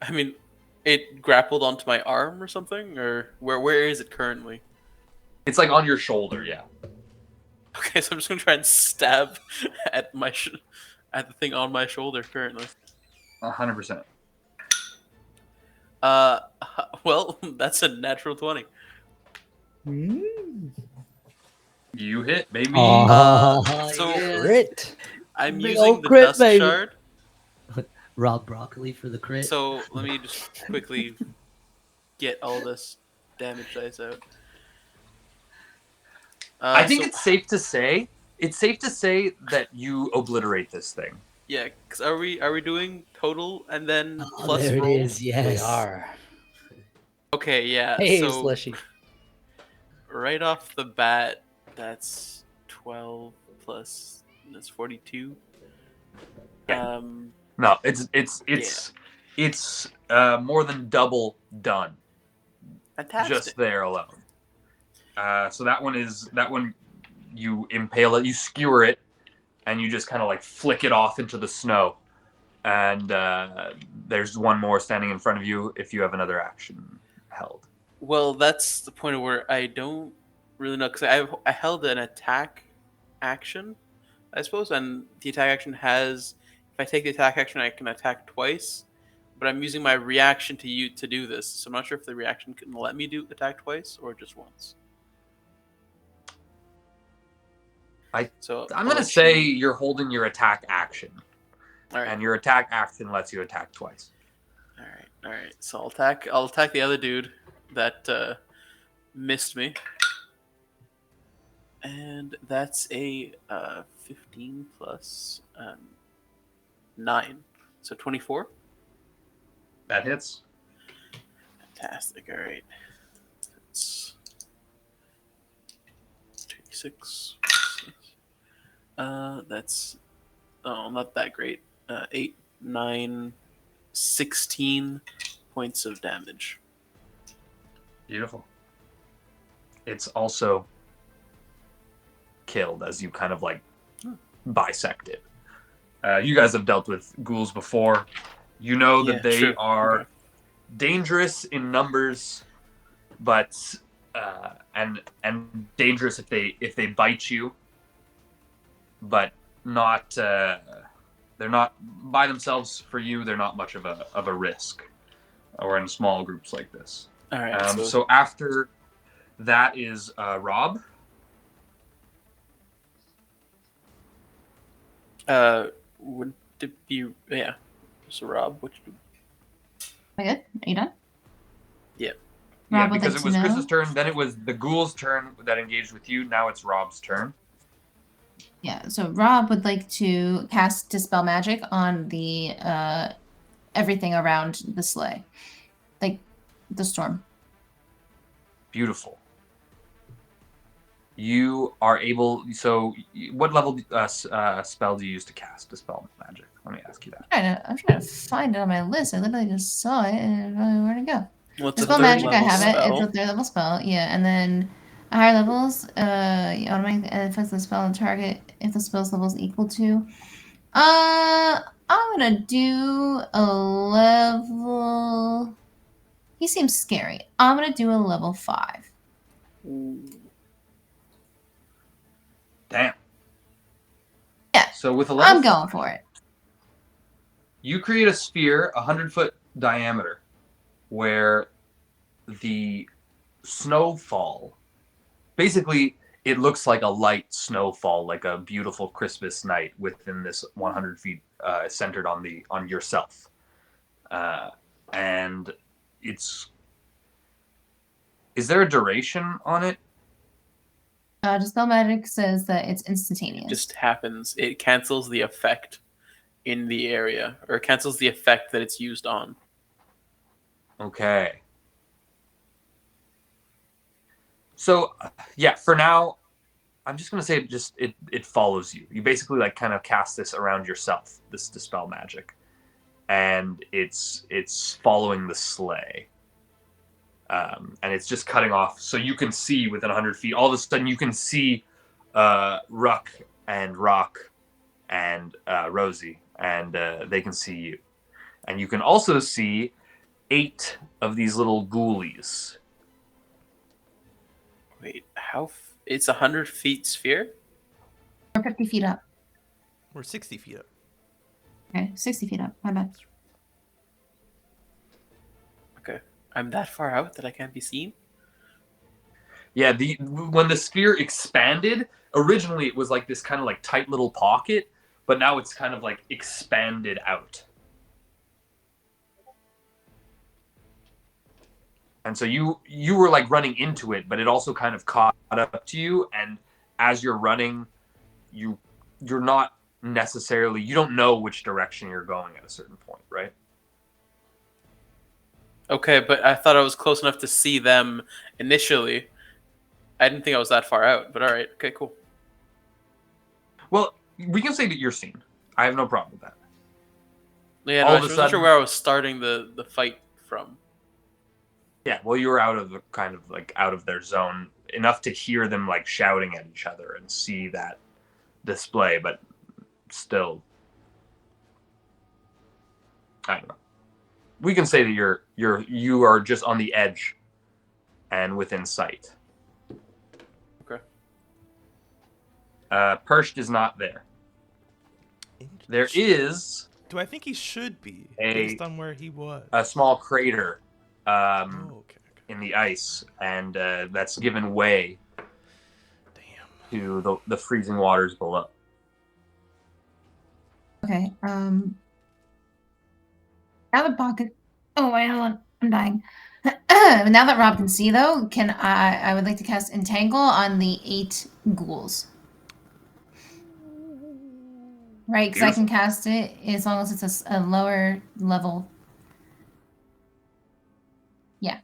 I mean, it grappled onto my arm or something? Or where is it currently? It's like on your shoulder, yeah. Okay, so I'm just going to try and stab at my at the thing on my shoulder currently. 100%. Well, that's a natural 20. You hit, baby. So Crit. I'm Big using old the crit, dust baby. shard. Rob broccoli for the crit. So let me just quickly get all this damage dice out. I think so- it's safe to say that you obliterate this thing. Yeah, because are we doing total and then Oh, plus there roll? it is. Yes. We are. Okay, yeah. Hey, so Slushy. right off the bat, that's 12 plus that's 42. Yeah. No, it's more than double done Fantastic. just there alone. So that one you impale it, you skewer it, and you just kind of like flick it off into the snow. And there's one more standing in front of you if you have another action held. Well, that's the point of where I don't really know because I held an attack action, I suppose, and the attack action has. If I take the attack action, I can attack twice, but I'm using my reaction to do this. So I'm not sure if the reaction can let me do attack twice or just once. I'm I'll gonna let say you- you're holding your attack action, All right. and your attack action lets you attack twice. All right. So I'll attack the other dude that missed me, and that's a 15 plus 9, so 24. That hits. Fantastic. All right. That's 26. That's not that great. 8, 9, 16 points of damage. Beautiful. It's also killed as you kind of like bisect it. You guys have dealt with ghouls before. You know that they true. are Okay. dangerous in numbers, but and dangerous if they bite you, but not they're not by themselves for you. They're not much of a risk, or in small groups like this. All right. So after that is Rob. Would it be So Rob, what you do? Am I good? Are you done? Yeah. Rob would because like it to was know. Chris's turn, then it was the ghoul's turn that engaged with you. Now it's Rob's turn. Yeah, so Rob would like to cast Dispel Magic on the everything around the sleigh. Like the storm. Beautiful. You are able. So, what level spell do you use to cast Dispel Magic? Let me ask you that. I'm trying to find it on my list. I literally just saw it and I don't know where to go. Well, it's a Dispel third Magic, I level have it. spell. It's a third level spell. Yeah, and then higher levels, automatic affects the spell on target if the spell's level is equal to. I'm gonna do a level. He seems scary. I'm gonna do a level 5. Damn. Yeah, So with a level I'm going 5, for it. you create a sphere 100-foot diameter where the snowfall, basically it looks like a light snowfall, like a beautiful Christmas night within this 100 feet centered on yourself. and it's. Is there a duration on it? Dispel magic says that it's instantaneous. It just happens. It cancels the effect in the area, or cancels the effect that it's used on. Okay. So, yeah, for now, I'm just gonna say it follows you. You basically like kind of cast this around yourself, this dispel magic, and it's following the sleigh, and it's just cutting off. So you can see within 100 feet. All of a sudden, you can see Ruck and Rock and Rosie, and they can see you, and you can also see 8 of these little ghoulies. Wait, it's 100 feet sphere? Or 50 feet up. We're 60 feet up. Okay, 60 feet up. My bad. Okay. I'm that far out that I can't be seen? Yeah, when the sphere expanded, originally it was like this kind of like tight little pocket, but now it's kind of like expanded out. And so you were like running into it, but it also kind of caught up to you. And as you're running, you're not necessarily, you don't know which direction you're going at a certain point, right? Okay, but I thought I was close enough to see them initially. I didn't think I was that far out, but all right. Okay, cool. Well, we can say that you're seen. I have no problem with that. Yeah, All no, of I a wasn't sure sudden- where I was starting the fight from. Yeah, well, you were out of the kind of like out of their zone enough to hear them like shouting at each other and see that display, but still, I don't know. We can say that you are just on the edge and within sight. Okay. Perched is not there. There is Do I think he should be A- based on where he was? a small crater Okay. in the ice, and that's given way Damn. to the freezing waters below. Okay. Now that Bob can... Oh, wait, hold on. I'm dying. Now that Rob can see, though, I would like to cast Entangle on the 8 ghouls. Right, because I can cast it as long as it's a lower level. Yeah.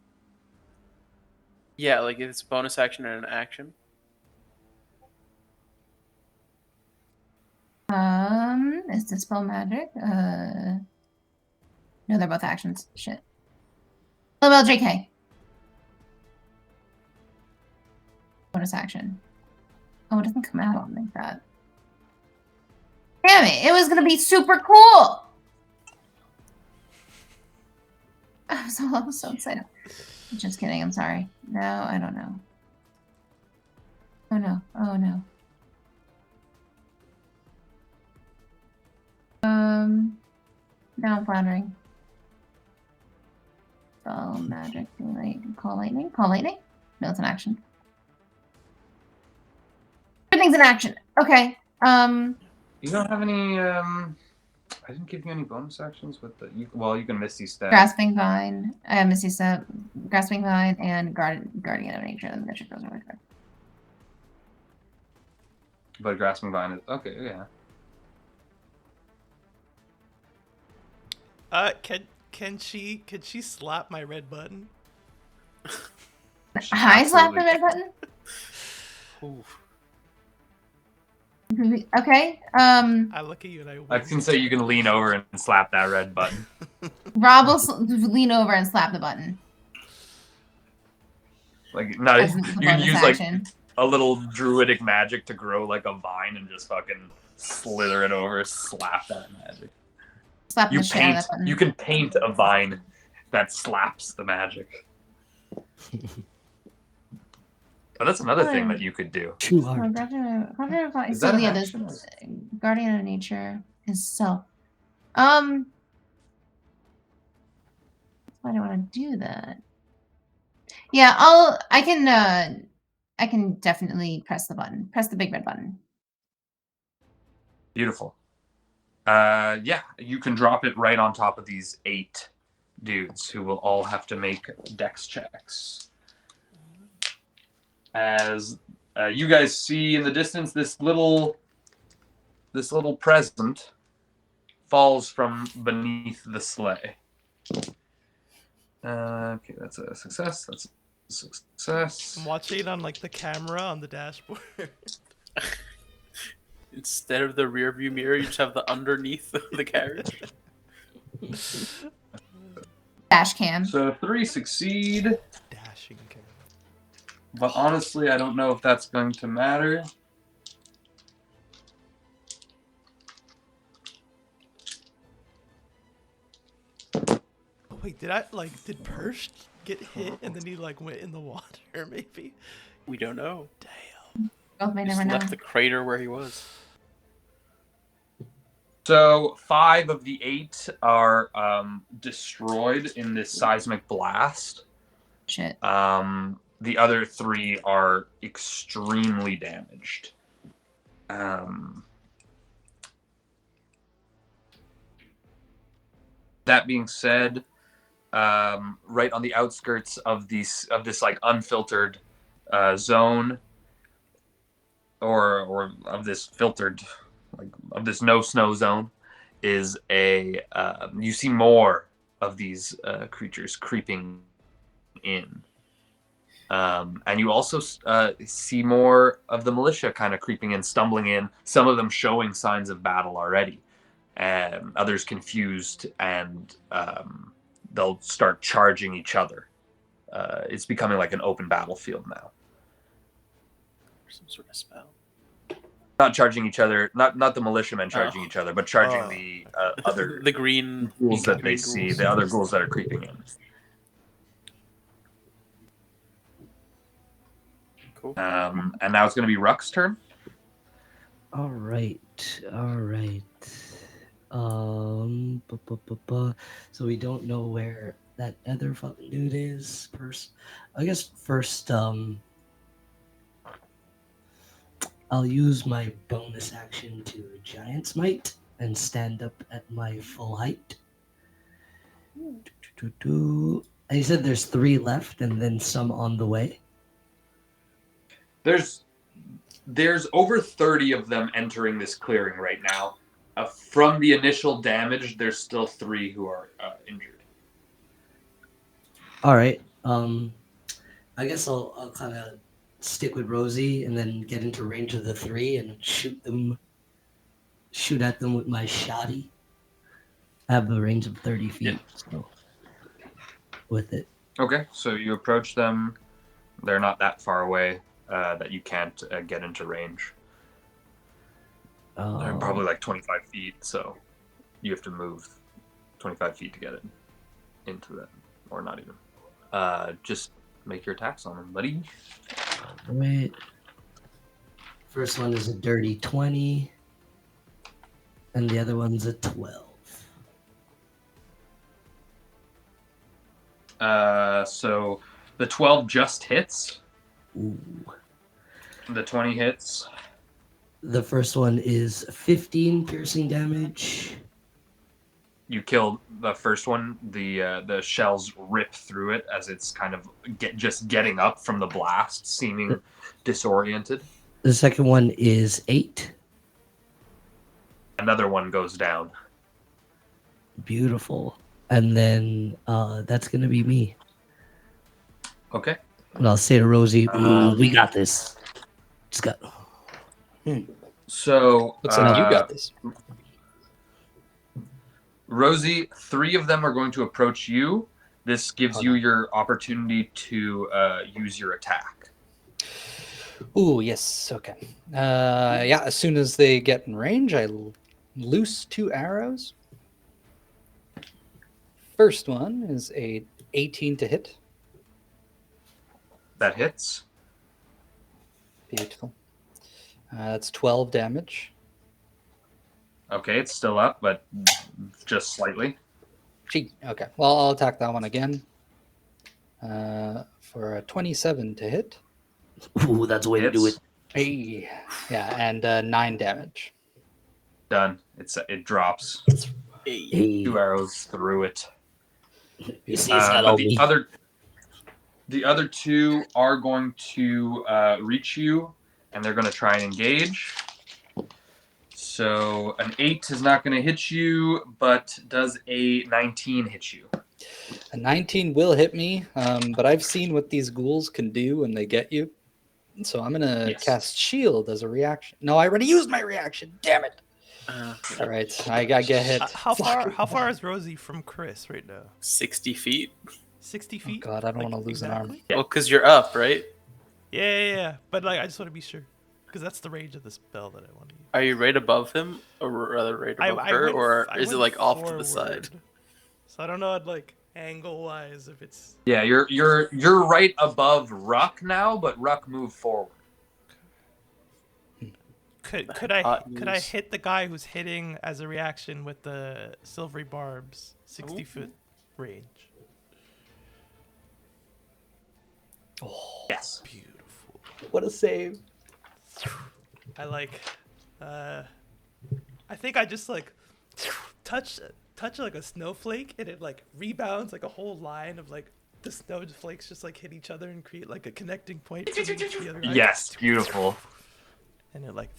Yeah, like it's a bonus action and an action. Is Dispel Magic? No, they're both actions. Shit. Oh, well, JK. Bonus action. Oh, it doesn't come out like that. Damn it! It was gonna be super cool! I was so excited. Just kidding, I'm sorry. No, I don't know. Oh no, oh no. Now I'm floundering. Spell magic, call lightning? Call lightning? No, it's an action. Everything's an action. Okay. You don't have any. I didn't give you any bonus actions with the. You can Misty Step. Grasping Vine. I have Misty Step, Grasping Vine, and Guardian of Nature. That should go really quick. But Grasping Vine is okay. Yeah. Can she slap my red button? I slap the red button. Oof. Okay. I look at you and I can say you can lean over and slap that red button. Rob will lean over and slap the button. Like no, As a you can bonus use action. like a little druidic magic to grow like a vine and just fucking slither it over, slap that magic. Slap You the shit out of paint. that button. You can paint a vine that slaps the magic. But that's another thing that you could do. True Oh, art. Is so that an yeah, action? this Guardian of Nature is self. Why do I want to do that? Yeah, I can definitely press the button. Press the big red button. Beautiful. Yeah, you can drop it right on top of these 8 dudes who will all have to make dex checks. As you guys see in the distance, this little present falls from beneath the sleigh. Okay, that's a success. That's a success. I'm watching it on like the camera on the dashboard. Instead of the rear view mirror, you just have the underneath the carriage. Dash cam. So 3 succeed, Dashing cam. but honestly, I don't know if that's going to matter. Oh, wait, did Persh get hit and then he like went in the water? Maybe. We don't know. Damn. Oh, may Just never know. left the crater where he was. So 5 of the 8 are destroyed in this seismic blast. Shit. The other 3 are extremely damaged. That being said, right on the outskirts of this like unfiltered zone, or of this filtered, like of this no snow zone, is a you see more of these creatures creeping in, and you also see more of the militia kind of creeping in, stumbling in. Some of them showing signs of battle already, others confused, and they'll start charging each other. It's becoming like an open battlefield now. Some sort of spell. Not charging each other, not the militiamen charging each other, but charging the other the green ghouls that they green see, ghouls. the other ghouls that are creeping in. Cool. And now it's going to be Ruck's turn. All right. So we don't know where that other fucking dude is. I guess first, I'll use my bonus action to Giant's Might and stand up at my full height. And you said there's 3 left and then some on the way? There's over 30 of them entering this clearing right now. From the initial damage, there's still 3 who are injured. All right. I guess I'll kind of stick with Rosie and then get into range of the 3 and shoot at them with my shotty. I have a range of 30 feet, so with it. Okay, so you approach them. They're not that far away that you can't get into range. They're probably like 25 feet, so you have to move 25 feet to get into them, or not even. Just make your attacks on them, buddy. Wait. First one is a dirty 20, and the other one's a 12. So the 12 just hits. Ooh. The 20 hits. The first one is 15 piercing damage. You killed the first one. The shells rip through it as it's kind of just getting up from the blast, seeming disoriented. The second one is 8. Another one goes down. Beautiful. And then that's going to be me. Okay. And I'll say to Rosie, we got this. Just got... So Looks like you got this. Rosie, 3 of them are going to approach you. This gives you your opportunity to use your attack. Ooh, yes. Okay. Yeah, as soon as they get in range, I loose 2 arrows. First one is a 18 to hit. That hits. Beautiful. That's 12 damage. Okay, it's still up, but just slightly. Gee, okay. Well, I'll attack that one again. For a 27 to hit. Ooh, that's the way to do it. Hey. Yeah, and 9 damage. Done. It drops. Hey. 2 arrows through it. You see, it's not but all the me. other two are going to reach you, and they're going to try and engage. So an 8 is not going to hit you, but does a 19 hit you? A 19 will hit me, but I've seen what these ghouls can do when they get you. So I'm gonna cast shield as a reaction. No, I already used my reaction. Damn it! All right, I get hit. How far is Rosie from Kris right now? 60 feet. 60 Oh feet. God, I don't want to lose an arm. Well, because you're up, right? Yeah. But like, I just want to be sure because that's the range of the spell that I want to use. Are you right above him, or rather right above her, or is it like off to the side? So I don't know, like angle wise, if it's. Yeah, you're right above Ruck now, but Ruck moved forward. Could I hit the guy who's hitting as a reaction with the silvery barbs 60-foot range? Oh, yes. Beautiful. What a save! I like. I think I just like touch like a snowflake, and it like rebounds like a whole line of like the snowflakes just like hit each other and create like a connecting point. To the other Yes, beautiful. And it like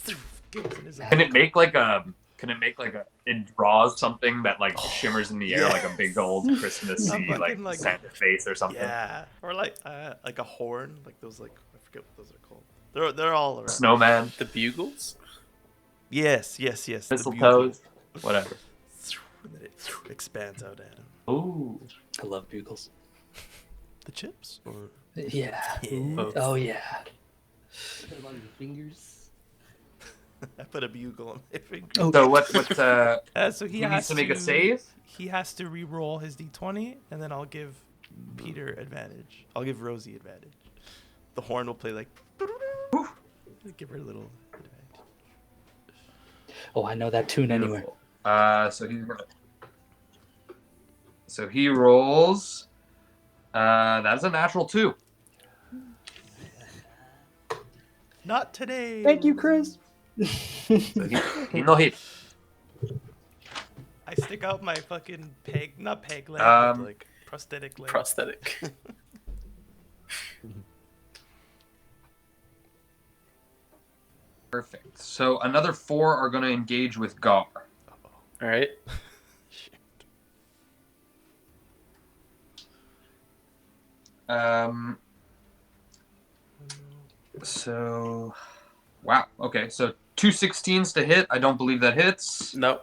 gets in his Can it make like a? It draws something that like shimmers in the air like a big old Christmassy like Santa face or something. Yeah, or like a horn, like those like I forget what those are called. They're all around. Snowman. The bugles. Yes. Mistletoes. Whatever. And then it expands out at him. Ooh. I love bugles. The chips? Or Yeah. Both. Oh yeah. Put them on your fingers. I put a bugle on my finger. Oh. So what? So he needs to make a save. He has to re-roll his d20, and then I'll give Peter advantage. I'll give Rosie advantage. The horn will play like. Give her a little advantage. Oh, I know that tune anywhere. So he rolls. That's a natural 2. Not today. Thank you, Kris. So he no hit. I stick out my fucking not peg leg, but like prosthetic leg. Prosthetic. Perfect. So another 4 are going to engage with Gar. All right. So, wow. Okay, so 2 16s to hit. I don't believe that hits. No.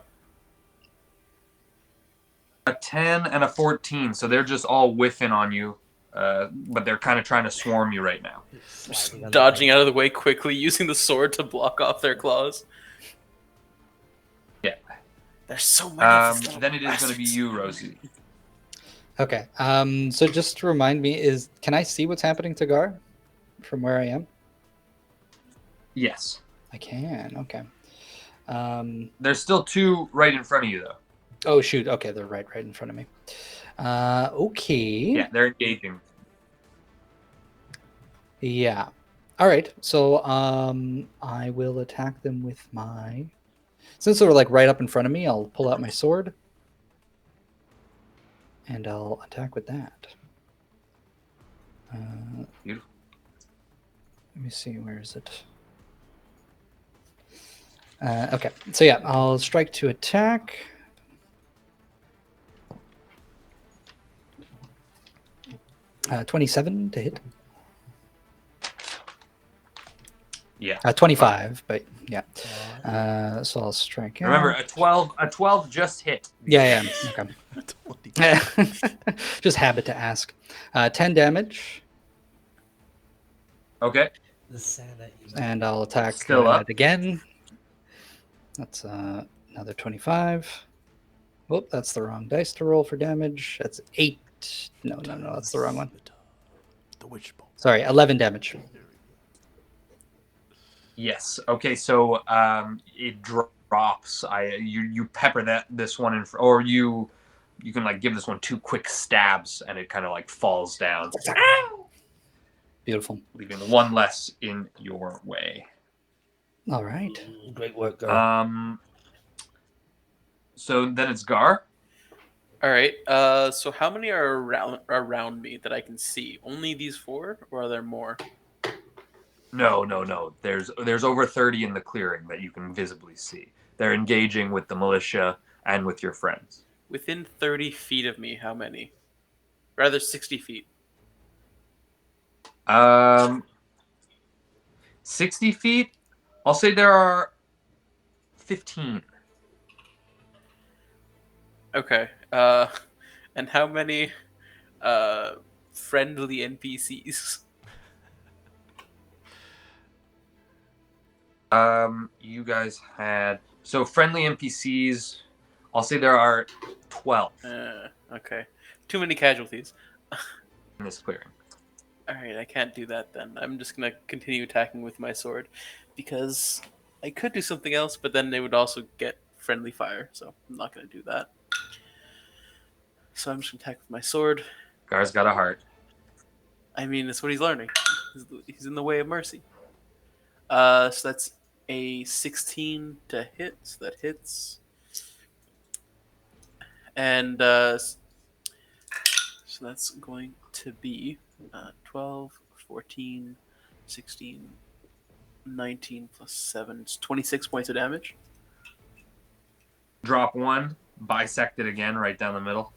A 10 and a 14. So they're just all whiffing on you, but they're kind of trying to swarm you right now. Just dodging out of the way quickly, using the sword to block off their claws. Yeah. There's so many. Then it is going to be you, Rosie. Okay. So just to remind me, can I see what's happening to Gar from where I am? Yes. I can. Okay. There's still 2 right in front of you, though. Oh shoot. Okay, they're right in front of me. Okay. Yeah, they're engaging. Yeah. All right. So I will attack them with my. Since they're like right up in front of me, I'll pull out my sword. And I'll attack with that. Beautiful. Let me see, where is it? Okay, so yeah, I'll strike to attack. 27 to hit. Yeah. 25, but yeah. So I'll strike out. Remember, a 12 just hit. Yeah, okay. Just habit to ask. 10 damage. Okay. And I'll attack Still up. again. That's another 25. Whoop, that's the wrong dice to roll for damage. That's 8. No, that's the wrong one. The wishbone. Sorry, 11 damage. Yes. Okay. So it drops. You pepper this one in, or you can like give this one 2 quick stabs, and it kind of like falls down. Beautiful. Leaving one less in your way. All right. Great work, girl. So then it's Gar. All right. So how many are around me that I can see? Only these 4, or are there more? No. There's over 30 in the clearing that you can visibly see. They're engaging with the militia and with your friends. Within 30 feet of me, how many? Rather, 60 feet. 60 feet. I'll say there are 15. Okay. And how many friendly NPCs? You guys had friendly NPCs. I'll say there are 12 Okay. Too many casualties. in this clearing. All right, I can't do that then. I'm just gonna continue attacking with my sword, because I could do something else, but then they would also get friendly fire, so I'm not gonna do that. So I'm just gonna attack with my sword. Gar's got a heart. I mean, that's what he's learning. He's in the way of mercy. So that's a 16 to hit. So that hits. And so that's going to be 12, 14, 16, 19 plus 7. It's 26 points of damage. Drop 1, bisect it again right down the middle.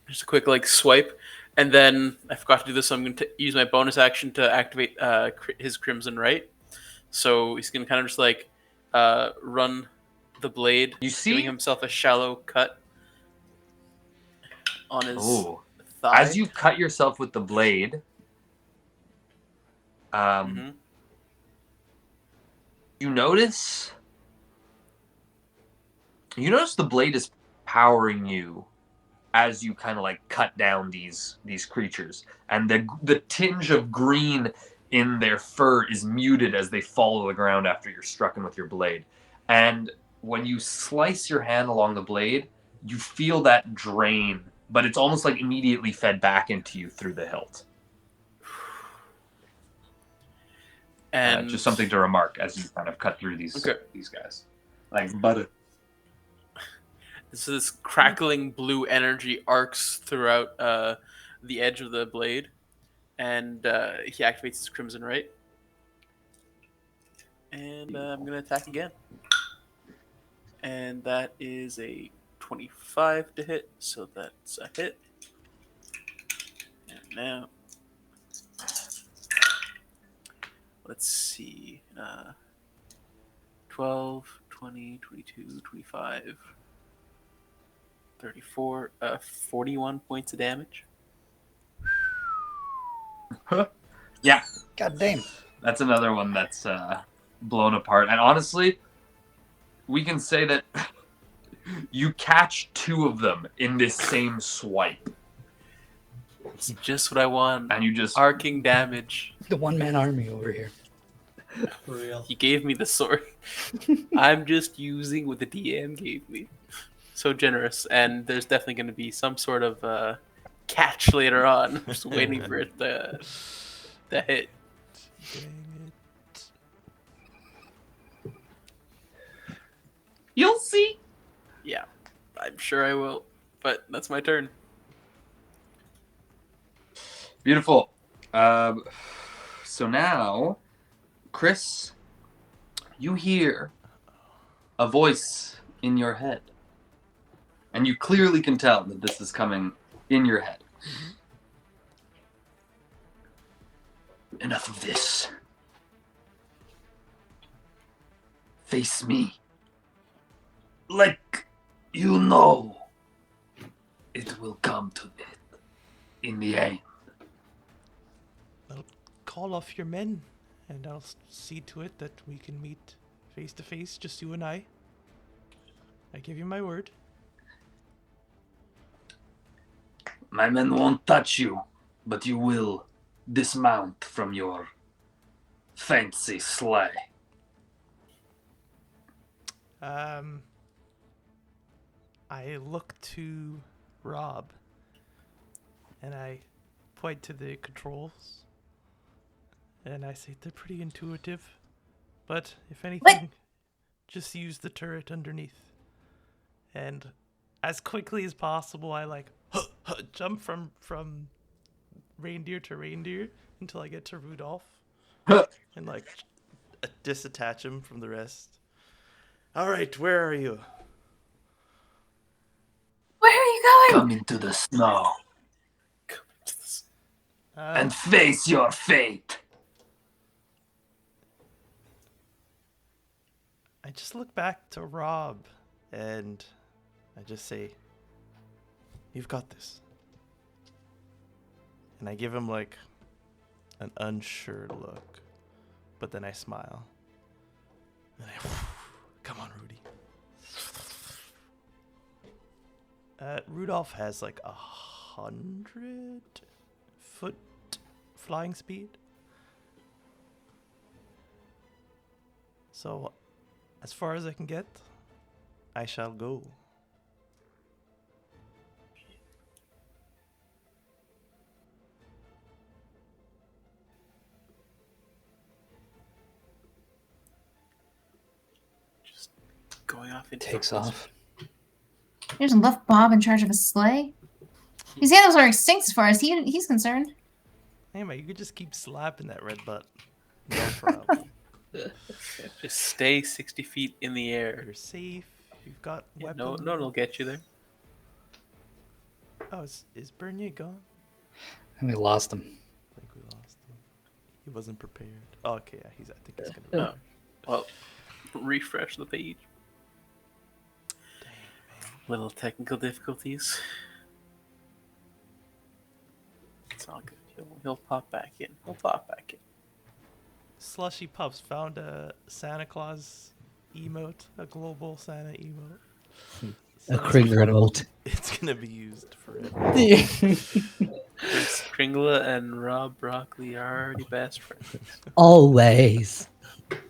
Just a quick swipe. And then I forgot to do this, so I'm going to use my bonus action to activate his Crimson Right. So he's going to kind of just run the blade, giving himself a shallow cut on his thigh. As you cut yourself with the blade, you notice the blade is powering you as you kind of cut down these creatures, and the tinge of green in their fur is muted as they fall to the ground after you're struck with your blade. And when you slice your hand along the blade, you feel that drain, but it's almost immediately fed back into you through the hilt. And just something to remark as you kind of cut through these guys, like butter. So this crackling blue energy arcs throughout the edge of the blade, and he activates his Crimson Right. And I'm going to attack again. And that is a 25 to hit, so that's a hit. And now, let's see. 12, 20, 22, 25... 34, 41 points of damage. Yeah. God damn. That's another one that's blown apart. And honestly, we can say that you catch 2 of them in this same swipe. It's just what I want. And you just... arcing damage. The one-man army over here. For real. He gave me the sword. I'm just using what the DM gave me. So generous, and there's definitely going to be some sort of catch later on. I'm just waiting for it to hit. Dang it. You'll see. Yeah, I'm sure I will, but that's my turn. Beautiful. So now, Kris, you hear a voice in your head. And you clearly can tell that this is coming in your head. Enough of this. Face me. Like you know it will come to it in the end. I'll call off your men, and I'll see to it that we can meet face to face, just you and I. I give you my word. My men won't touch you, but you will dismount from your fancy sleigh. I look to Rob, and I point to the controls, and I say they're pretty intuitive, but if anything, just use the turret underneath. And as quickly as possible, I like jump from reindeer to reindeer until I get to Rudolph, and like disattach him from the rest. All right, where are you? Where are you going? Come into the snow Uh, and face your fate. I just look back to Rob, and I just say, "You've got this." And I give him like an unsure look, but then I smile. And I, come on, Rudy. Rudolph has like 100-foot flying speed. So, as far as I can get, I shall go. Just going off into Takes the woods. off. There's left Bob in charge of a sleigh. These animals are extinct as far as he's concerned. Anyway, you could just keep slapping that red button. No problem. Just stay 60 feet in the air. You're safe. You've got Yeah, weapons. no one will get you there. Oh, is Bernier gone? And we lost him. I think we lost him. He wasn't prepared. Oh, okay, yeah, I think he's gonna. Oh, well, refresh the page. Dang, man. Little technical difficulties. It's all good. He'll pop back in. He'll pop back in. Slushy Pups found a Santa Claus emote, a global Santa emote. A Krew remote. It's gonna be used forever. Chris Kringla and Rob Broccoli are already best friends. Always. Dang,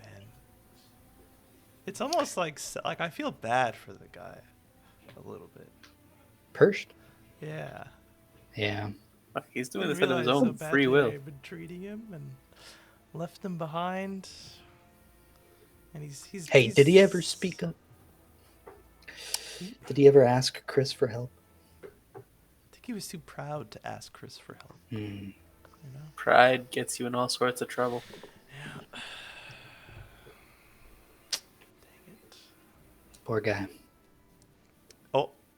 man. It's almost like I feel bad for the guy, a little bit. Perched? Yeah. Yeah. Fuck, he's doing Didn't this of his realize how own free badly will. I've been treating him and left him behind. And he's. Hey, did he ever speak up? Did he ever ask Kris for help? I think he was too proud to ask Kris for help. Hmm. You know? Pride gets you in all sorts of trouble. Yeah. Dang it. Poor guy.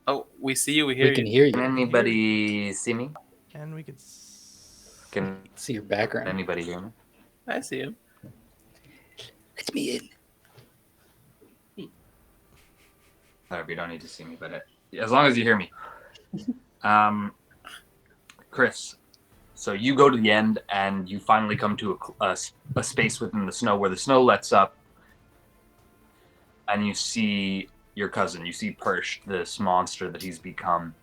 Oh, we see you. We hear We can you. hear Can you. anybody see me? And we could. Can See your background. anybody hear me? I see him. Let me in. Whatever, you don't need to see me, but as long as you hear me. Kris, so you go to the end and you finally come to a space within the snow where the snow lets up, and you see your cousin. You see Persh, this monster that he's become,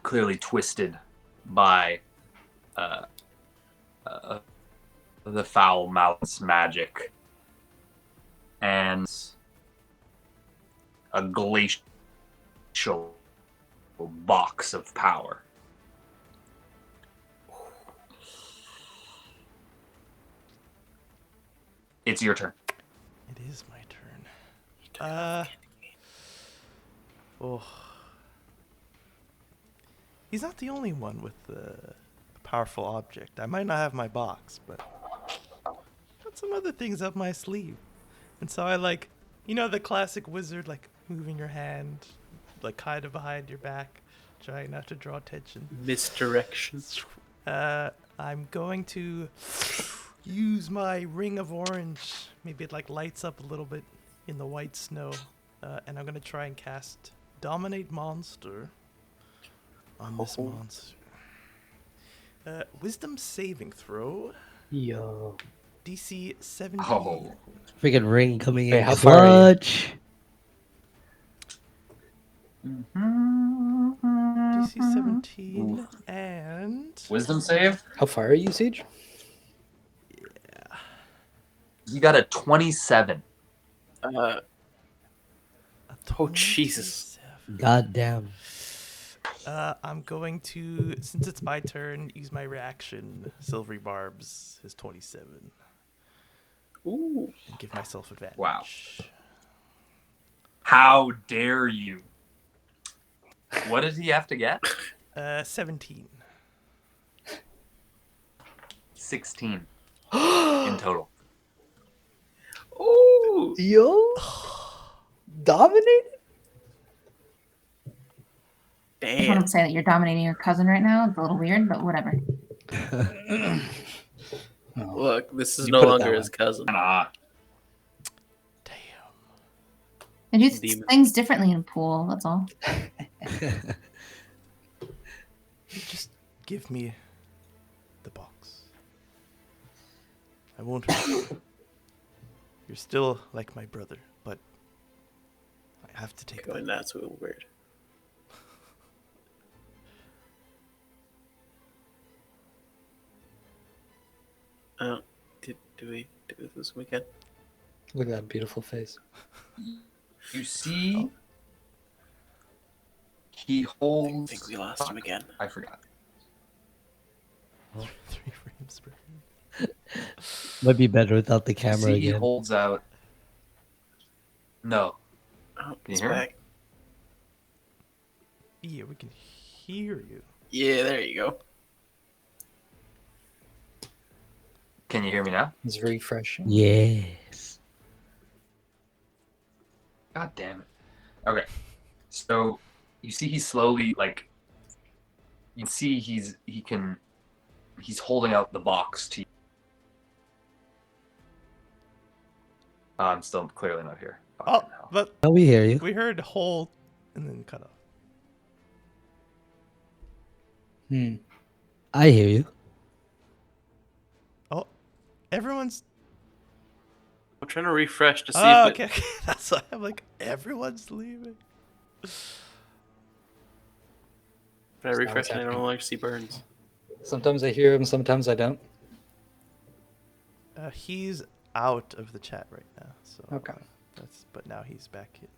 clearly twisted by the foul mouth's magic and a glacial box of power. It's your turn. It is my turn. Oh. He's not the only one with the powerful object. I might not have my box, but got some other things up my sleeve. And so I the classic wizard, like moving your hand, like kind of behind your back, trying not to draw attention. Misdirection. I'm going to use my ring of orange. Maybe it like lights up a little bit in the white snow. And I'm going to try and cast Dominate Monster on this monster. Wisdom saving throw. Yo. DC 17. Oh. Freaking ring coming Hey, in how far are you? clutch. DC 17 and Wisdom save? How far are you, Siege? You got a 27. a Oh, Jesus. 27. God damn. I'm going to, since it's my turn, use my reaction. Silvery Barbs is 27. Ooh. And give myself advantage. Wow. How dare you? What did he have to get? 17. 16 in total. Oh, Yo, dominated. I just want damn. to say that you're dominating your cousin right now. It's a little weird, but whatever. Oh, Look, this is You no put it longer that his cousin. Ah, Damn. I do Demon. things differently in Poole. That's all. Just give me the box. I won't hurt you. You're still like my brother, but I have to take Going, that. that's weird. Do we do this weekend? look at that beautiful face. you see, he I holds. think we lost him again. I forgot. 3 frames per. Might be better without the You camera see, he again. holds out. No. Oh, you he's hear him? back. Yeah, we can hear you. Yeah, there you go. Can you hear me now? It's refreshing. Yes. God damn it. Okay. So you see he's slowly like you can see he's holding out the box to you. I'm still clearly not here. Oh, Fucking hell. but Oh, we hear you. we heard hold and then cut off. I hear you. Oh, everyone's. I'm trying to refresh to see Oh, if okay, okay. That's why I'm like, everyone's leaving. if I refresh and I no longer see Burns. Sometimes I hear him, sometimes I don't. He's out of the chat right now, so Okay. but now he's back in.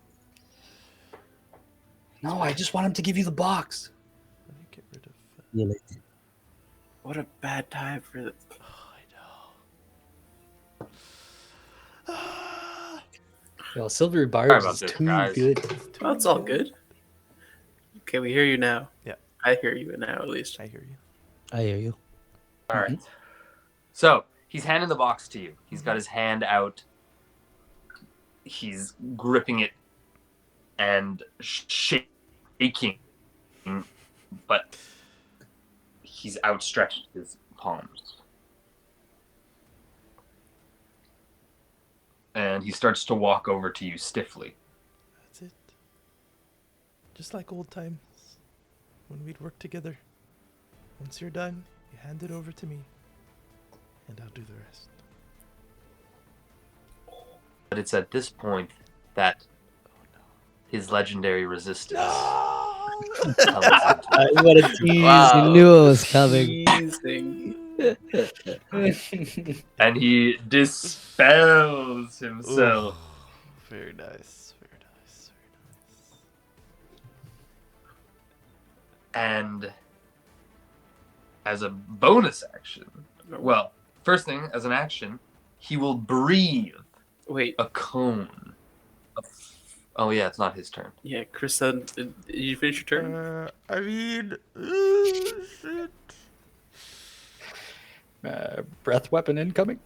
No, I just want him to give you the box. Let me get rid of. What a bad time for the. I know. Well, Silvery Sorry Barbs about is this, too guys. good. Oh, it's all good. Okay, we hear you now. Yeah. I hear you now, at least. I hear you. I hear you. All right. So he's handing the box to you. He's got his hand out. He's gripping it and shaking, but he's outstretched his palms. And he starts to walk over to you stiffly. That's it. Just like old times when we'd work together. Once you're done, you hand it over to me, and I'll do the rest. But it's at this point that his legendary resistance comes into What a tease. Wow. You knew it was coming. Amazing. and he dispels himself. Ooh, very nice. Very nice. Very nice. And as a bonus action, well, first thing, as an action, he will breathe Wait, a cone. Oh yeah, it's not his turn. yeah, Kris said, did you finish your turn? I mean, shit. Breath weapon incoming.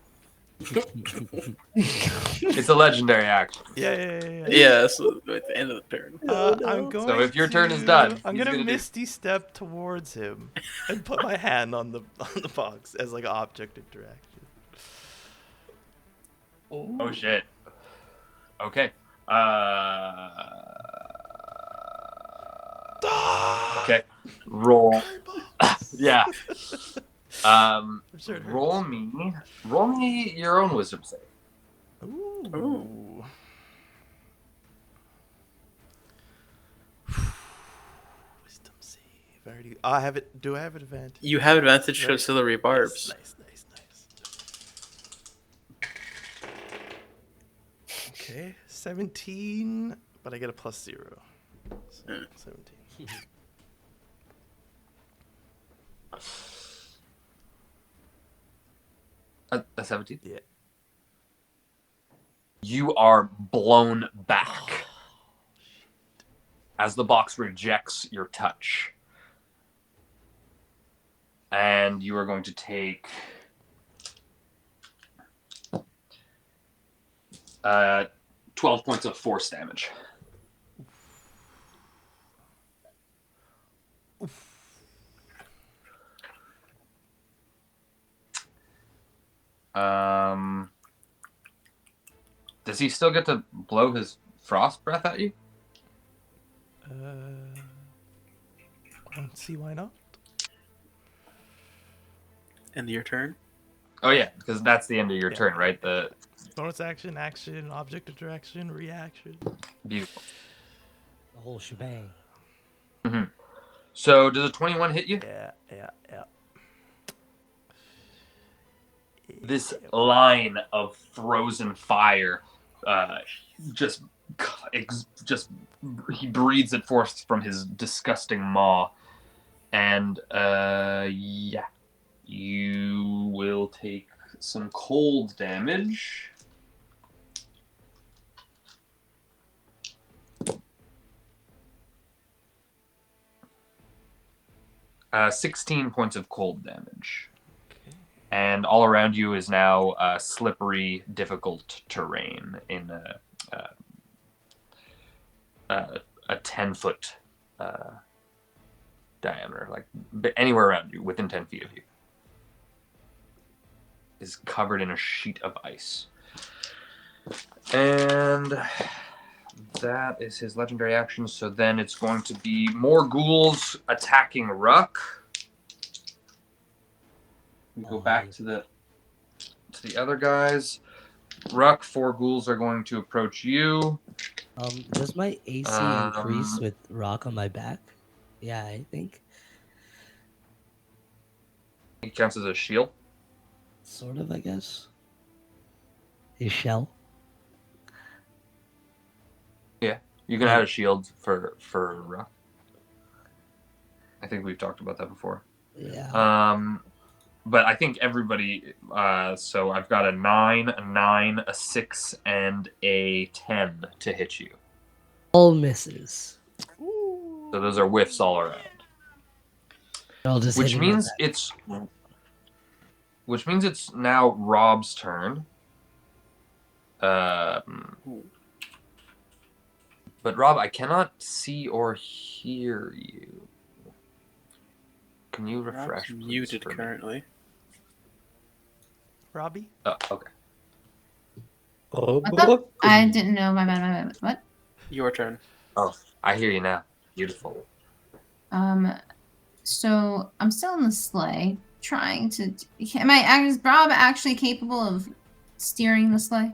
It's a legendary action. Yeah. Yeah, so at the end of the turn. I'm going. So if your turn is done, I'm he's gonna gonna do- misty step towards him and put my hand on the box as like an object interaction. Oh shit. Okay. Okay. Roll. Yeah. Sure it Roll me your own wisdom save. Ooh. Wisdom save. I already. I have it. Do I have an advantage? You have advantage to Right. auxiliary barbs. Nice. Okay, 17, but I get a +0. So, 17. A 17? Yeah. You are blown back as the box rejects your touch. And you are going to take 12 points of force damage. Does he still get to blow his frost breath at you? I don't see why not. End of your turn. Oh yeah, because that's the end of your turn, right? The Bonus action, action, object interaction, reaction. beautiful. The whole shebang. Mm-hmm. So does a 21 hit you? Yeah. This line of frozen fire, just he breathes it forth from his disgusting maw, and yeah, you will take some cold damage. Uh, 16 points of cold damage. And all around you is now slippery, difficult terrain in a 10-foot diameter. Like anywhere around you, within 10 feet of you, is covered in a sheet of ice. And that is his legendary action. So then it's going to be more ghouls attacking Ruck. We go back to the other guys. Ruck, 4 ghouls are going to approach you. Does my AC increase with rock on my back? Yeah, I think. It counts as a shield. Sort of, I guess. His shell. Yeah, you can add a shield for Ruck. I think we've talked about that before. Yeah. But I think everybody. So I've got a 9, a 9, a 6, and a 10 to hit you. All misses. Ooh. So those are whiffs all around. Which means it's now Rob's turn. But Rob, I cannot see or hear you. Can you refresh? Rob's muted currently. Robbie? Oh, okay. What the? I didn't know. My bad. What? Your turn. Oh, I hear you now. Beautiful. So I'm still in the sleigh, trying to. Is Rob actually capable of steering the sleigh?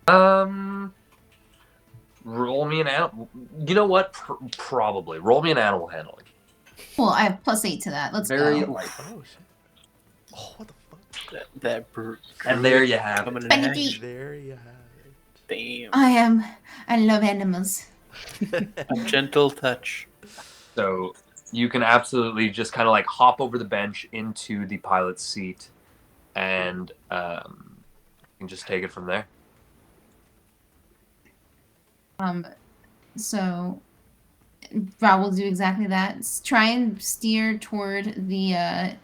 Roll me an animal. You know what? Probably. Roll me an animal handling. Well, I have +8 to that. Let's Very go. light. Oh, shit. Oh, what the fuck? And there you have it. Baby. There you have it. Damn. I love animals. A gentle touch. So you can absolutely just kind of like hop over the bench into the pilot's seat, and you can just take it from there. So Rob will do exactly that. Try and steer toward the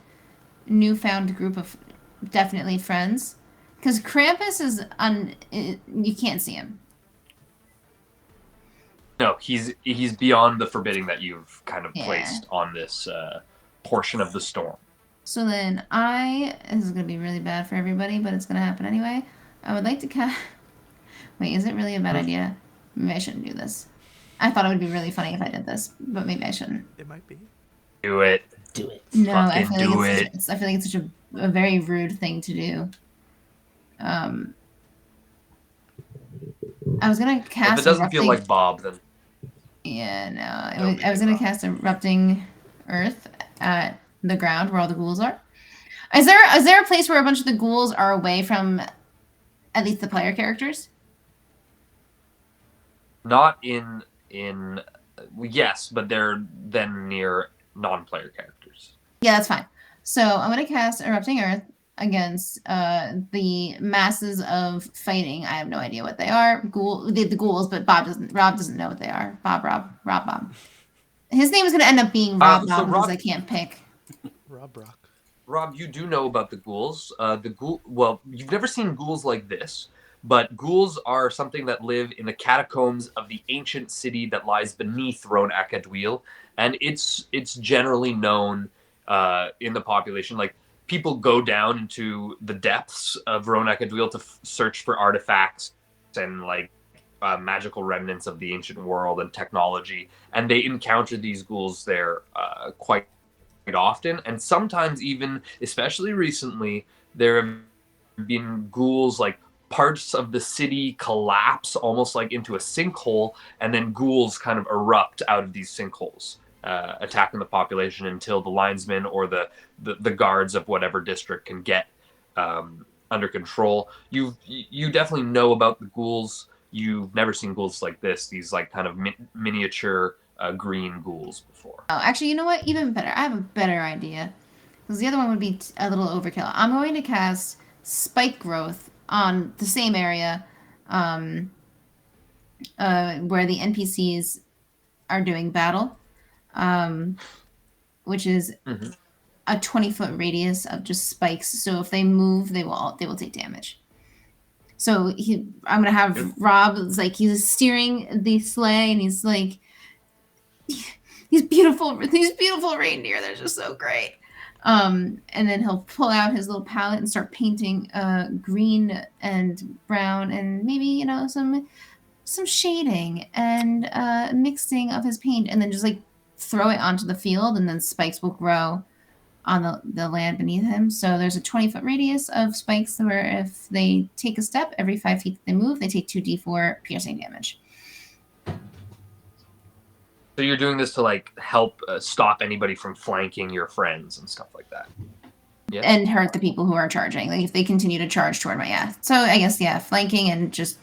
newfound group of definitely friends, because Krampus is you can't see him. No, he's beyond the forbidding that you've kind of placed on this portion of the storm. So then this is going to be really bad for everybody, but it's going to happen anyway. I would like to Wait, is it really a bad idea? Maybe I shouldn't do this. I thought it would be really funny if I did this, but maybe I shouldn't. It might be. Do it. Do it. No, I Fucking feel do like it. I feel like it's such a very rude thing to do. I was going to cast... If it doesn't feel like Bob, then... Yeah, no. I was going to cast Erupting Earth at the ground where all the ghouls are. Is there a place where a bunch of the ghouls are away from at least the player characters? Not in yes, but they're then near non-player characters. Yeah, that's fine. So I'm going to cast Erupting Earth against the masses of fighting. I have no idea what they are. The ghouls, but Rob doesn't know what they are. Bob. His name is going to end up being Rob because I can't pick. Rob, you do know about the ghouls. Well, you've never seen ghouls like this, but ghouls are something that live in the catacombs of the ancient city that lies beneath Roan Akadwil, and it's generally known in the population. Like, people go down into the depths of Roan Akadwil to search for artifacts and like magical remnants of the ancient world and technology, and they encounter these ghouls there quite often. And sometimes even, especially recently, there have been ghouls, like parts of the city collapse almost like into a sinkhole, and then ghouls kind of erupt out of these sinkholes, attacking the population until the linesmen or the guards of whatever district can get under control. You definitely know about the ghouls. You've never seen ghouls like this, these like kind of miniature green ghouls before. Oh, actually, you know what? Even better. I have a better idea. Because the other one would be a little overkill. I'm going to cast Spike Growth on the same area where the NPCs are doing battle, which is a 20-foot radius of just spikes. So if they move, they will take damage. So I'm gonna have Rob, like, he's steering the sleigh, and he's like, these beautiful reindeer, they're just so great. And then he'll pull out his little palette and start painting green and brown and maybe some shading and mixing of his paint, and then just like throw it onto the field, and then spikes will grow on the land beneath him. So there's a 20-foot radius of spikes where if they take a step every 5 feet that they move, they take 2d4 piercing damage. So you're doing this to like help stop anybody from flanking your friends and stuff like that. Yeah. And hurt the people who are charging. Like if they continue to charge toward my So I guess flanking and just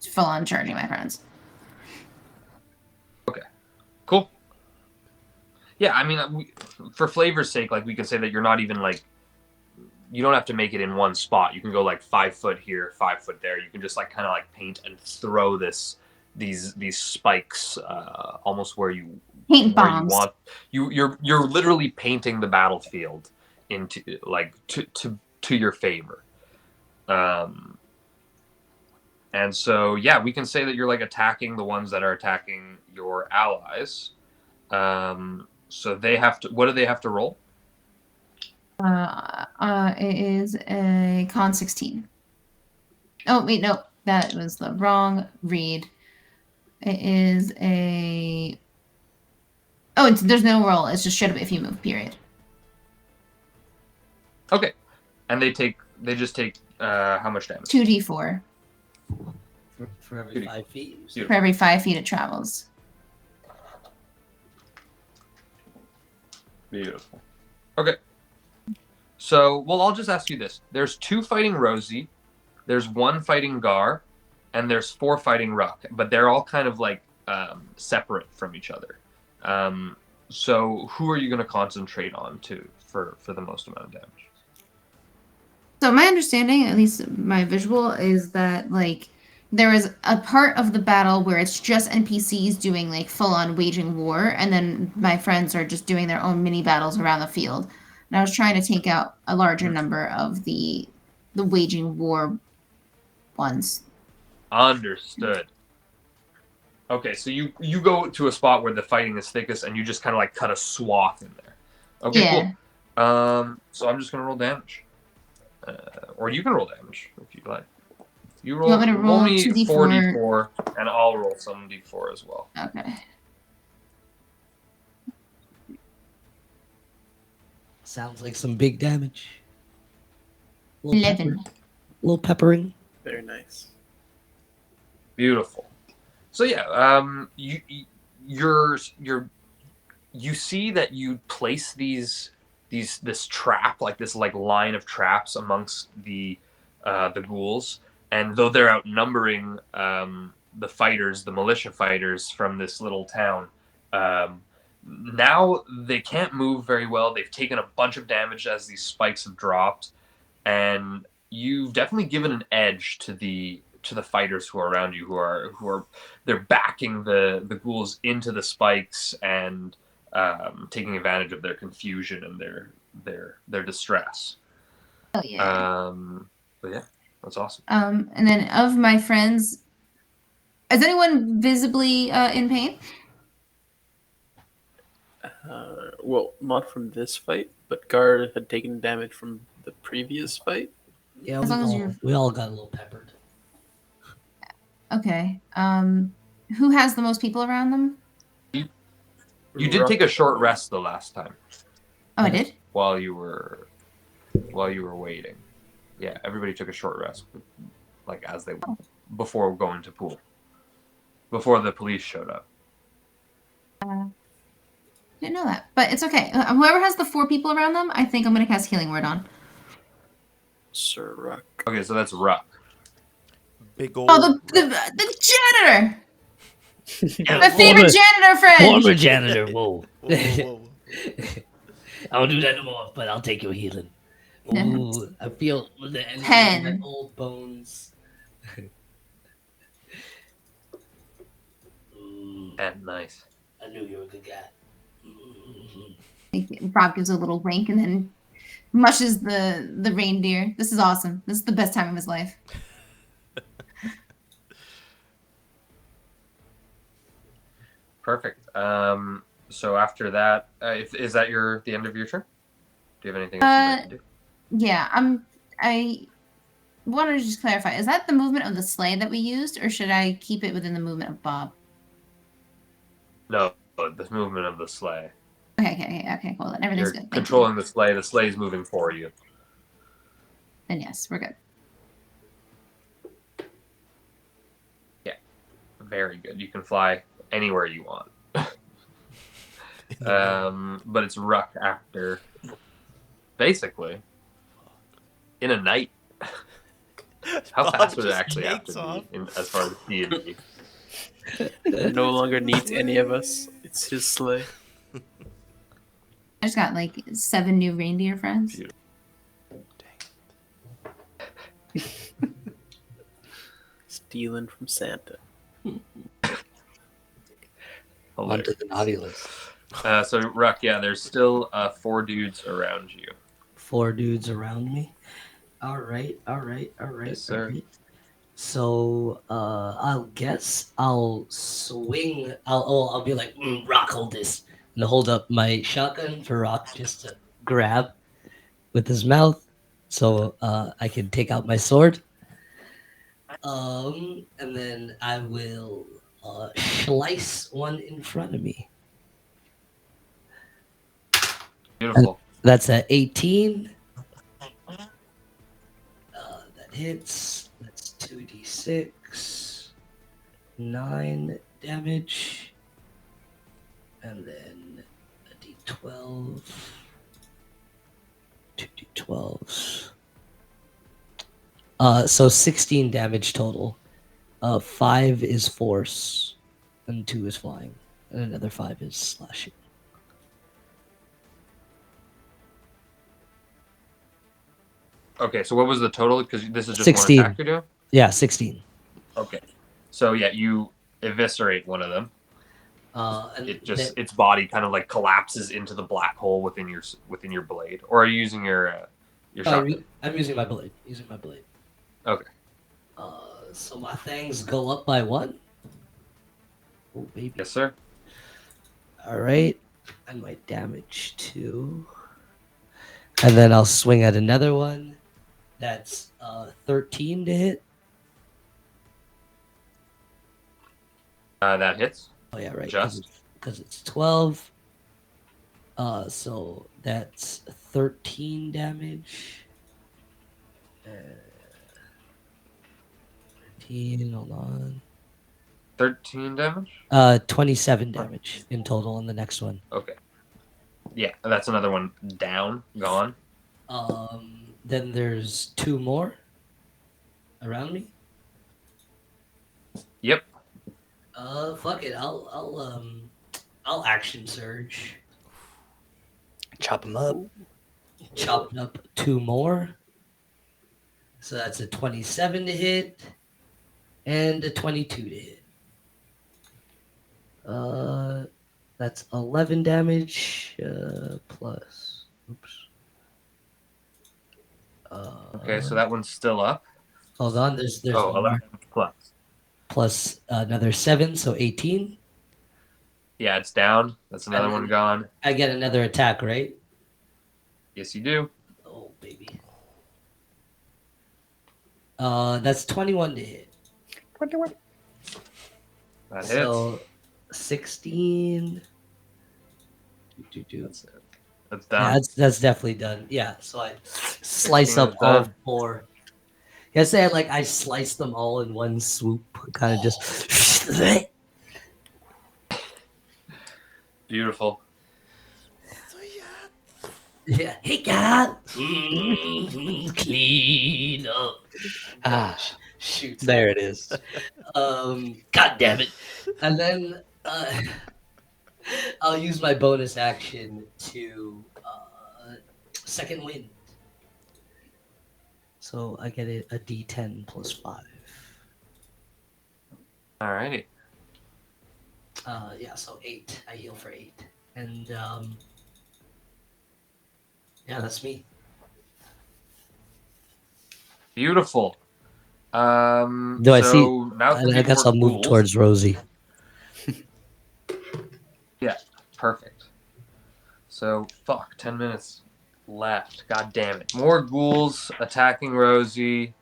full on charging my friends. Okay. Cool. Yeah, I mean, for flavor's sake, like, we can say that you're not even like, you don't have to make it in one spot. You can go like 5 foot here, 5 foot there. You can just like kind of like paint and throw these spikes almost where you want. You're literally painting the battlefield into like to your favor. And so we can say that you're like attacking the ones that are attacking your allies. So they have to. What do they have to roll? It is a con 16. Oh wait, no, that was the wrong read. It is a. Oh, there's no roll. It's just straight up if you move. Period. Okay, and they just take how much damage? 2d4. For every 5 feet. For every 5 feet it travels. Beautiful. Okay. So, well, I'll just ask you this. There's 2 fighting Rosie, there's 1 fighting Gar, and there's 4 fighting Ruck, but they're all kind of like separate from each other. So who are you going to concentrate on for the most amount of damage? So my understanding, at least my visual, is that like there is a part of the battle where it's just NPCs doing like full-on waging war, and then my friends are just doing their own mini battles around the field. And I was trying to take out a larger number of the waging war ones. Understood. Okay, so you go to a spot where the fighting is thickest, and you just kind of like cut a swath in there. Okay, cool. So I'm just gonna roll damage, or you can roll damage if you like. You roll me 4d4, and I'll roll some d4 as well. Okay. Sounds like some big damage. 11. Little peppering. Very nice. Beautiful. So you see that you place this trap, like this like line of traps amongst the ghouls, and though they're outnumbering the fighters, the militia fighters from this little town, now they can't move very well. They've taken a bunch of damage as these spikes have dropped, and you've definitely given an edge to the fighters who are around you, who are they're backing the ghouls into the spikes and taking advantage of their confusion and their distress. Oh yeah. But yeah, that's awesome. And then of my friends, is anyone visibly in pain? Well, not from this fight, but Guard had taken damage from the previous fight. Yeah, As long as we all got a little peppered. Okay. Who has the most people around them? You did take a short rest the last time Oh, I did? while you were waiting. Yeah, everybody took a short rest, like before going to Poole, before the police showed up. Didn't know that, but it's okay. Whoever has the 4 people around them, I think I'm gonna cast Healing Word on. Sir Ruck. Okay, so that's Ruck. Big old. Oh, the janitor! My favorite janitor friend! Former janitor, whoa. Whoa, whoa, whoa. I don't do that no more, but I'll take your healing. Ooh, I feel the energy 10. in my old bones. And nice. I knew you were a good guy. Rob gives a little wink and then mushes the reindeer. This is awesome. This is the best time of his life. Perfect. So after that, is that the end of your turn? Do you have anything else you'd like to do? Yeah, I wanted to just clarify. Is that the movement of the sleigh that we used, or should I keep it within the movement of Bob? No, the movement of the sleigh. Okay, cool. Then everything's You're good. controlling the sleigh. The sleigh's moving for you. Then yes, we're good. Yeah, very good. You can fly anywhere you want. But it's Ruck after, basically, in a night. How fast would it actually have to be as far as D&D? No longer needs any of us. It's his sleigh. I just got like 7 new reindeer friends. Stealing from Santa. Onto the naughty list. So Ruck, yeah, there's still 4 dudes around you. 4 dudes around me. All right. Yes, sir. All right. So I'll guess I'll swing. I'll be like, Rock, hold this, and hold up my shotgun for Rock just to grab with his mouth, so I can take out my sword. And then I will slice one in front of me. Beautiful. That's a 18. That hits. That's 2d6. 9 damage. And then a d12. 2 d12s. So 16 damage total. 5 is force, and 2 is flying, and another 5 is slashing. Okay, so what was the total? Because this is just 16. one attack you're doing? Yeah, 16. Okay. So yeah, you eviscerate one of them. And Its body kind of like collapses into the black hole within your blade. Or are you using your shotgun? I'm using my blade. Okay. So my things go up by 1. Oh baby. Yes, sir. All right, and my damage too. And then I'll swing at another one. That's 13 to hit. That hits. Oh yeah, right. Just because it's 12. So that's 13 damage. 13. Hold on. 13 damage. 27 damage in total on the next one. Okay. Yeah, that's another one down, gone. Then there's 2 more around me. Yep. Fuck it. I'll action surge. Chop them up. Chop up 2 more. So that's a 27 to hit and a 22 to hit. That's 11 damage plus. Oops. Okay, so that one's still up. Hold on. There's Oh, one 11 more. plus. Plus another 7, so 18. Yeah, it's down. That's another one gone. I get another attack, right? Yes, you do. Oh, baby. That's 21 to hit. 21. That hits. So 16. That's done. Yeah, that's definitely done. Yeah, so I slice 16 up is all done. 4. Yeah, say I sliced them all in one swoop, kind of just. Beautiful. Yeah, hey God, clean up. Shoot, There it is. God damn it! And then I'll use my bonus action to second wind. So I get a D10 plus 5. Alrighty. Yeah, so 8. I heal for 8. And yeah, that's me. Beautiful. Do I see? Now I guess I'll move towards Rosie. Yeah, perfect. So, 10 minutes left. God damn it. More ghouls attacking Rosie.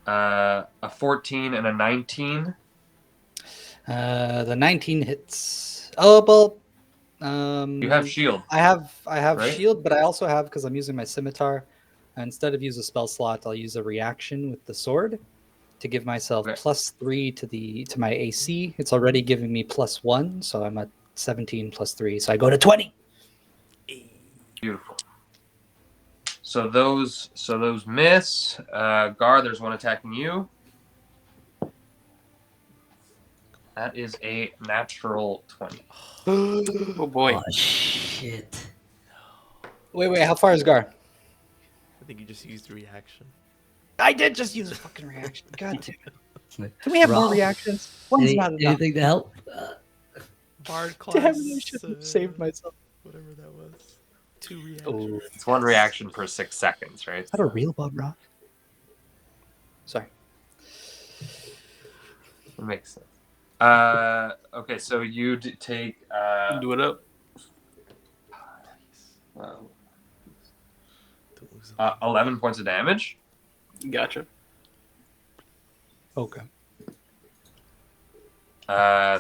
A 14 and a 19. The 19 hits. Oh, well. You have shield. I have right? shield, but I also have, because I'm using my scimitar. Instead of use a spell slot, I'll use a reaction with the sword to give myself +3 to my AC. It's already giving me +1, so I'm at 17 plus 3, so I go to 20. Beautiful. So those miss. Gar, there's one attacking you. That is a natural 20. Oh boy. Oh shit. Wait, how far is Gar? I think you just used reaction. I did just use a fucking reaction. God damn it. Can we have more reactions? One's not enough. Anything to help? Bard class. Damn it, I should have saved myself. Whatever that was. 2 reactions. It's 1 reaction per 6 seconds, right? Is that a real Bob Rock? Sorry. That makes sense. Okay, so you take... Do it up. 11 points of damage. Gotcha. Okay.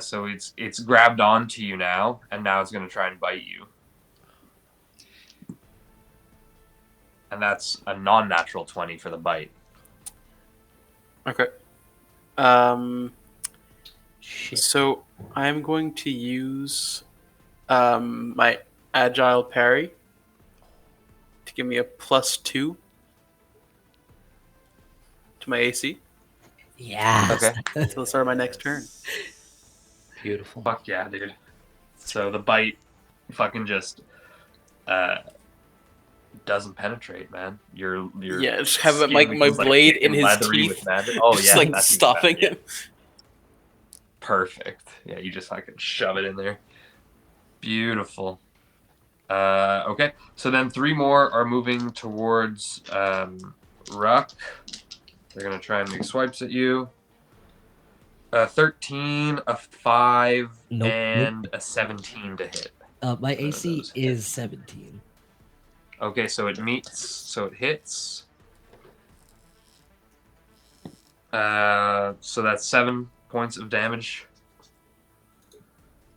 So it's grabbed onto you now, and now it's going to try and bite you. And that's a non-natural 20 for the bite. Okay. So I'm going to use my agile parry to give me a +2 to my AC. Yeah. Okay. So let's start my next turn. Beautiful. Fuck yeah, dude. So the bite fucking just doesn't penetrate, man. You're yeah, just have my blade in his teeth. Oh just yeah, like that's stopping even better, him. Perfect. Yeah, you just fucking shove it in there. Beautiful. Okay, so then 3 more are moving towards Ruck. They're gonna try and make swipes at you. 13, a 5, and a 17 to hit. My AC is 17. Okay, so it meets, so it hits. So that's 7 points of damage.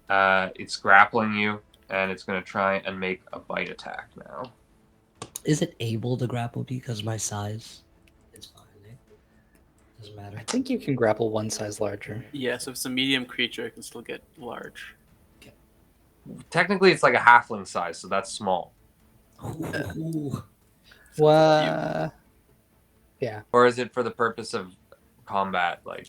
It's grappling you, and it's going to try and make a bite attack now. Is it able to grapple because of my size? It's fine, eh? Doesn't matter. I think you can grapple one size larger. Yeah, so if it's a medium creature, it can still get large. Technically, it's like a halfling size, so that's small. What? Yeah. Or is it for the purpose of combat? Like,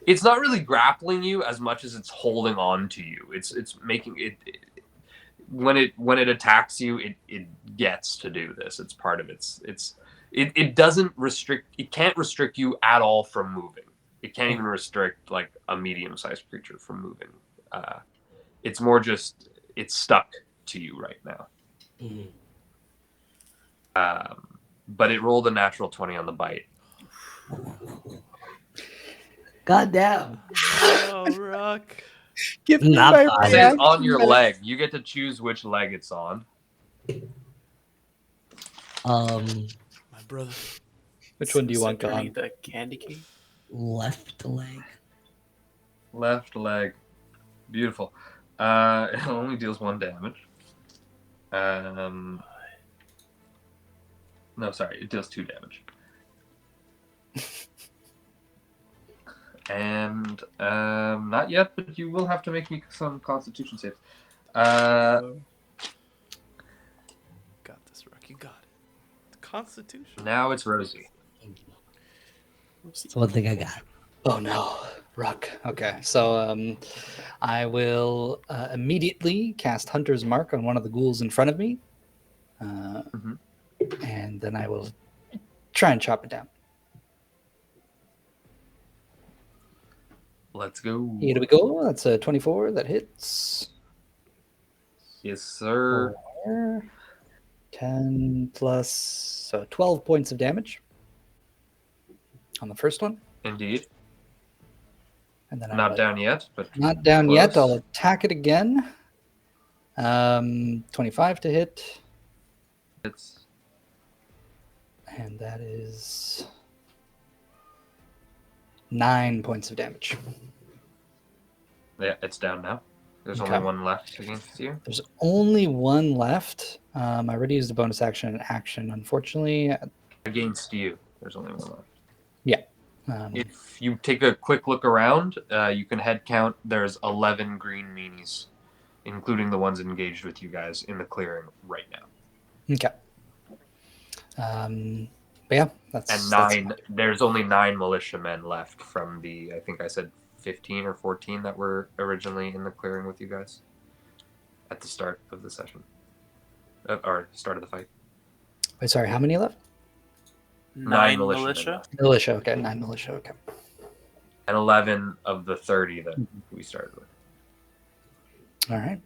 it's not really grappling you as much as it's holding on to you. It's making it when it attacks you, it gets to do this. It's part of its it doesn't restrict. It can't restrict you at all from moving. It can't even restrict like a medium-sized creature from moving. It's more just it's stuck to you right now. But it rolled a natural 20 on the bite. God damn. Oh, Rock. Give me Not my fine. It says on reaction your back. leg. You get to choose which leg it's on. My brother. Which one do you want Considering gone? the candy cane? left leg. Left leg. Beautiful. It only deals 1 damage. No, sorry, it deals 2 damage. And not yet, but you will have to make me some Constitution saves. Got this, Rock. You got it. The Constitution. Now it's Rosie. That's one thing I got. Oh no, Ruck. Okay, so I will immediately cast Hunter's Mark on one of the ghouls in front of me, and then I will try and chop it down. Let's go. Here we go. That's a 24 that hits. Yes, sir. 10 plus, so 12 points of damage on the first one. Indeed. And then Not down yet, but not down close. yet. I'll attack it again. 25 to hit. It's And that is 9 points of damage. yeah, it's down now. There's Okay. only 1 left against you. There's only one left. I already used a bonus action and action, unfortunately. Against you, there's only 1 left. Yeah. If you take a quick look around, you can head count. There's 11 green meanies, including the ones engaged with you guys in the clearing right now. Okay. But yeah, And that's 9. There's only 9 militiamen left from the. I think I said 15 or 14 that were originally in the clearing with you guys at the start of the session, or start of the fight. Wait, sorry, how many left? 9 militiamen militia. left. Militia, okay, 9 militia, okay. And 11 of the 30 that we started with. All right.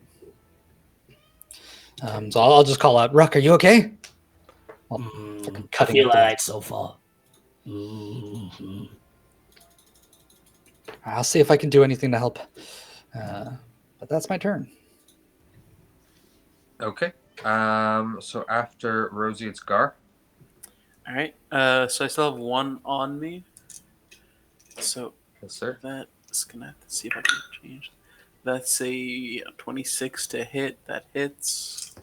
So I'll just call out, Ruck, are you okay? Well, fucking I cutting feel it down. alright so far. I'll see if I can do anything to help. But that's my turn. Okay. So after Rosie, it's Gar. All right. So I still have 1 on me. So Yes, sir. that's gonna have to see if I can change. That's a 26 to hit. That hits.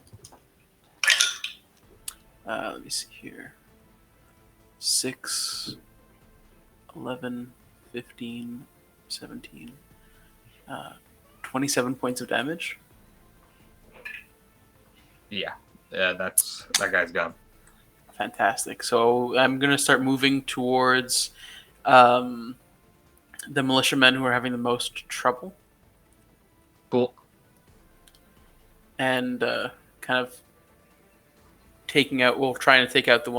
Let me see here. 6, 11, 15, 17, 27 points of damage. Yeah, that guy's gone. Fantastic. So I'm going to start moving towards the militiamen who are having the most trouble. Cool. And kind of trying to take out the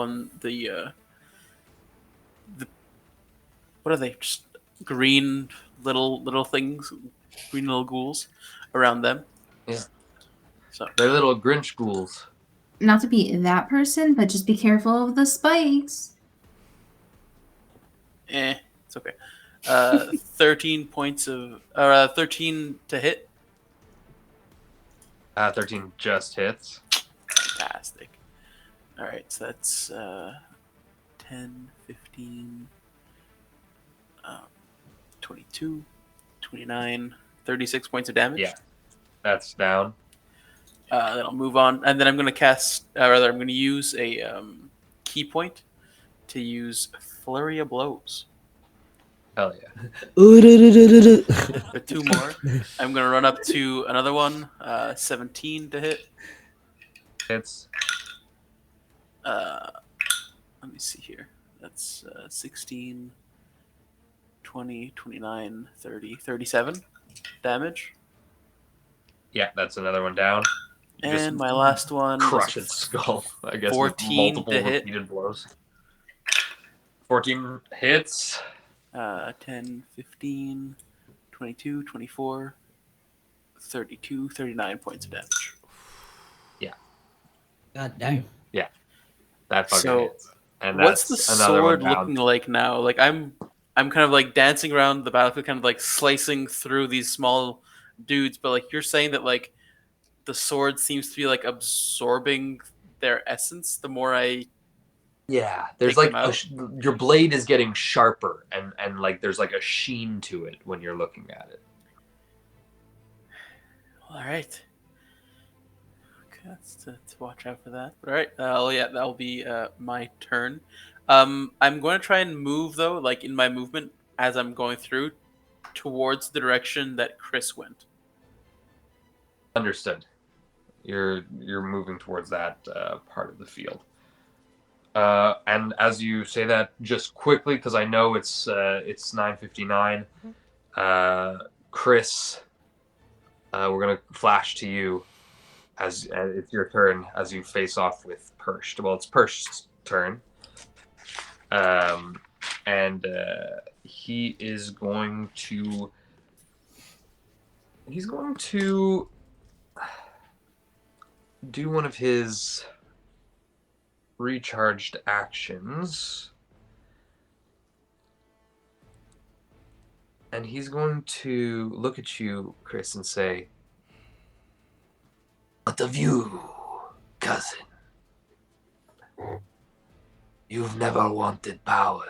what are they? Just green little things, green little ghouls around them. Yeah. So They're little Grinch ghouls. Not to be that person, but just be careful of the spikes. it's okay. 13 to hit. 13 just hits. Fantastic. All right, so that's 10, 15, 22, 29, 36 points of damage. Yeah, that's down. Then I'll move on, and then I'm going to use a key point to use Flurry of Blows. Hell yeah. For 2 more. I'm going to run up to another one, 17 to hit. Hits. Let me see here. That's 16, 20, 29, 30, 37 damage. Yeah, that's another one down. And my last one Crush was its skull, I guess, 14 with multiple to hit. repeated blows. 14 hits. 10, 15, 22, 24, 32, 39 points of damage. God damn. That fucking So, hits. And what's the that's another sword one down. looking like now? Like I'm kind of like dancing around the battlefield, kind of like slicing through these small dudes. But like you're saying that like the sword seems to be like absorbing their essence. The more I Yeah, there's take like them out. your blade is getting sharper, and like there's like a sheen to it when you're looking at it. All right. Okay, that's to watch out for that. All right. That'll be my turn. I'm going to try and move though, like in my movement as I'm going through, towards the direction that Kris went. Understood. You're moving towards that part of the field. And as you say that, just quickly, because I know it's 9:59. Kris, we're gonna flash to you as it's your turn as you face off with Persh. Well, it's Persh's turn, and he is going to. He's going to do one of his recharged actions. And he's going to look at you, Kris, and say, "What of you, cousin? You've never wanted power.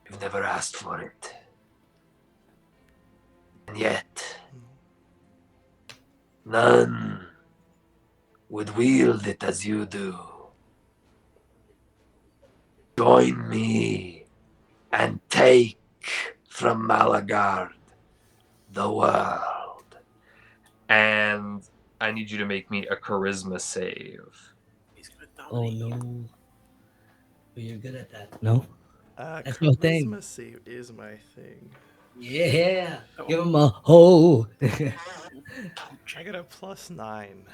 You've never asked for it. And yet, none would wield it as you do. Join me and take from Malagard the world." And I need you to make me a charisma save. Oh no. But you're good at that. No? That's your Charisma thing. save is my thing. Yeah. Give him a ho. I got a +9.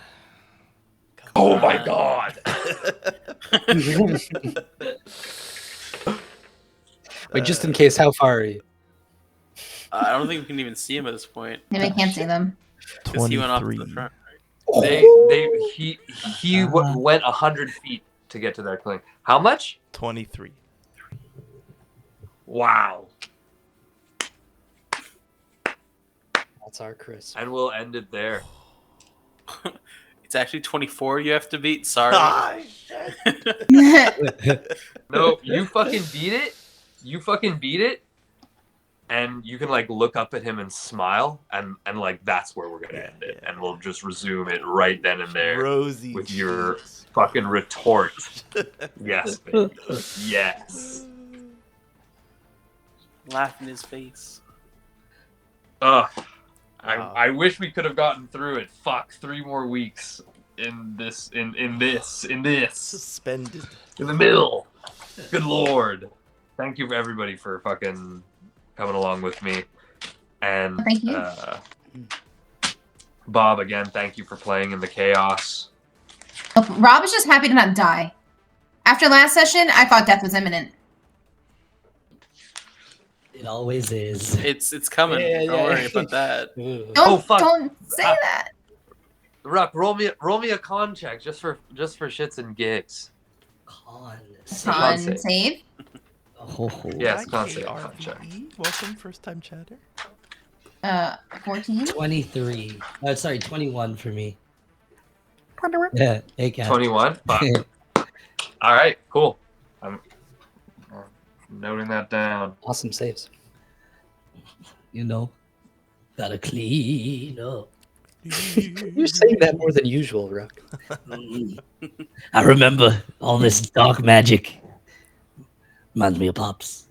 Come Oh on. my god! Wait, just in case, how far are you? I don't think we can even see him at this point. Maybe I can't see them. Because he went off to the 23. front. He went 100 feet to get to that clinic. How much? 23. Wow. That's our Kris. And we'll end it there. It's actually 24 you have to beat. Sorry. Ah, shit. No, you fucking beat it. You fucking beat it. And you can like look up at him and smile, and like that's where we're gonna end it, and we'll just resume it right then and there Rosie with your cheeks. fucking retort. Yes, baby. Yes. Laugh in his face. Ugh. Wow. I wish we could have gotten through it. Fuck, 3 more weeks in this Suspended. in the middle. Good lord. Thank you for everybody for fucking coming along with me. And Thank you. Bob, again, thank you for playing in the chaos. Oh, Rob is just happy to not die. After last session, I thought death was imminent. It always is. It's coming. Yeah, Don't yeah. worry about that. Don't fuck. don't say that. Ruck, roll me a con check just for shits and gigs. Con. Con save. save. Oh. Yes, Hi, con save, con KRVE. check. Welcome, first time chatter. 14. 23. Sorry, 21 for me. Yeah, hey, Cat. 21? Fuck. All right, cool. I'm noting that down. Awesome saves. You know, gotta clean up. You're saying that more than usual, Ruck. I remember all this dark magic. Reminds me of Pops.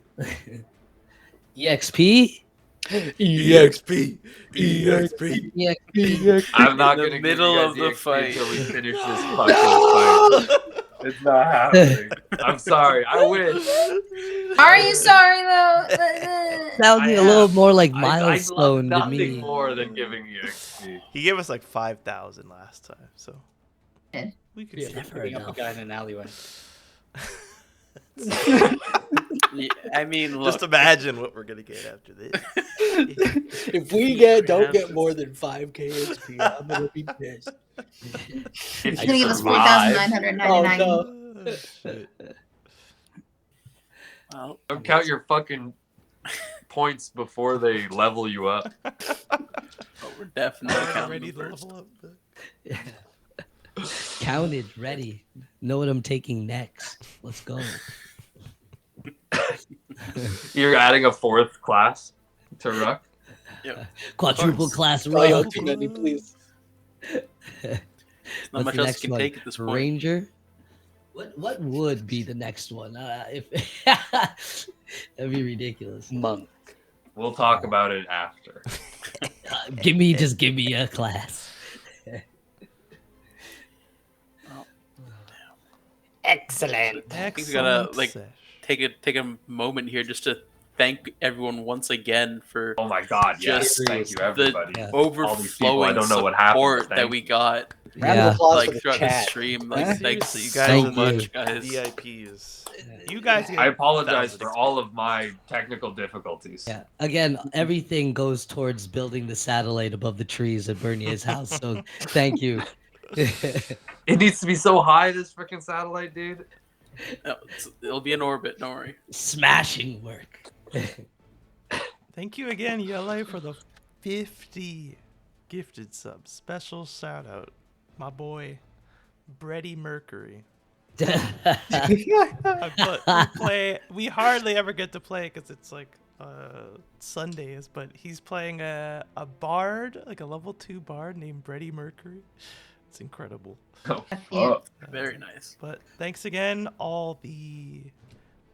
EXP? EXP. EXP. EXP. I'm not In the gonna middle give of you the guys the fight. until we finish this fucking fight. It's not happening. I'm sorry. I wish. Are you sorry though? Sounding a I little am. more like I'd love milestone to nothing me. more than giving you XP. He gave us like 5,000 last time, so Did. we could Yeah, see. Never picking up a enough. guy in an alleyway. Yeah, I mean, look, Just imagine what we're gonna get after this. If we don't get more than 5k XP, I'm gonna be pissed. He's If gonna you give us survive, 4,999. Oh, Shit. well, Don't count your fucking points before they level you up. but we're definitely counting Ready them to first. level up. Counted, ready. Know what I'm taking next. Let's go. You're adding a 4th class to Ruck. Yep. Quadruple class Royalty rock. money, please. Not What's much the else next you can one? take at this point. Ranger. What would be the next one? If that'd be ridiculous. Monk. We'll talk about it after. Give me a class. Excellent. I think we gotta Excellent sesh. take a moment here just to thank everyone once again for Oh my god, yes. Just Thank you, the everybody. Yeah. All these people, I overflowing don't know what happened. support but that thank we you. got Round of Yeah. applause for like the throughout the chat. stream. Like Huh? seriously, you so guys Thank are you. much, guys. VIPs. You guys. I apologize 1,000 for XP. all of my technical difficulties. Yeah. Again, everything goes towards building the satellite above the trees at Bernier's house. So thank you. It needs to be so high, this freaking satellite, dude. No, it'll be in orbit. Don't worry. Smashing work. Thank you again, Yele, for the 50 gifted subs. Special shout out, my boy, Brady Mercury. We hardly ever get to play because it's like Sundays, but he's playing a bard, like a level 2 bard named Brady Mercury. It's incredible. Oh, Yeah. fuck. Very nice. But thanks again, all the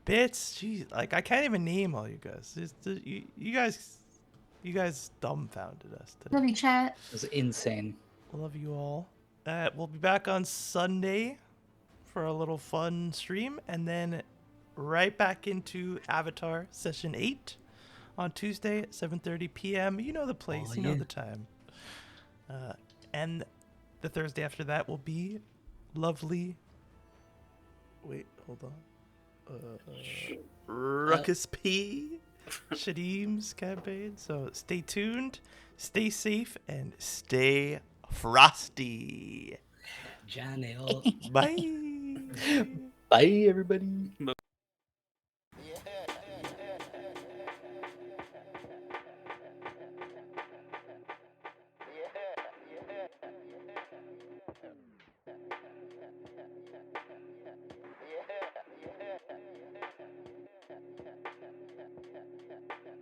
bits. Jeez, like I can't even name all you guys. You guys dumbfounded us today. Love you, chat. It was insane. Love you all. We'll be back on Sunday for a little fun stream, and then right back into Avatar Session 8 on Tuesday at 7:30 p.m. You know the place, Oh, you know yeah. the time. And the Thursday after that will be lovely. Wait, hold on. Ruckus P. Shadim's campaign. So stay tuned, stay safe, and stay frosty. Johnny. Bye. Bye, everybody.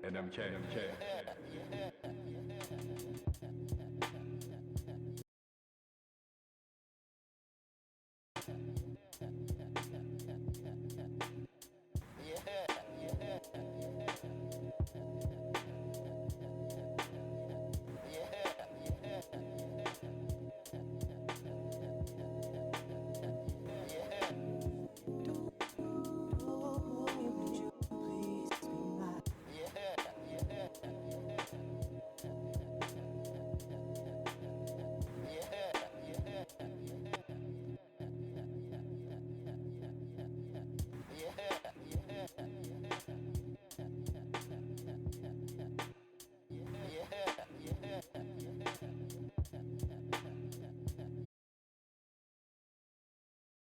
And I'm